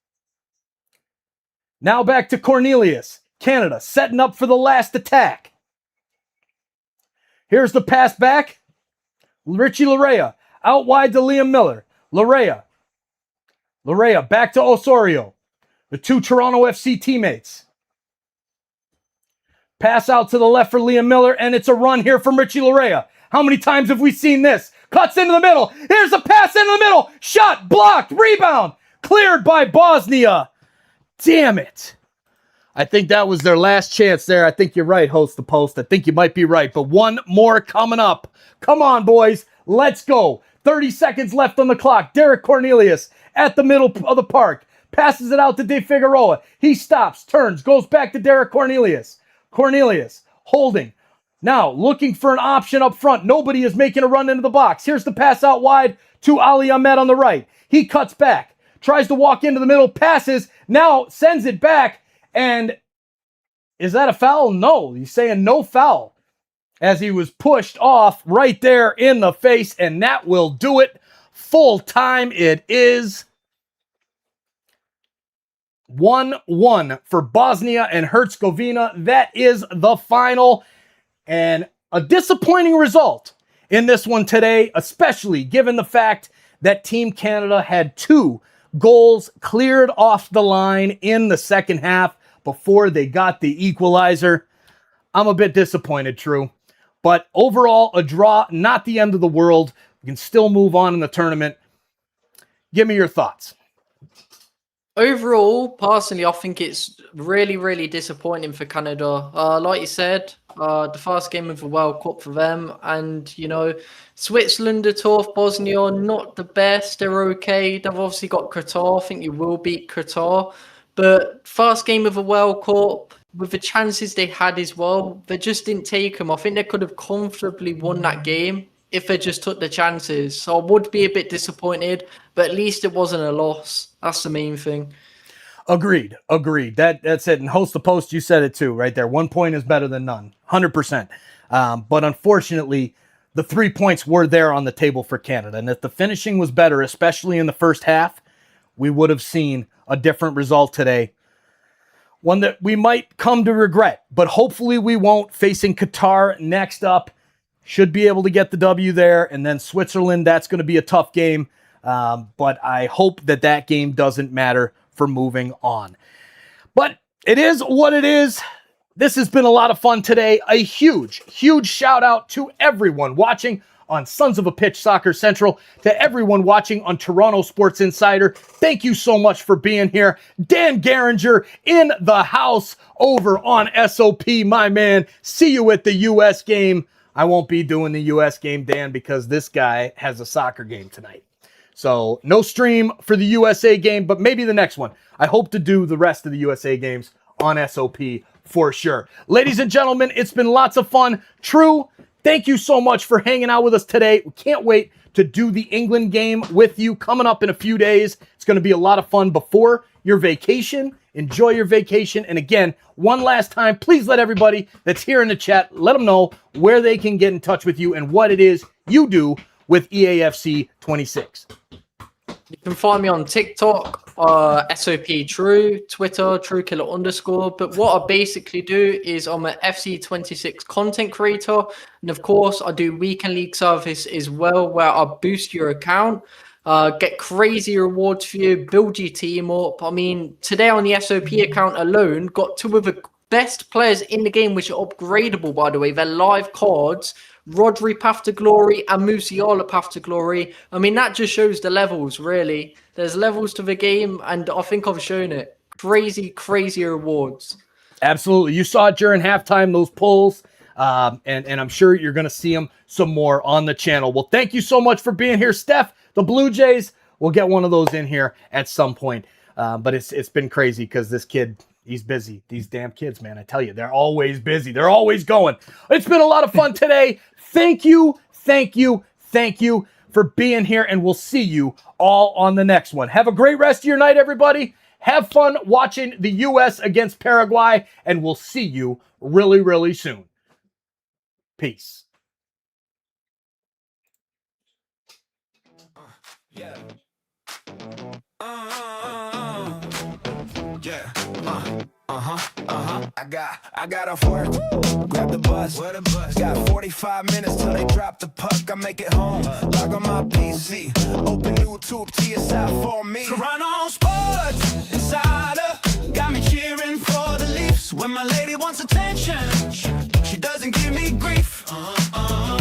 Now back to Cornelius. Canada setting up for the last attack. Here's the pass back. Richie Larea out wide to Liam Miller. Larea back to Osorio. The two Toronto FC teammates. Pass out to the left for Liam Miller, and it's a run here from Richie Larea. How many times have we seen this? Cuts into the middle. Here's a pass into the middle. Shot, blocked, rebound. Cleared by Bosnia. Damn it. I think that was their last chance there. I think you're right, host the post. I think you might be right, but one more coming up. Come on, boys. Let's go. 30 seconds left on the clock. Derek Cornelius at the middle of the park. Passes it out to De Figueroa. He stops, turns, goes back to Derek Cornelius. Cornelius holding. Now looking for an option up front. Nobody is making a run into the box. Here's the pass out wide to Ali Ahmed on the right. He cuts back. Tries to walk into the middle. Passes. Now sends it back. And is that a foul? No. He's saying no foul. As he was pushed off right there in the face. And that will do it. Full time it is. 1-1 for Bosnia and Herzegovina. That is the final. And a disappointing result in this one today, especially given the fact that Team Canada had 2 goals cleared off the line in the second half before they got the equalizer. I'm a bit disappointed, True. But overall, a draw, not the end of the world. We can still move on in the tournament. Give me your thoughts. Overall, personally, I think it's really, really disappointing for Canada. Like you said, the first game of the World Cup for them. And, you know, Switzerland are tough. Bosnia, not the best. They're okay. They've obviously got Qatar. I think you will beat Qatar. But first game of the World Cup, with the chances they had as well, they just didn't take them. I think they could have comfortably won that game if they just took the chances. So I would be a bit disappointed, but at least it wasn't a loss. That's the main thing. Agreed. That's it. And host the post, you said it too, right there. 1 point is better than none. 100%. But unfortunately, the 3 points were there on the table for Canada. And if the finishing was better, especially in the first half, we would have seen a different result today. One that we might come to regret, but hopefully we won't. Facing Qatar next up. Should be able to get the W there. And then Switzerland, that's going to be a tough game. But I hope that game doesn't matter for moving on. But it is what it is. This has been a lot of fun today. A huge, huge shout out to everyone watching on Sons of a Pitch Soccer Central, to everyone watching on Toronto Sports Insider. Thank you so much for being here. Dan Garinger in the house over on SOP, my man. See you at the U.S. game. I won't be doing the U.S. game, Dan, because this guy has a soccer game tonight. So no stream for the USA game, but maybe the next one. I hope to do the rest of the USA games on SOP for sure. Ladies and gentlemen, it's been lots of fun. True, thank you so much for hanging out with us today. We can't wait to do the England game with you coming up in a few days. It's going to be a lot of fun before your vacation. Enjoy your vacation. And again, one last time, please let everybody that's here in the chat, let them know where they can get in touch with you and what it is you do with EAFC 26. You can find me on TikTok, SOPTrue, Twitter, TrueKiller_. But what I basically do is I'm an FC26 content creator. And of course, I do weekend league service as well, where I boost your account. get crazy rewards for you, build your team up. I mean, today on the SOP account alone, got two of the best players in the game, which are upgradable, by the way. They're live cards. Rodri Path to Glory and Musiala Path to Glory. I mean, that just shows the levels, really. There's levels to the game, and I think I've shown it. Crazy, crazy rewards. Absolutely. You saw it during halftime, those pulls, and I'm sure you're going to see them some more on the channel. Well, thank you so much for being here, Steph. The Blue Jays, we'll get one of those in here at some point. But it's been crazy because this kid, he's busy. These damn kids, man, I tell you, they're always busy. They're always going. It's been a lot of fun today. Thank you, thank you, thank you for being here, and we'll see you all on the next one. Have a great rest of your night, everybody. Have fun watching the U.S. against Paraguay, and we'll see you really, really soon. Peace. Yeah. I got off work, grab the bus. Where the bus? Got 45 minutes till they drop the puck. I make it home, log on my PC, open YouTube, TSI for me. Toronto Sports Insider got me cheering for the Leafs. When my lady wants attention, she doesn't give me grief.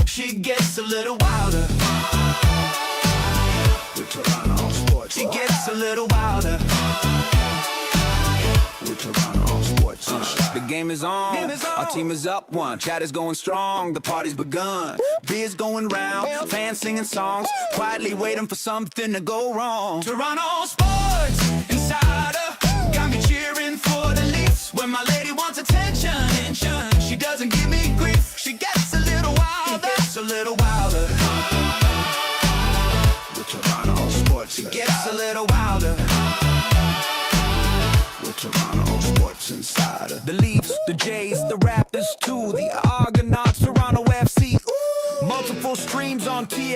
She gets a little wilder. With Toronto Sports, she gets a little wilder. With Toronto Sports. The game is on. Our team is up one. Chat is going strong. The party's begun. Beers going round. Fans singing songs. Quietly waiting for something to go wrong. Toronto Sports Insider got me cheering for the Leafs. When my lady wants attention, she doesn't give me grief. She gets a little wilder. Gets a little wilder. With Toronto Sports, she gets a little wilder. Toronto Sports Insider. The Leafs, the Jays, the Raptors too, the Argonauts, Toronto FC. Multiple streams on TSI.